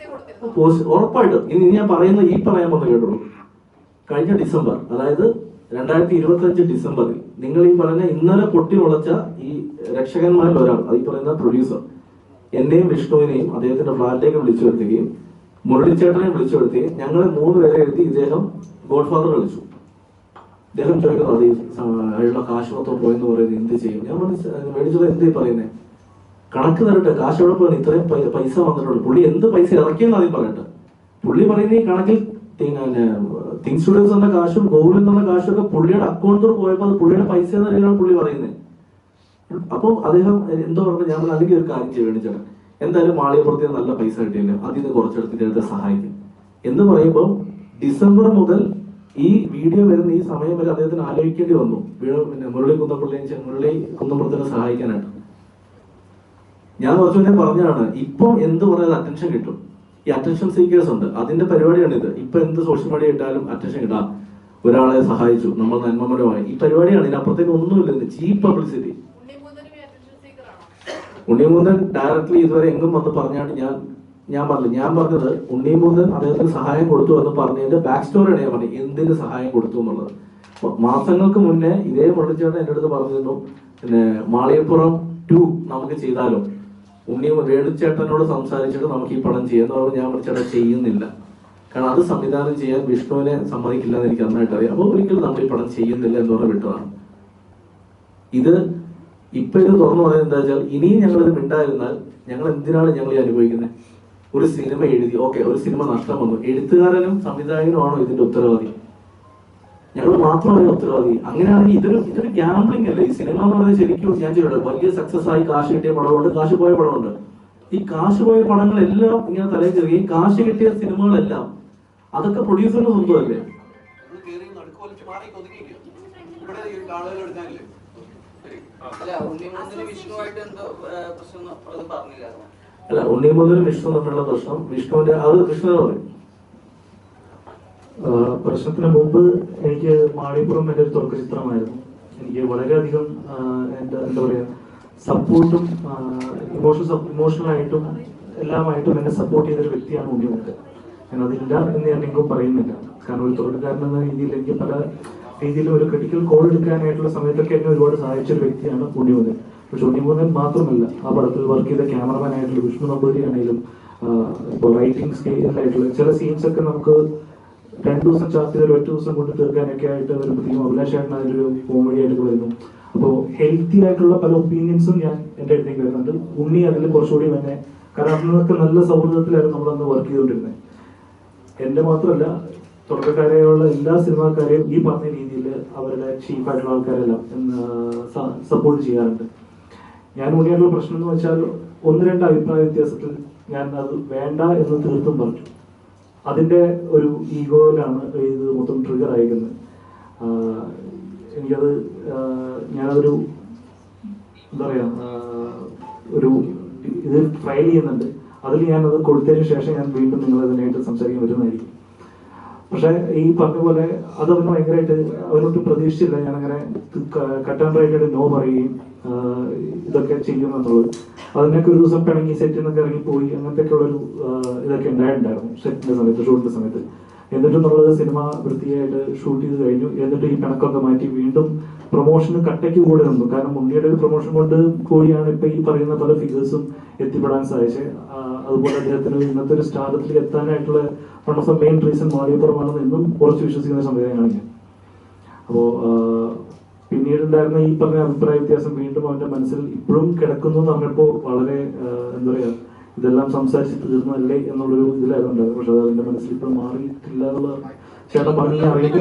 പോസ്റ്റ്, ഉറപ്പായിട്ടും ഇനി ഞാൻ പറയുന്ന പറയാൻ വന്ന് കേട്ടുള്ളൂ. കഴിഞ്ഞ ഡിസംബർ, അതായത് 2025 ഡിസംബറിൽ നിങ്ങൾ ഈ പറഞ്ഞ ഇന്നലെ പൊട്ടി മുളച്ച ഈ രക്ഷകന്മാരിൽ ഒരാൾ, ഈ പറയുന്ന പ്രൊഡ്യൂസർ, എന്നെയും വിഷ്ണുവിനെയും അദ്ദേഹത്തിന്റെ ഫ്ലാറ്റിലേക്ക് വിളിച്ചു വരുത്തുകയും മുരളിച്ചേട്ടനെയും വിളിച്ചു വരുത്തുകയും ഞങ്ങളെ 3 പേരെ എഴുതി ഇദ്ദേഹം ഗോഡ്ഫാദർ കളിച്ചു. ഇദ്ദേഹം ചോദിക്കുന്നു, അത് അയാളുടെ കാശ് മൊത്തം പോയെന്ന് പറയുന്നത് എന്ത് ചെയ്യും? ഞാൻ മേടിച്ചത് എന്ത് പറയുന്നേ, കണക്ക് തരട്ടെ, കാശ് എവിടെ പോയെന്ന്, ഇത്രയും പൈസ വന്നിട്ടുണ്ട്, പുള്ളി എന്ത് പൈസ ഇറക്കിയെന്ന് ആദ്യം പറയട്ടെ. പുള്ളി പറയുന്ന ഈ കണക്കിൽ തിങ് സ്റ്റുഡിയോസ് എന്ന കാശും ഗൂഗിളിൽ നിന്നുള്ള കാശും ഒക്കെ പുള്ളിയുടെ അക്കൗണ്ടിൽ പോയപ്പോൾ അത് പുള്ളിയുടെ പൈസ എന്ന രീതിയിലാണ് പുള്ളി പറയുന്നത്. അപ്പം അദ്ദേഹം എന്തോ പറഞ്ഞു, ഞാൻ അല്ലെങ്കിൽ ഒരു കാര്യം ചെയ്യണം, എന്തായാലും മാളികപ്പുറത്ത് നല്ല പൈസ കിട്ടിയില്ല, അതിൽ നിന്ന് കുറച്ചെടുത്ത് ഇദ്ദേഹത്തെ സഹായിക്കും എന്ന് പറയുമ്പോൾ ഡിസംബർ മുതൽ ഈ വീഡിയോ വരുന്ന ഈ സമയം വരെ അദ്ദേഹത്തിന് ആലോചിക്കേണ്ടി വന്നു മുരളി കുന്നപ്പുറത്തിനെ സഹായിക്കാനായിട്ട്. ഞാൻ കുറച്ചു മുന്നേ പറഞ്ഞാണ്, ഇപ്പം എന്ത് പറയുന്നത് അറ്റൻഷൻ കിട്ടും. ഈ അറ്റൻഷൻ സീക്കേഴ്സ് ഉണ്ട്, അതിന്റെ പരിപാടിയാണ് ഇത്. ഇപ്പൊ എന്ത് സോഷ്യൽ മീഡിയ ഇട്ടാലും അറ്റൻഷൻ കിട്ടാം, ഒരാളെ സഹായിച്ചു, നമ്മൾ നന്മമരമായി, ഈ പരിപാടിയാണ്. ഇതിനപ്പുറത്തേക്ക് ഒന്നുമില്ല, ചീപ്പ് പബ്ലിസിറ്റി. ഉണ്ണിമുകുന്ദൻ ഡയറക്ട്ലി ഇതുവരെ എങ്ങും വന്ന് പറഞ്ഞാണ് ഞാൻ പറഞ്ഞത് ഉണ്ണിമുകുന്ദൻ അദ്ദേഹത്തിന് സഹായം കൊടുത്തു എന്ന് പറഞ്ഞതിന്റെ ബാക്ക് സ്റ്റോറിയാണ് ഞാൻ പറഞ്ഞത് എന്തിന് സഹായം കൊടുത്തു എന്നുള്ളത്. മാസങ്ങൾക്ക് മുന്നേ ഇതേ മുരളിച്ചേട്ടൻ എൻ്റെ അടുത്ത് പറഞ്ഞിരുന്നു, പിന്നെ മാളികപ്പുറം 2 നമുക്ക് ചെയ്താലോ, വേണുചേട്ടനോട് സംസാരിച്ചിട്ട് നമുക്ക് ഈ പടം ചെയ്യാന്ന് പറഞ്ഞാൽ ഞാൻ ചേട്ടൻ ചെയ്യുന്നില്ല, കാരണം അത് സംവിധാനം ചെയ്യാൻ വിഷ്ണുവിനെ സമ്മതിക്കില്ല എന്ന് എനിക്ക് നന്നായിട്ട് അറിയാം. അപ്പോൾ ഒരിക്കലും നമ്മൾ ഈ പടം ചെയ്യുന്നില്ല എന്ന് പറഞ്ഞ് വിട്ടതാണ്. ഇത് തുറന്നു പറയുന്നത് എന്താ വെച്ചാൽ, ഇനിയും ഞങ്ങളിത് മിണ്ടായിരുന്നാൽ ഞങ്ങൾ എന്തിനാണ് ഞങ്ങൾ ഈ അനുഭവിക്കുന്നത്? ഒരു സിനിമ എഴുതി, ഓക്കെ, ഒരു സിനിമ നഷ്ടം വന്നു, എഴുത്തുകാരനും സംവിധായകനുമാണോ ഇതിന്റെ ഉത്തരവാദി? ഞങ്ങൾ മാത്രമല്ല ഉത്തരവാദി. അങ്ങനെയാണെങ്കിൽ ഇതൊരു ഗ്യാംബ്ലിംഗ് അല്ലേ ഈ സിനിമ എന്ന് പറയുന്നത്? ശരിക്കും ഞാൻ ചെയ്തിട്ടുണ്ട്, വലിയ സക്സസ് ആയി കാശ് കിട്ടിയ പടമുണ്ട്, കാശ് പോയ പടമുണ്ട്. ഈ കാശ് പോയ പടങ്ങളെല്ലാം ഇങ്ങനെ തലയിൽ കയറുകയും കാശ് കിട്ടിയ സിനിമകളെല്ലാം അതൊക്കെ പ്രൊഡ്യൂസറിന് സ്വന്തമല്ലേ? അല്ല, ഉണ്ണിമുകുന്ദനും വിഷ്ണു തമ്മിലുള്ള പ്രശ്നം വിഷ്ണുവിന്റെ കൃഷ്ണന് പറയും. പ്രശ്നത്തിന് മുമ്പ് എനിക്ക് മാളികപ്പുറം എൻ്റെ ഒരു തുടക്ക ചിത്രമായിരുന്നു. എനിക്ക് വളരെയധികം എന്താ പറയാ സപ്പോർട്ടും ഇമോഷണലായിട്ടും എല്ലാമായിട്ടും എന്നെ സപ്പോർട്ട് ചെയ്തൊരു വ്യക്തിയാണ് ഉണ്ണിമുകുന്ദൻ. ഞാൻ അതില്ല എന്ന് ഞാൻ എങ്ങും പറയുന്നില്ല. കാരണം ഒരു തുടർക്കാരൻ എന്ന രീതിയിൽ എനിക്ക് പല രീതിയിലും ഒരു ക്രിട്ടിക്കൽ കോൾ എടുക്കാനായിട്ടുള്ള സമയത്തൊക്കെ എന്നെ ഒരുപാട് സഹായിച്ചൊരു വ്യക്തിയാണ് ഉണ്ണിമുകുന്ദൻ. പക്ഷെ ഉണ്ണിമുകുന്ദൻ മാത്രമല്ല, ആ പടത്തിൽ വർക്ക് ചെയ്ത ക്യാമറമാൻ ആയിട്ടുള്ള വിഷ്ണു നമ്പൂതിരി ആണെങ്കിലും ഇപ്പോൾ റൈറ്റിംഗ് സ്കെയിലായിട്ടുള്ള ചില സീൻസ് ഒക്കെ നമുക്ക് 2 ദിവസം ചാർട്ട് ചെയ്താൽ 1 ദിവസം കൊണ്ട് തീർക്കാനൊക്കെ ആയിട്ട് വരുമ്പോഴത്തേക്കും അഭിലാഷായിട്ട് അതിലൊരു കോമഡി ആയിട്ട് വരുന്നു. അപ്പോൾ ഹെൽത്തി ആയിട്ടുള്ള പല ഒപ്പീനിയൻസും എൻ്റെ അടുത്തേക്ക് വരുന്നുണ്ട്. ഉണ്ണി അതിൽ കുറച്ചുകൂടി തന്നെ, കാരണം അന്നൊക്കെ നല്ല സൗഹൃദത്തിലായിരുന്നു നമ്മളന്ന് വർക്ക് ചെയ്തുകൊണ്ടിരുന്നത്. എൻ്റെ മാത്രമല്ല, തുടക്കക്കാരെയുള്ള എല്ലാ സിനിമാക്കാരെയും ഈ പറഞ്ഞ രീതിയിൽ അവരുടെ ചീഫായിട്ടുള്ള ആൾക്കാരെല്ലാം സപ്പോർട്ട് ചെയ്യാറുണ്ട്. ഞാൻ ഉണ്ണിയായിട്ടുള്ള പ്രശ്നം എന്ന് വെച്ചാൽ 1-2 അഭിപ്രായ വ്യത്യാസത്തിൽ ഞാൻ അത് വേണ്ട എന്ന് തീർത്തും പറഞ്ഞു. അതിൻ്റെ ഒരു ഈഗോയിലാണ് ഇത് മൊത്തം ട്രിഗർ അയക്കുന്നത്. എനിക്കത് ഞാനതൊരു എന്താ പറയുക ഇത് ഫയൽ ചെയ്യുന്നുണ്ട്. അതിൽ ഞാനത് കൊടുത്തതിന് ശേഷം ഞാൻ വീണ്ടും നിങ്ങളതിനായിട്ട് സംസാരിക്കാൻ പറ്റുന്നതായിരിക്കും. പക്ഷെ ഈ പറഞ്ഞ പോലെ അതവന് ഭയങ്കരമായിട്ട് അവനൊട്ടും പ്രതീക്ഷിച്ചില്ല ഞാനങ്ങനെ കട്ട് ആൻഡ് റൈറ്റായിട്ട് നോ പറയുകയും ഇതൊക്കെ ചെയ്യുമെന്നുള്ളത്. അതിനൊക്കെ ഒരു ദിവസം പിണങ്ങി സെറ്റിൽ നിന്നൊക്കെ ഇറങ്ങിപ്പോയി അങ്ങനത്തെ ഉള്ളൊരു ഇതൊക്കെ ഉണ്ടായിട്ടുണ്ടായിരുന്നു സെറ്റിന്റെ സമയത്ത്, ഷൂട്ടിന്റെ സമയത്ത്. എന്നിട്ടും നമ്മൾ സിനിമ വൃത്തിയായിട്ട് ഷൂട്ട് ചെയ്ത് കഴിഞ്ഞു. എന്നിട്ട് ഈ പിണക്കൊക്കെ മാറ്റി വീണ്ടും പ്രൊമോഷന് കട്ടയ്ക്ക് കൂടെ നിന്നു. കാരണം ഉണ്ണിയുടെ ഒരു പ്രൊമോഷൻ കൊണ്ട് കൂടിയാണ് ഇപ്പൊ ഈ പറയുന്ന പല ഫിഗേഴ്സും എത്തിപ്പെടാൻ സാധിച്ചത്. അതുപോലെ അദ്ദേഹത്തിന് ഇന്നത്തെ ഒരു സ്റ്റാർഡത്തിലേക്ക് എത്താനായിട്ടുള്ള one of the main reason മാളികപ്പുറമാണെന്ന് എന്നും കുറച്ച് വിശ്വസിക്കുന്ന സംവിധാനമാണ് ഞാൻ. അപ്പോൾ പിന്നീടുണ്ടായിരുന്ന ഈ പറഞ്ഞ അഭിപ്രായ വ്യത്യാസം വീണ്ടും അവന്റെ മനസ്സിൽ ഇപ്പോഴും കിടക്കുന്നു എന്ന് പറഞ്ഞപ്പോൾ വളരെ എന്താ പറയാ ഇതെല്ലാം സംസാരിച്ച് തീർന്നല്ലേ എന്നുള്ളൊരു ഇതിലായിരുന്നു. പക്ഷെ അത് അവന്റെ മനസ്സിൽ ഇപ്പോഴും മാറിയിട്ടില്ല എന്നുള്ള ചേട്ടൻ പറഞ്ഞ അറിയില്ല.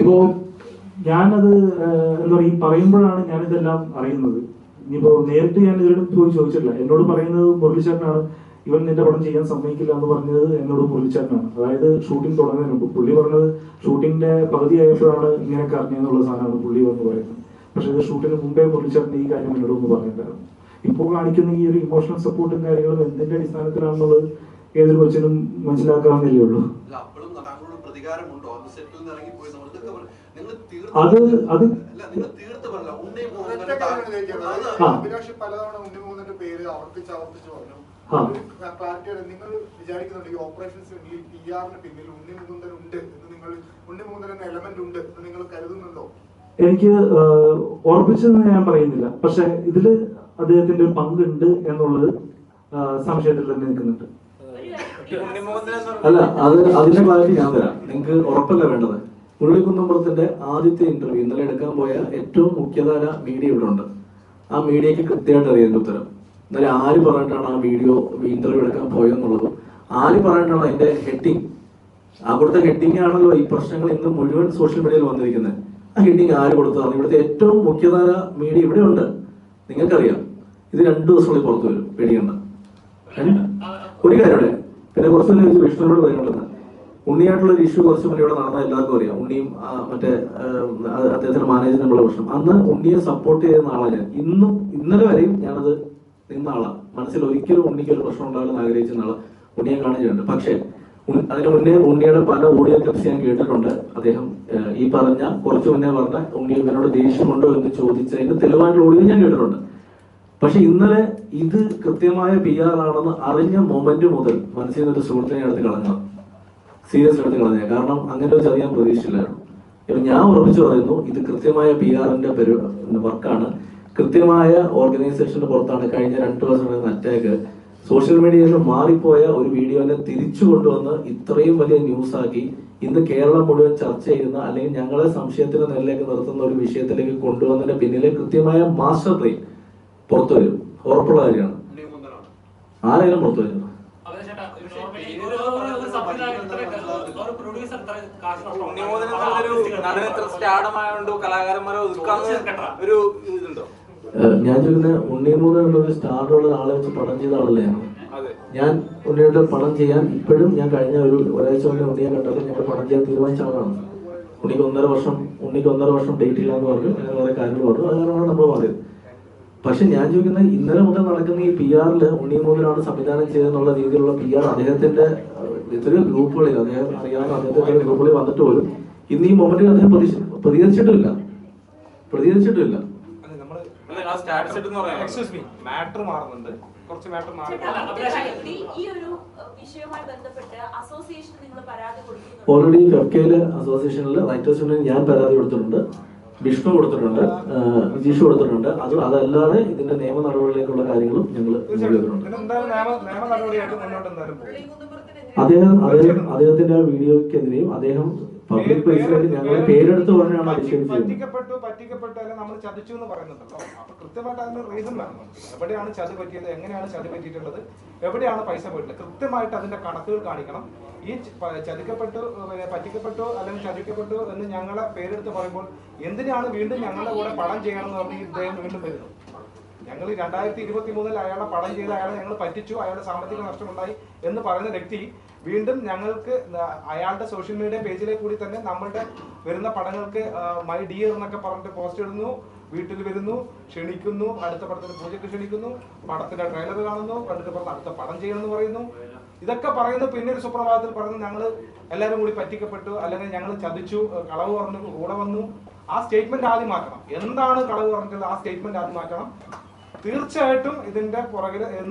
ഇപ്പോ ഞാനത് എന്താ പറയുക, ഈ പറയുമ്പോഴാണ് ഞാനിതെല്ലാം അറിയുന്നത്. ഇനിയിപ്പോ നേരിട്ട് ഞാൻ ഇതിലും പോയി ചോദിച്ചിട്ടില്ല. എന്നോട് പറയുന്നത് മുരളിച്ചേട്ടനാണ്, ഇവൻ നിന്റെ പടം ചെയ്യാൻ സമ്മതിക്കില്ല എന്ന് പറഞ്ഞത് എന്നോട് മുരളിച്ചേട്ടനാണ്. അതായത് ഷൂട്ടിംഗ് തുടങ്ങുന്നതിന് മുമ്പ് പുള്ളി പറഞ്ഞത് ഷൂട്ടിങ്ങിന്റെ പകുതി ആയപ്പോഴാണ് ഇങ്ങനെയൊക്കെ അറിഞ്ഞെന്നുള്ള സാധനമാണ് പുള്ളി വന്ന് പറയുന്നത്. പക്ഷെ ഇത് ഷൂട്ടിന് മുമ്പേ മുരളിച്ചേട്ടൻ ഈ കാര്യം എന്നോട് ഒന്ന് പറഞ്ഞിട്ടുണ്ടായിരുന്നു. ഇപ്പോൾ കാണിക്കുന്ന ഈ ഒരു ഇമോഷണൽ സപ്പോർട്ടും കാര്യങ്ങളും എന്തിന്റെ അടിസ്ഥാനത്തിലാണെന്നുള്ളത് ഏതൊരു കൊച്ചിനും മനസ്സിലാക്കാവുന്നതേ ഉള്ളൂ. അത് അഭിലാഷ് പലതവണ ഉണ്ണിമുകുന്ദന്റെ പേര് ആവർത്തിച്ച് പറഞ്ഞു. നിങ്ങൾ വിചാരിക്കുന്നുണ്ട് ഈ ഓപ്പറേഷൻസ് PR-ന് പിന്നിൽ ഉണ്ണിമുകുന്ദൻ ഉണ്ട് എന്ന്, നിങ്ങൾ ഉണ്ണിമുകുന്ദൻ എന്ന എലമെന്റ് ഉണ്ട് എന്ന് നിങ്ങൾ കരുതുന്നുണ്ടോ? എനിക്ക് ഉറപ്പിച്ചെന്ന് ഞാൻ പറയുന്നില്ല. പക്ഷെ ഇതില് അദ്ദേഹത്തിന്റെ ഒരു പങ്കുണ്ട് എന്നുള്ളത് സംശയത്തിൽ തന്നെ നിൽക്കുന്നുണ്ട്. അല്ല, അതിന്റെ ക്ലാരിറ്റി ഞാൻ തരാം. നിങ്ങൾക്ക് ഉറപ്പല്ല വേണ്ടത്. മുരളിക്കുന്നമ്പുറത്തിന്റെ ആദ്യത്തെ ഇന്റർവ്യൂ ഇന്നലെ എടുക്കാൻ പോയ ഏറ്റവും മുഖ്യധാര മീഡിയ ഇവിടെ ഉണ്ട്. ആ മീഡിയക്ക് കൃത്യമായിട്ട് അറിയാൻ ഉത്തരം. ഇന്നലെ ആര് പറഞ്ഞിട്ടാണ് ആ വീഡിയോ ഇന്റർവ്യൂ എടുക്കാൻ പോയെന്നുള്ളതും ആര് പറഞ്ഞിട്ടാണ് അതിന്റെ ഹെഡിങ്, അവിടുത്തെ ഹെഡിങ് ആണല്ലോ ഈ പ്രശ്നങ്ങൾ ഇന്ന് മുഴുവൻ സോഷ്യൽ മീഡിയയിൽ വന്നിരിക്കുന്നത്. ആ ഹെഡിങ് ആര് കൊടുത്തതാണ്? ഇവിടുത്തെ ഏറ്റവും മുഖ്യധാര മീഡിയ ഇവിടെ ഉണ്ട്. നിങ്ങൾക്കറിയാം. ഇത് 2 ദിവസങ്ങളിൽ പുറത്തു വരും, പേടിക്കണ്ട. ഒരു കാര്യം. പിന്നെ കുറച്ച് വിഷ്ണുവിനോട് പറയുന്നുണ്ടെന്ന്, ഉണ്ണിയായിട്ടുള്ള ഒരു ഇഷ്യൂ കുറച്ച് മുന്നേ ഇവിടെ നടന്ന എല്ലാവർക്കും അറിയാം. ഉണ്ണിയും മറ്റേ അദ്ദേഹത്തിന്റെ മാനേജർ തമ്മിലുള്ള പ്രശ്നം. അന്ന് ഉണ്ണിയെ സപ്പോർട്ട് ചെയ്യുന്ന ആളാണ് ഞാൻ. ഇന്നലെ വരെയും ഞാനത് നിന്ന ആളാണ്. മനസ്സിൽ ഒരിക്കലും ഉണ്ണിക്ക് ഒരു പ്രശ്നം ഉണ്ടാവില്ലെന്ന് ആഗ്രഹിച്ച ആള് ഉണ്ണിയെ കാണുകയുണ്ട്. പക്ഷേ അതിന് മുന്നേ ഉണ്ണിയുടെ പല ഓഡിയോ ക്ലിപ്സ് ഞാൻ കേട്ടിട്ടുണ്ട്. അദ്ദേഹം ഈ പറഞ്ഞ കുറച്ചു മുന്നേ പറഞ്ഞ ഉണ്ണി ഇവനോട് ദേഷ്യമുണ്ടോ എന്ന് ചോദിച്ചതിന് തെളിവായിട്ടുള്ള ഓഡിയോ ഞാൻ കേട്ടിട്ടുണ്ട്. പക്ഷെ ഇന്നലെ ഇത് കൃത്യമായ PR ആണെന്ന് അറിഞ്ഞ മൊമെന്റ് മുതൽ മനസ്സിൽ നിന്നൊരു സുഹൃത്തിനെ എടുത്ത് കളഞ്ഞത്, സീരിയസ് എടുത്ത് കളഞ്ഞ. കാരണം അങ്ങനെ ഒരു ചതി ഞാൻ പ്രതീക്ഷിച്ചില്ലായിരുന്നു. ഇപ്പൊ ഞാൻ ഉറപ്പിച്ചു പറയുന്നു, ഇത് കൃത്യമായ PR-ന്റെ വർക്കാണ്. കൃത്യമായ ഓർഗനൈസേഷന്റെ പുറത്താണ് കഴിഞ്ഞ 2 വർഷം നടന്ന അറ്റാക്ക്. സോഷ്യൽ മീഡിയയിൽ നിന്ന് മാറിപ്പോയ ഒരു വീഡിയോനെ തിരിച്ചു കൊണ്ടുവന്ന് ഇത്രയും വലിയ ന്യൂസ് ആക്കി ഇന്ന് കേരളം മുഴുവൻ ചർച്ച ചെയ്യുന്ന, അല്ലെങ്കിൽ ഞങ്ങളെ സംശയത്തിന് നിലയിലേക്ക് നിർത്തുന്ന ഒരു വിഷയത്തിലേക്ക് കൊണ്ടുവന്നതിന്റെ പിന്നിലെ കൃത്യമായ മാസ്റ്റർ പ്ലാൻ പുറത്തു വരും. ഉറപ്പുള്ള കാര്യമാണ്. ആരെങ്കിലും പുറത്തു വരും. ഞാൻ ചോദിക്കുന്ന ഉണ്ണിമൂന്ന് എന്നൊരു സ്റ്റാറുള്ള ആളെ വെച്ച് പടം ചെയ്ത ആളല്ലേ ഞാൻ. ഉണ്ണിയുടെ പടം ചെയ്യാൻ ഇപ്പോഴും ഞാൻ കഴിഞ്ഞ ഒരാഴ്ച മുന്നേ ഉണ്ണിയെ കണ്ടപ്പോൾ ഞങ്ങൾ പടം ചെയ്യാൻ തീരുമാനിച്ച ആളാണ്. ഉണ്ണിക്ക് 1.5 വർഷം ഡേറ്റ് ഇല്ല എന്ന് പറഞ്ഞു, അങ്ങനെ കുറെ കാര്യങ്ങൾ പറഞ്ഞു. അത് കാരണമാണ് നമ്മൾ മാറിയത്. പക്ഷെ ഞാൻ ചോദിക്കുന്നത്, ഇന്നലെ മുതൽ നടക്കുന്ന ഈ PR-ൽ ഉണ്ണിമൂന്നിനാണ് സംവിധാനം ചെയ്തെന്നുള്ള രീതിയിലുള്ള PR അദ്ദേഹത്തിന്റെ എത്രയോ ഗ്രൂപ്പുകളിൽ, അദ്ദേഹം അറിയാവുന്ന അദ്ദേഹത്തിന്റെ ഗ്രൂപ്പുകളിൽ വന്നിട്ട് പോലും ഇന്ന് ഈ മൊമെന്റിൽ അദ്ദേഹം പ്രതികരിച്ചിട്ടില്ല. മാറ്റർ മാറുന്നുണ്ട്, കുറച്ച് മാറ്റർ ഓൾറെഡി ഫെഫ്കയില് അസോസിയേഷനിൽ റൈറ്റേഴ്സ് യൂണിയൻ ഞാൻ പരാതി കൊടുത്തിട്ടുണ്ട്, വിഷ്ണു കൊടുത്തിട്ടുണ്ട്, വിജീഷ് കൊടുത്തിട്ടുണ്ട്. അതല്ലാതെ ഇതിന്റെ നിയമ നടപടിയിലേക്കുള്ള കാര്യങ്ങളും ഞങ്ങൾ അദ്ദേഹത്തിന്റെ ആ വീഡിയോക്കെതിരെയും അദ്ദേഹം പബ്ലിക് പ്ലേസിലേക്ക് ഞങ്ങളെ പേരെടുത്ത് പറഞ്ഞാണ് പറ്റിക്കപ്പെട്ടു അല്ലെ നമ്മൾ ചതിച്ചു എന്ന് പറയുന്നുണ്ടല്ലോ. അപ്പൊ കൃത്യമായിട്ട് അതിന് റീസൺ വേണം. എവിടെയാണ് ചതി പറ്റിയത്, എങ്ങനെയാണ് ചതി പറ്റിയിട്ടുള്ളത്, എവിടെയാണ് പൈസ പോയിട്ടുള്ളത്, കൃത്യമായിട്ട് അതിന്റെ കണക്കുകൾ കാണിക്കണം. ഈ പറ്റിക്കപ്പെട്ടു അല്ലെങ്കിൽ ചതിക്കപ്പെട്ടു എന്ന് ഞങ്ങളെ പേരെടുത്ത് പറയുമ്പോൾ എന്തിനാണ് വീണ്ടും ഞങ്ങളുടെ കൂടെ പടം ചെയ്യണം എന്ന് പറഞ്ഞ് ഇദ്ദേഹം വീണ്ടും വരുന്നു. ഞങ്ങൾ 2023 അയാളെ പടം ചെയ്ത് അയാളെ ഞങ്ങൾ പറ്റിച്ചു, അയാളുടെ സാമ്പത്തിക നഷ്ടമുണ്ടായി എന്ന് പറയുന്ന വ്യക്തി വീണ്ടും ഞങ്ങൾക്ക് അയാളുടെ സോഷ്യൽ മീഡിയ പേജിലേക്ക് കൂടി തന്നെ നമ്മളുടെ വരുന്ന പടങ്ങൾക്ക് മൈ ഡിയർ എന്നൊക്കെ പറഞ്ഞിട്ട് പോസ്റ്റ് ഇടുന്നു, വീട്ടിൽ വരുന്നു, ക്ഷണിക്കുന്നു, അടുത്ത പടത്തിന് പൂജയ്ക്ക് ക്ഷണിക്കുന്നു, പടത്തിന്റെ ട്രെയിലർ കാണുന്നു, കണ്ടിട്ട് പറഞ്ഞ് അടുത്ത പടം ചെയ്യണമെന്ന് പറയുന്നു. ഇതൊക്കെ പറയുന്നു. പിന്നെ ഒരു സുപ്രഭാതത്തിൽ പറഞ്ഞു ഞങ്ങൾ എല്ലാവരും കൂടി പറ്റിക്കപ്പെട്ടു, അല്ലെങ്കിൽ ഞങ്ങൾ ചതിച്ചു, കളവ് പറഞ്ഞു കൂടെ വന്നു. ആ സ്റ്റേറ്റ്മെന്റ് ആദ്യം മാറ്റണം. എന്താണ് കളവ് പറഞ്ഞത്, ആ സ്റ്റേറ്റ്മെന്റ് ആദ്യം മാറ്റണം. തീർച്ചയായിട്ടും ഇതിന്റെ പുറകിൽ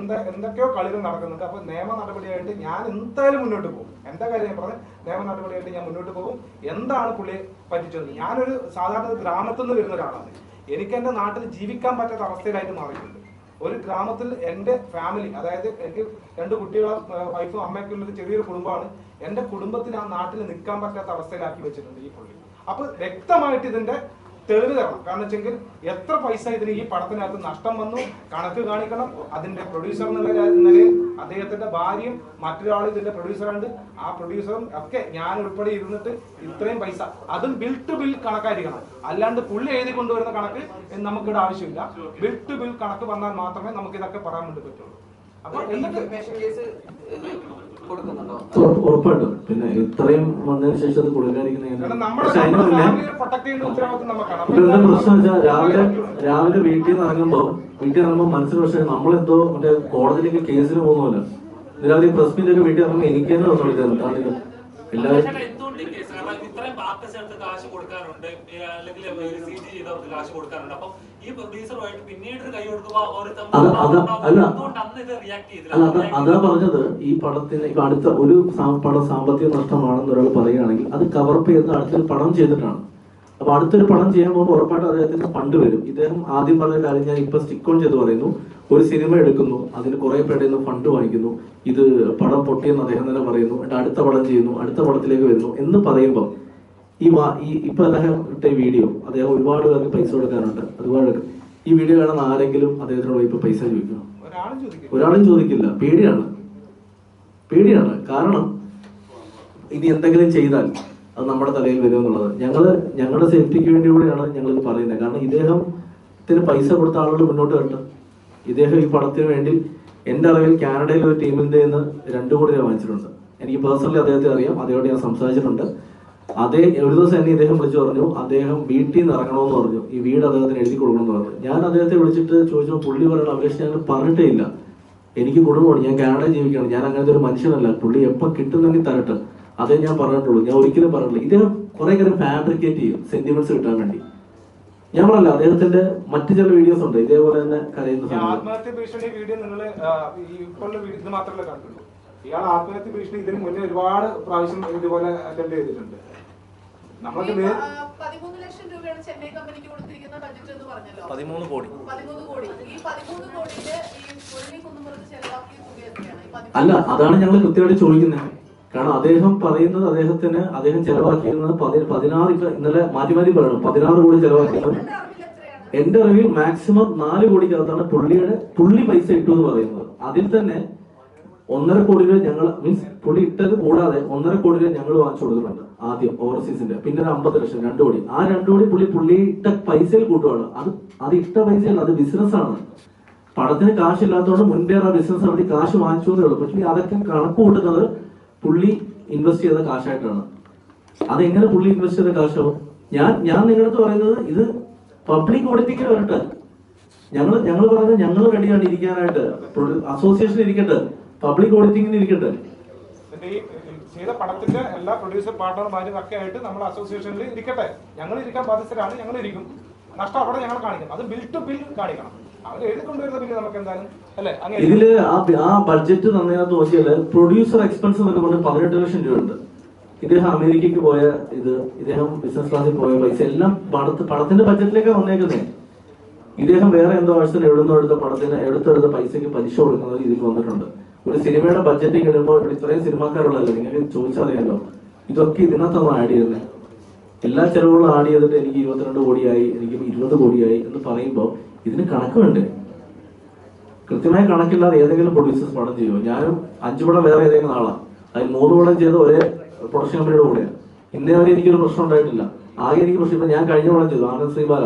എന്തൊക്കെയോ കളികൾ നടക്കുന്നുണ്ട്. അപ്പൊ നിയമ നടപടിയായിട്ട് ഞാൻ എന്തായാലും മുന്നോട്ട് പോകും. എന്റെ കാര്യം ഞാൻ പറഞ്ഞത്, നിയമ നടപടിയായിട്ട് ഞാൻ മുന്നോട്ട് പോകും. എന്താണ് പുള്ളിയെ പറ്റിച്ചത്? ഞാനൊരു സാധാരണ ഗ്രാമത്തിൽ നിന്ന് വരുന്ന ഒരാളാണ്. എനിക്ക് എന്റെ നാട്ടിൽ ജീവിക്കാൻ പറ്റാത്ത അവസ്ഥയിലായിട്ട് മാറിയിട്ടുണ്ട്. ഒരു ഗ്രാമത്തിൽ എന്റെ ഫാമിലി, അതായത് എനിക്ക് 2 കുട്ടികളും വൈഫും അമ്മയൊക്കെ ഉള്ളൊരു ചെറിയൊരു കുടുംബമാണ്. എന്റെ കുടുംബത്തിന് ആ നാട്ടിൽ നിൽക്കാൻ പറ്റാത്ത അവസ്ഥയിലാക്കി വെച്ചിട്ടുണ്ട് ഈ പുള്ളി. അപ്പൊ വ്യക്തമായിട്ട് ഇതിന്റെ തെളിവ് തരണം. കാരണം വെച്ചെങ്കിൽ എത്ര പൈസ ഇതിന് ഈ പടത്തിനകത്ത് നഷ്ടം വന്നു കണക്ക് കാണിക്കണം. അതിന്റെ പ്രൊഡ്യൂസർ എന്നുള്ള നിലയിൽ അദ്ദേഹത്തിന്റെ ഭാര്യയും മറ്റൊരാൾ ഇതിന്റെ പ്രൊഡ്യൂസറുണ്ട്. ആ പ്രൊഡ്യൂസറും ഒക്കെ ഞാൻ ഉൾപ്പെടെ ഇരുന്നിട്ട് ഇത്രയും പൈസ അതും ബിൽ ടു ബിൽ കണക്കായിരിക്കണം. അല്ലാണ്ട് പുള്ളി എഴുതി കൊണ്ടുവരുന്ന കണക്ക് നമുക്കിവിടെ ആവശ്യമില്ല. ബിൽ ടു ബിൽ കണക്ക് വന്നാൽ മാത്രമേ നമുക്ക് ഇതൊക്കെ പറയാൻ വേണ്ടി പറ്റുള്ളൂ. അപ്പൊ എന്നിട്ട് ഉറപ്പായിട്ടും പിന്നെ ഇത്രയും വന്നതിന് ശേഷം അത് കൊടുക്കാതിരിക്കുന്ന പ്രശ്നം വെച്ചാൽ രാവിലെ വീട്ടിൽ നിന്ന് ഇറങ്ങുമ്പോ മനസ്സിന് പക്ഷേ നമ്മളെന്തോ മറ്റേ കോടതിയിലേക്ക് കേസിന് പോകുന്നല്ലോ. ഇതിലാദ്യം പ്രസ് മീറ്റ് ഒക്കെ വീട്ടിൽ ഇറങ്ങുമ്പോൾ എനിക്ക് തന്നെ തോന്നുന്നു എല്ലാവരും അതാ പറഞ്ഞത്. ഈ പടത്തിന് ഇപ്പൊ അടുത്ത ഒരു പടം സാമ്പത്തിക നഷ്ടമാണെന്ന് ഒരാൾ പറയുകയാണെങ്കിൽ അത് കവറപ്പ് ചെയ്ത് അടുത്തൊരു പടം ചെയ്തിട്ടാണ്. അപ്പൊ അടുത്തൊരു പടം ചെയ്യാൻ പോകുമ്പോൾ ഉറപ്പായിട്ട് അദ്ദേഹത്തിന് ഫണ്ട് വരും. ഇദ്ദേഹം ആദ്യം പറഞ്ഞ കാര്യം ഞാൻ ഇപ്പൊ സ്റ്റിക്ക് ഓൺ ചെയ്ത് പറയുന്നു. ഒരു സിനിമ എടുക്കുന്നു, അതിന് കുറെ പേരുടെ നിന്ന് ഫണ്ട് വാങ്ങിക്കുന്നു, ഇത് പടം പൊട്ടിയെന്ന് അദ്ദേഹം തന്നെ പറയുന്നു, അടുത്ത പടം ചെയ്യുന്നു, അടുത്ത പടത്തിലേക്ക് വരുന്നു എന്ന് പറയുമ്പോൾ ഇപ്പൊ അദ്ദേഹം ഇട്ട വീഡിയോ അദ്ദേഹം ഒരുപാട് പേർക്ക് പൈസ കൊടുക്കാനുണ്ട്. ഒരുപാട് ഈ വീഡിയോ കാണുന്ന ആരെങ്കിലും അദ്ദേഹത്തിനോട് ഇപ്പൊ പൈസ ചോദിക്കണം? ഒരാളും ചോദിക്കില്ല. പേടിയാണ്. കാരണം ഇനി എന്തെങ്കിലും ചെയ്താൽ അത് നമ്മുടെ തലയിൽ വരും എന്നുള്ളത്. ഞങ്ങളുടെ സേഫ്റ്റിക്ക് വേണ്ടി കൂടെയാണ് ഞങ്ങളിത് പറയുന്നത്. കാരണം ഇദ്ദേഹത്തിന് പൈസ കൊടുത്ത ആളുകൾ മുന്നോട്ട് വരട്ടെ. ഇദ്ദേഹം ഈ പടത്തിന് വേണ്ടി എന്റെ അറിവിൽ കാനഡയിൽ ഒരു ടീമിന്റെ 2 കോടി രൂപ വാങ്ങിച്ചിട്ടുണ്ട്. എനിക്ക് പേഴ്സണലി അദ്ദേഹത്തെ അറിയാം, അദ്ദേഹത്തോട് ഞാൻ സംസാരിച്ചിട്ടുണ്ട്. ഒരു ദിവസം എന്നെ ഇദ്ദേഹം വിളിച്ചു പറഞ്ഞു, അദ്ദേഹം വീട്ടിൽ നിന്ന് ഇറങ്ങണമെന്ന് പറഞ്ഞു, ഈ വീട് അദ്ദേഹത്തിന് എഴുതി കൊടുക്കണമെന്ന് പറഞ്ഞു. ഞാൻ അദ്ദേഹത്തെ വിളിച്ചിട്ട് ചോദിച്ചപ്പോൾ പുള്ളി പറയണം, അഭിലാഷ് ഞങ്ങൾ പറഞ്ഞിട്ടേ ഇല്ല, എനിക്ക് കുടുംബമാണ്, ഞാൻ കാനഡയിൽ ജീവിക്കണം, ഞാൻ അങ്ങനത്തെ ഒരു മനുഷ്യനല്ല. പുള്ളി എപ്പോൾ കിട്ടുന്നെങ്കിൽ തരട്ടെ, അതേ ഞാൻ പറഞ്ഞിട്ടുള്ളൂ. ഞാൻ ഒരിക്കലും പറഞ്ഞില്ല. ഇദ്ദേഹം കുറെ കാര്യം ഫാബ്രിക്കേറ്റ് ചെയ്യും സെന്റിമെന്റ്സ് കിട്ടാൻ വേണ്ടി. ഞാൻ പറഞ്ഞല്ല, അദ്ദേഹത്തിന്റെ മറ്റു ചില വീഡിയോസ് ഉണ്ട് ഇതേപോലെ തന്നെ കരയുന്ന. ആത്മഹത്യ ഭീഷണി വീഡിയോ നിങ്ങൾ ഇപ്പോൾ ഇത് മാത്രമല്ല കണ്ടുള്ളൂ. ഇയാൾ ആത്മഹത്യ ഭീഷണി ഇതിന് മുന്നേ ഒരുപാട് പ്രാവശ്യം ഇതുപോലെ അറ്റൻഡ് ചെയ്തിട്ടുണ്ട്. നമുക്ക് 13 ലക്ഷം രൂപയാണ് ചെന്നൈ കമ്പനിക്ക് കൊടുത്തിരിക്കുന്ന ബഡ്ജറ്റ് എന്ന് പറഞ്ഞല്ലോ. 13 കോടി. 13 കോടി. ഈ 13 കോടിയില് ഈ മുരളി കുന്നുംപുറത്ത് ചെലവാക്കിയ തുക എത്രയാണ്? അല്ല, അതാണ് ഞങ്ങൾ കൃത്യമായിട്ട് ചോദിക്കുന്നത്. കാരണം അദ്ദേഹം പറയുന്നത് അദ്ദേഹം ചെലവാക്കിയിരുന്നത് 16, ഇന്നലെ മാറ്റി പറയണം, 16 കോടി ചെലവാക്കിയത്. എന്റെ അറിവിൽ മാക്സിമം 4 കോടിക്കകത്താണ് പുള്ളി പൈസ ഇട്ടു എന്ന് പറയുന്നത്. അതിൽ തന്നെ 1.5 കോടി രൂപ ഞങ്ങൾ പുള്ളി ഇട്ടത് കൂടാതെ 1.5 കോടി രൂപ ഞങ്ങൾ വാങ്ങിച്ചു കൊടുക്കുന്നുണ്ട് ആദ്യം ഓവർസീസിന്റെ. പിന്നെ 50 ലക്ഷം, 2 കോടി. ആ 2 കോടി പുള്ളി ഇട്ട പൈസയിൽ കൂട്ടുകയാണ്. അത് ഇട്ട പൈസയല്ല, അത് ബിസിനസ്സാണ്. പണത്തിന് കാശില്ലാത്തതുകൊണ്ട് മുൻപേ ആ ബിസിനസ് നടത്തി കാശ് വാങ്ങിച്ചു എന്നേ ഉള്ളൂ. പക്ഷേ അതൊക്കെ കണക്ക് കൂട്ടുന്നത് പുള്ളി ഇൻവെസ്റ്റ് ചെയ്ത കാശായിട്ടാണ്. അതെങ്ങനെ പുള്ളി ഇൻവെസ്റ്റ് ചെയ്ത കാശാവും? ഞാൻ നിങ്ങളടുത്ത് പറയുന്നത് ഇത് പബ്ലിക് ഓഡിറ്റിംഗ് വരട്ടെ. ഞങ്ങൾ പറയുന്നത് ഞങ്ങൾ റെഡിയാണ് ഇരിക്കാനായിട്ട്. അസോസിയേഷൻ ഇരിക്കട്ടെ, പബ്ലിക് ഓഡിറ്റിംഗിന് ഇരിക്കട്ടെ. ചെയ്ത പടത്തിന്റെ എല്ലാ പ്രൊഡ്യൂസർ പാർട്ണർമാരും ഒക്കെ ആയിട്ട് നമ്മൾ അസോസിയേഷനിൽ ഇരിക്കട്ടെ. ഞങ്ങൾ ഇരിക്കാൻ ബാധ്യസ്ഥരാണ്, ഞങ്ങൾ ഇരിക്കും. നഷ്ടം അവിടെ ഞങ്ങൾ കാണിക്കണം. അത് ബിൽ ടു ബിൽ കാണിക്കണം. അവർ എഴുതിക്കൊണ്ടുവരുന്ന ബില്ല് നമുക്ക് എന്തായാലും അല്ലെ. ഇതില് ആ ബഡ്ജറ്റ് നന്നായിട്ട് നോക്കിയാല് പ്രൊഡ്യൂസർ എക്സ്പെൻസ് എന്നൊക്കെ പറഞ്ഞ് 18 ലക്ഷം രൂപ ഉണ്ട്. ഇദ്ദേഹം അമേരിക്കക്ക് പോയ ഇദ്ദേഹം ബിസിനസ് ക്ലാസ്സിൽ പോയ പൈസ എല്ലാം പടത്തിന്റെ ബഡ്ജറ്റിലേക്കാണ് വന്നേക്കുന്നത്. ഇദ്ദേഹം വേറെ എന്തോ ആവശ്യത്തിന് എടുത്തെടുത്ത പൈസക്ക് പലിശ കൊടുക്കുന്നത് ഇതിൽ വന്നിട്ടുണ്ട്. ഒരു സിനിമയുടെ ബഡ്ജറ്റ് ഇടുമ്പോൾ ഇത്രയും സിനിമാക്കാരുള്ളല്ലോ, നിങ്ങൾക്ക് ചോദിച്ചറിയാലോ. ഇതൊക്കെ ഇതിനകത്താണ് ആഡ് ചെയ്യുന്നത്. എല്ലാ ചെലവുകളും ആഡ് ചെയ്തിട്ട് എനിക്ക് 22 കോടിയായി, എനിക്ക് 20 കോടിയായി എന്ന് പറയുമ്പോൾ ഇതിന് കണക്ക് വേണ്ടേ? കൃത്യമായ കണക്കില്ലാതെ ഏതെങ്കിലും പ്രൊഡ്യൂസേഴ്സ് പടം ചെയ്യുമോ? ഞാനും 5 പടം വേറെ ഏതെങ്കിലും ആളാണ്, അതിൽ 3 പടം ചെയ്ത ഒരേ പ്രൊഡക്ഷൻ കമ്പനിയുടെ കൂടെയാണ്. ഇന്നേവരെ എനിക്കൊരു പ്രശ്നം ഉണ്ടായിട്ടില്ല. ആകെ എനിക്ക് പ്രശ്നം ഇപ്പം ഞാൻ കഴിഞ്ഞ പടം ചെയ്തു ആനന്ദ് ശ്രീബാല.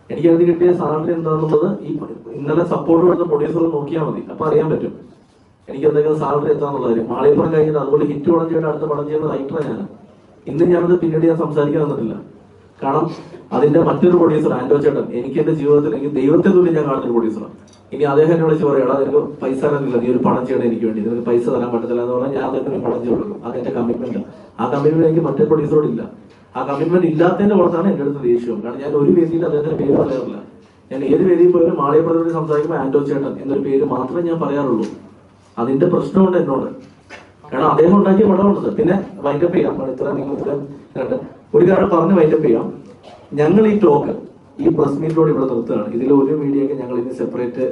എനിക്ക് അതിന് കിട്ടിയ സാലറി എന്താണെന്നുള്ളത് ഈ ഇന്നലെ സപ്പോർട്ട് കൊടുത്ത പ്രൊഡ്യൂസർ നോക്കിയാൽ മതി, അപ്പൊ അറിയാൻ പറ്റും എനിക്ക് എന്തെങ്കിലും സാലറി എത്താന്നുള്ള കാര്യം. മാളിയപ്പുറം കഴിഞ്ഞിട്ട് അതുപോലെ ഹിറ്റ് പടം ചെയ്തിട്ട് അടുത്ത പടം ചെയ്യുന്ന റൈറ്ററാണ് ഞാൻ. ഇന്ന് ഞാനത് പിന്നീട് ഞാൻ സംസാരിക്കാൻ വന്നിട്ടില്ല. കാരണം അതിന്റെ മറ്റൊരു പ്രൊഡ്യൂസർ ആൻഡോ ചേട്ടൻ, എനിക്ക് എന്റെ ജീവിതത്തിൽ എനിക്ക് ദൈവത്തെ തുല്യം ഞാൻ കാണുന്ന ഒരു പ്രൊഡ്യൂസറാണ്. ഇനി അദ്ദേഹം എന്നോട് വിളിച്ച് പറയാം, നിനക്ക് പൈസ തരാനില്ല, നീ ഒരു പടം ചെയ്യണം എനിക്ക് വേണ്ടി, നിനക്ക് പൈസ തരാൻ പറ്റത്തില്ല എന്ന് പറഞ്ഞാൽ ഞാൻ അദ്ദേഹത്തിന് പടം ചെയ്ത് കൊടുക്കും. അതെന്റെ കമ്മിറ്റ്മെന്റ്. ആ കമ്മിറ്റ്മെന്റ് എനിക്ക് മറ്റേ പ്രൊഡ്യൂസറോട് ഇല്ല. ആ കമ്മിറ്റ്മെന്റ് ഇല്ലാത്തതിന്റെ പുറത്താണ് എന്റെ അടുത്ത് ദേഷ്യം. കാരണം ഞാൻ ഒരു വേദിയിൽ അദ്ദേഹത്തിന്റെ പേര് പറയാറില്ല. ഞാൻ ഏത് വേദിയിൽ പോയാലും മാളിയപ്പുറത്തോട് സംസാരിക്കുമ്പോൾ ആൻഡോ ചേട്ടൻ എന്നൊരു പേര് മാത്രമേ ഞാൻ പറയാറുള്ളൂ. അതിന്റെ പ്രശ്നമുണ്ട് എന്നോട്. കാരണം അദ്ദേഹം ഉണ്ടാക്കിയ പടമുണ്ട്. പിന്നെ വൈൻഡപ്പ് ചെയ്യാം, ഒരു കാര്യം പറഞ്ഞ് വൈൻഡപ്പ് ചെയ്യാം. ഞങ്ങൾ ഈ ടോക്ക് ഈ പ്രസ് മീറ്റിലൂടെ ഇവിടെ നിർത്തുകയാണ്. ഇതിൽ ഒരു മീഡിയക്ക് ഞങ്ങൾ ഇനി സെപ്പറേറ്റ്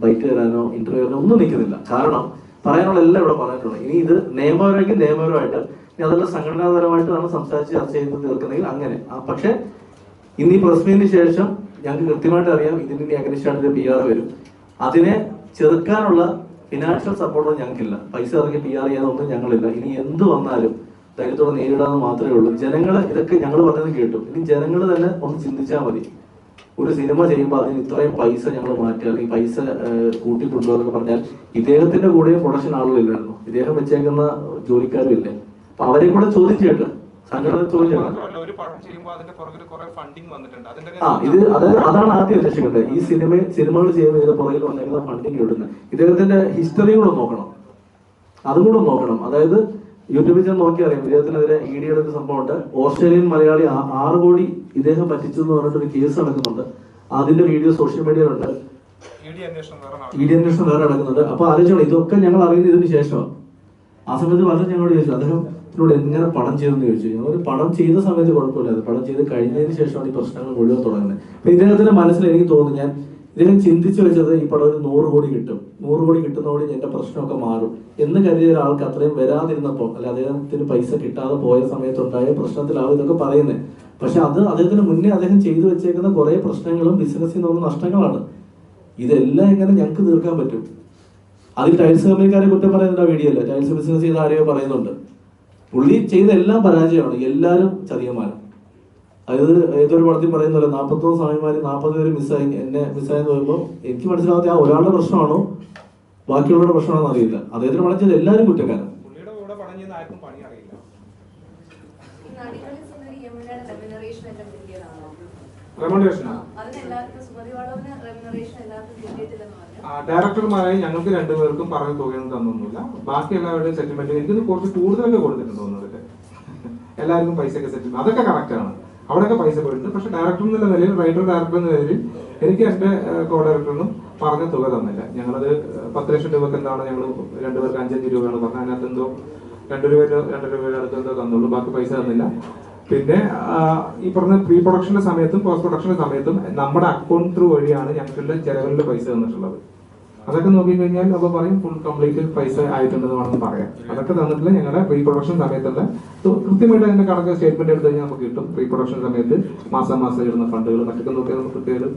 ബൈറ്റ് തരാനോ ഇന്റർവ്യൂ തരാനോ ഒന്നും നിൽക്കുന്നില്ല. കാരണം പറയാനുള്ള എല്ലാം ഇവിടെ പറഞ്ഞിട്ടുണ്ട്. ഇനി ഇത് നിയമപരമെങ്കിൽ നിയമപരമായിട്ട്, ഇനി അതെല്ലാം സംഘടനാപരമായിട്ടാണ് സംസാരിച്ച് ചർച്ച ചെയ്ത് തീർക്കുന്നെങ്കിൽ അങ്ങനെ. പക്ഷെ ഇന്ന് ഈ പ്രസ് മീറ്റിന് ശേഷം ഞങ്ങൾക്ക് കൃത്യമായിട്ട് അറിയാം ഇതിന് ഇനി അഗ്നിസ്റ്റാൻഡിന്റെ PR വരും. അതിനെ ചെറുക്കാനുള്ള ഫിനാൻഷ്യൽ സപ്പോർട്ടൊന്നും ഞങ്ങൾക്കില്ല. പൈസ ഇറക്കി PR ചെയ്യാനൊന്നും ഞങ്ങളില്ല. ഇനി എന്ത് വന്നാലും ധൈര്യത്തോടെ നേരിടാന്ന് മാത്രമേ ഉള്ളൂ. ജനങ്ങൾ ഇതൊക്കെ ഞങ്ങൾ പറഞ്ഞത് കേട്ടു. ഇനി ജനങ്ങൾ തന്നെ ഒന്ന് ചിന്തിച്ചാൽ മതി. ഒരു സിനിമ ചെയ്യുമ്പോൾ അതിന് ഇത്രയും പൈസ ഞങ്ങൾ മാറ്റുക, അല്ലെങ്കിൽ പൈസ കൂട്ടിക്കൊണ്ടുപോകുക എന്നൊക്കെ പറഞ്ഞാൽ ഇദ്ദേഹത്തിന്റെ കൂടെയും പ്രൊഡക്ഷൻ ആളുകളില്ലായിരുന്നു, ഇദ്ദേഹം വെച്ചേക്കുന്ന ജോലിക്കാരും ഇല്ലേ. അപ്പൊ അവരെ കൂടെ ചോദിച്ചു കേട്ട് സംഘടന ചോദിച്ചു. അതാണ് ആദ്യം ഉദ്ദേശിക്കേണ്ടത്. ഈ സിനിമകൾ ചെയ്യുമ്പോൾ ഇതിന്റെ പുറകിൽ വന്നേക്കുന്ന ഫണ്ടിങ് ഇടുന്നത് ഇദ്ദേഹത്തിന്റെ ഹിസ്റ്ററി കൂടെ നോക്കണം, അതും കൂടെ നോക്കണം. അതായത് യൂട്യൂബിൽ ചെന്ന് നോക്കി അറിയാം, ഇദ്ദേഹത്തിനെതിരെ ED ഒരു സംഭവമുണ്ട്. ഓസ്ട്രേലിയൻ മലയാളി 6 കോടി ഇദ്ദേഹം പറ്റിച്ചു എന്ന് പറഞ്ഞിട്ട് ഒരു കേസ് നടക്കുന്നുണ്ട്. അതിന്റെ വീഡിയോ സോഷ്യൽ മീഡിയയിലുണ്ട്. ED അന്വേഷണം വേറെ നടക്കുന്നുണ്ട്. അപ്പൊ ആലോചിക്കണം, ഇതൊക്കെ ഞങ്ങൾ അറിയുന്നത് ഇതിന് ശേഷമാണ്. ആ സമയത്ത് വളരെ ഞങ്ങളോട് ചോദിച്ചു, അദ്ദേഹത്തിനോട് എങ്ങനെ പടം ചെയ്തെന്ന് ചോദിച്ചു. ഞങ്ങളൊരു പടം ചെയ്ത സമയത്ത് കുഴപ്പമില്ലായിരുന്നു, പടം ചെയ്ത് കഴിഞ്ഞതിന് ശേഷമാണ് ഈ പ്രശ്നങ്ങൾ മുഴുവൻ തുടങ്ങുന്നത്. അപ്പൊ ഇദ്ദേഹത്തിന്റെ മനസ്സിൽ എനിക്ക് തോന്നുന്നു, ഇദ്ദേഹം ചിന്തിച്ചു വെച്ചത് ഈ പടം ഒരു 100 കോടി കിട്ടും, 100 കോടി കിട്ടുന്നതോടെ എന്റെ പ്രശ്നമൊക്കെ മാറും എന്ന് കരുതിയ ഒരാൾക്ക് അത്രയും വരാതിരുന്നപ്പോൾ, അല്ല അദ്ദേഹത്തിന് പൈസ കിട്ടാതെ പോയ സമയത്തുണ്ടായ പ്രശ്നത്തിലാവും ഇതൊക്കെ പറയുന്നത്. പക്ഷെ അത് അദ്ദേഹത്തിന് മുന്നേ അദ്ദേഹം ചെയ്തു വെച്ചേക്കുന്ന കുറെ പ്രശ്നങ്ങളും ബിസിനസ്സിൽ നിന്ന് നഷ്ടങ്ങളാണ്. ഇതെല്ലാം എങ്ങനെ ഞങ്ങൾക്ക് തീർക്കാൻ പറ്റും? അതിൽ ടൈൽസ് കമ്പനിക്കാരെ കുറ്റം പറയുന്നുണ്ട് ആ വീഡിയോ അല്ല. ടൈൽസ് ബിസിനസ് ചെയ്ത ആരെയോ പറയുന്നുണ്ട്. പുള്ളി ചെയ്ത എല്ലാം പരാജയമാണ്, എല്ലാവരും ചതിയന്മാരാണ്. അതായത് ഏതൊരു പടത്തിൽ പറയുന്നല്ലോ, 41 സ്വാമിമാര് 40 പേര് മിസ്സായെന്ന് പറയുമ്പോൾ എനിക്ക് മനസ്സിലാവാത്ത ആ ഒരാളുടെ പ്രശ്നമാണോ ബാക്കിയുള്ളവരുടെ പ്രശ്നമാണെന്ന് അറിയില്ല. അദ്ദേഹത്തിന് പണം ചെയ്ത് എല്ലാവരും കുറ്റക്കാരാണ്. റെമുനറേഷനാണ്. ഡയറക്ടർമാരായി ഞങ്ങൾക്ക് രണ്ടുപേർക്കും പറഞ്ഞ തുകയൊന്നും തന്നൊന്നുമില്ല. ബാക്കി എല്ലാവരുടെയും സെറ്റിൽമെന്റ് എനിക്ക് കുറച്ച് കൂടുതലൊക്കെ കൊടുത്തിട്ടുണ്ട് തോന്നുന്നത്. എല്ലാവർക്കും പൈസയൊക്കെ സെറ്റിൽമെന്റ് അതൊക്കെ കറക്റ്റാണ്. അവിടെയൊക്കെ പൈസ പോയിട്ടുണ്ട്. പക്ഷെ ഡയറക്ടർ എന്നുള്ള നിലയിൽ, റൈറ്റർ ഡയറക്ടർ എന്ന നിലയിൽ എനിക്ക് എന്റെ കോ ഡയറക്ടറിനും പറഞ്ഞ തുക തന്നില്ല. ഞങ്ങളത് 10 ലക്ഷം രൂപക്ക് എന്താണ് ഞങ്ങൾ രണ്ടുപേർക്ക് 5-5 രൂപയാണ് പറഞ്ഞത്. അതിനകത്ത് എന്തോ 2 രൂപയുടെ അടുത്ത് എന്തോ തന്നുള്ളൂ, ബാക്കി പൈസ തന്നില്ല. പിന്നെ ഈ പറഞ്ഞ പ്രീ പ്രൊഡക്ഷന്റെ സമയത്തും പോസ്റ്റ് പ്രൊഡക്ഷന്റെ സമയത്തും നമ്മുടെ അക്കൗണ്ട് ത്രൂ വഴിയാണ് ഞങ്ങളുടെ ചെലവിലെ പൈസ തന്നിട്ടുള്ളത്. അതൊക്കെ നോക്കിക്കഴിഞ്ഞാൽ അപ്പോൾ പറയും ഫുൾ കംപ്ലീറ്റ് പൈസ ആയിട്ടുണ്ടെന്ന് വേണമെന്ന് പറയാം. അതൊക്കെ തന്നിട്ടില്ല. ഞങ്ങളുടെ പ്രീ പ്രൊഡക്ഷൻ സമയത്തുള്ള കൃത്യമായിട്ട് അതിന്റെ കണക്ക് സ്റ്റേറ്റ്മെന്റ് എടുത്ത് കഴിഞ്ഞാൽ നമുക്ക് കിട്ടും. പ്രീ പ്രൊഡക്ഷൻ സമയത്ത് മാസം ഇടുന്ന ഫണ്ടുകൾ മറ്റൊക്കെ നോക്കിയാൽ നമുക്ക് കൃത്യമായിട്ട്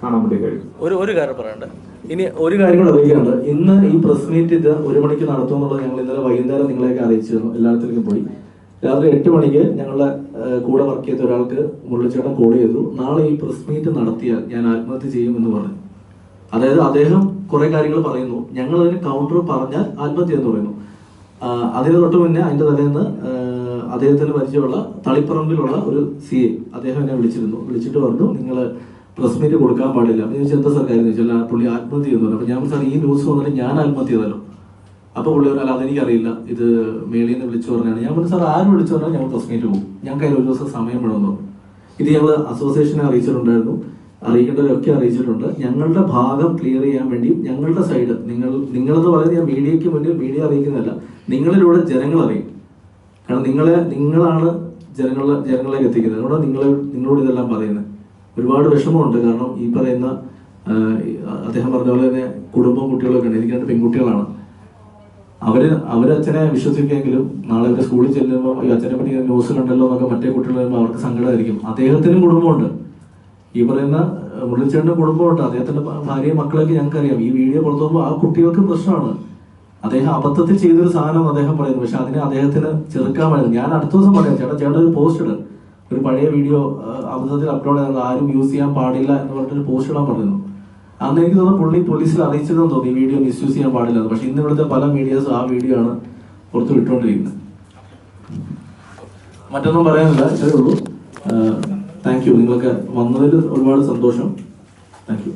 കാണാൻ വേണ്ടി കഴിയും. ഒരു കാര്യം പറയണ്ട. ഇനി ഒരു കാര്യം കൂടെ അറിയിക്കാനുണ്ട്. ഇന്ന് ഈ പ്രസ് മീറ്റ് ഇത് 1 മണിക്ക് നടത്തുമെന്നുള്ളത് ഞങ്ങൾ ഇന്നലെ വൈകുന്നേരം നിങ്ങളെയൊക്കെ അറിയിച്ചിരുന്നു. എല്ലായിടത്തേക്കും പോയി. രാത്രി 8 മണിക്ക് ഞങ്ങളുടെ കൂടെ വർക്ക് ചെയ്ത ഒരാൾക്ക് മുരളിച്ചേട്ടൻ കോൾ ചെയ്തു, നാളെ ഈ പ്രസ് മീറ്റ് നടത്തിയാൽ ഞാൻ ആത്മഹത്യ ചെയ്യുമെന്ന് പറഞ്ഞു. അതായത് അദ്ദേഹം കുറെ കാര്യങ്ങൾ പറയുന്നു, ഞങ്ങൾ അതിന് കൗണ്ടർ പറഞ്ഞാൽ ആത്മഹത്യ എന്ന് പറയുന്നു. അതിന് തൊട്ട് മുന്നേ അതിന്റെ തലേന്ന് അദ്ദേഹത്തിന് പരിചയമുള്ള തളിപ്പറമ്പിലുള്ള ഒരു CA അദ്ദേഹം എന്നെ വിളിച്ചിട്ട് പറഞ്ഞു, നിങ്ങൾ പ്രസ് മീറ്റ് കൊടുക്കാൻ പാടില്ല. അപ്പൊ ചോദിച്ചാൽ എന്താ സർക്കാർ ചോദിച്ചാൽ പുള്ളി ആത്മഹത്യ ചെയ്യുന്നു. അപ്പൊ ഞാൻ സാർ ഈ ന്യൂസ് വന്നിട്ട് ഞാൻ ആത്മഹത്യ ചെയ്തല്ലോ. അപ്പൊ പുള്ളി പറഞ്ഞാൽ അതെനിക്കറിയില്ല, ഇത് മേളിൽ നിന്ന് വിളിച്ചു പറഞ്ഞാണ്. ഞാൻ പറഞ്ഞു സാർ ആരും വിളിച്ചു പറഞ്ഞാൽ ഞങ്ങൾ പ്രസ് മീറ്റ് പോകും, ഞങ്ങൾക്ക് അതിൽ ഒരു ദിവസം സമയം വേണമെന്ന് പറഞ്ഞു. ഇത് ഞങ്ങൾ അസോസിയേഷനെ അറിയിച്ചിട്ടുണ്ടായിരുന്നു, അറിയിക്കേണ്ടവരൊക്കെ അറിയിച്ചിട്ടുണ്ട്. ഞങ്ങളുടെ ഭാഗം ക്ലിയർ ചെയ്യാൻ വേണ്ടി ഞങ്ങളുടെ സൈഡ് നിങ്ങളെന്ന് പറയുന്നത് ഞാൻ മീഡിയയ്ക്ക് മുന്നിൽ മീഡിയ അറിയിക്കുന്നതല്ല, നിങ്ങളിലൂടെ ജനങ്ങൾ അറിയും. കാരണം നിങ്ങളാണ് ജനങ്ങളിലേക്ക് എത്തിക്കുന്നത്. അതുകൊണ്ട് നിങ്ങളോട് ഇതെല്ലാം പറയുന്നത്. ഒരുപാട് വിഷമമുണ്ട്. കാരണം ഈ പറയുന്ന അദ്ദേഹം പറഞ്ഞ പോലെ തന്നെ കുടുംബം കുട്ടികളൊക്കെ ഉണ്ട്. എനിക്ക് 2 പെൺകുട്ടികളാണ്. അവര് അച്ഛനെ വിശ്വസിക്കുമെങ്കിലും നാളെ അവര് സ്കൂളിൽ ചെല്ലുമ്പോൾ ഈ അച്ഛനെ പറ്റി ന്യൂസ് കണ്ടല്ലോ എന്നൊക്കെ മറ്റേ കുട്ടികൾ വരുമ്പോൾ അവർക്ക് സങ്കടമായിരിക്കും. അദ്ദേഹത്തിനും കുടുംബമുണ്ട്. ഈ പറയുന്ന മുരളിച്ചേട്ടൻ്റെ കുടുംബമുണ്ട്. അദ്ദേഹത്തിന്റെ ഭാര്യയും മക്കളൊക്കെ ഞങ്ങൾക്കറിയാം. ഈ വീഡിയോ പുറത്തു പോകുമ്പോൾ ആ കുട്ടികൾക്ക് പ്രശ്നമാണ്. അദ്ദേഹം അബദ്ധത്തിൽ ചെയ്തൊരു സാധനം അദ്ദേഹം പറയുന്നു. പക്ഷെ അതിനെ അദ്ദേഹത്തിന് ചെറുക്കാമായിരുന്നു. ഞാൻ അടുത്ത ദിവസം പറയാം, ചേട്ടൻ ഒരു പോസ്റ്റ് ഇടും, ഒരു പഴയ വീഡിയോ അബദ്ധത്തിൽ അപ്ലോഡ് ചെയ്തത് ആരും യൂസ് ചെയ്യാൻ പാടില്ല എന്ന് പറഞ്ഞിട്ടൊരു പോസ്റ്റ് ഇടാൻ പറയുന്നു. അന്ന് എനിക്ക് തോന്നുന്നു പുള്ളി പോലീസിൽ അറിയിച്ചതെന്ന് തോന്നി, ഈ വീഡിയോ മിസ്യൂസ് ചെയ്യാൻ പാടില്ല. പക്ഷെ ഇന്ന് ഇവിടുത്തെ പല മീഡിയാസും ആ വീഡിയോ ആണ് പുറത്ത് വിട്ടുകൊണ്ടിരിക്കുന്നത്. മറ്റൊന്നും പറയാനില്ല, ഇത്രയേ ഉള്ളൂ. Thank you. നിങ്ങളൊക്കെ വന്നതിൽ ഒരുപാട് സന്തോഷം. Thank you.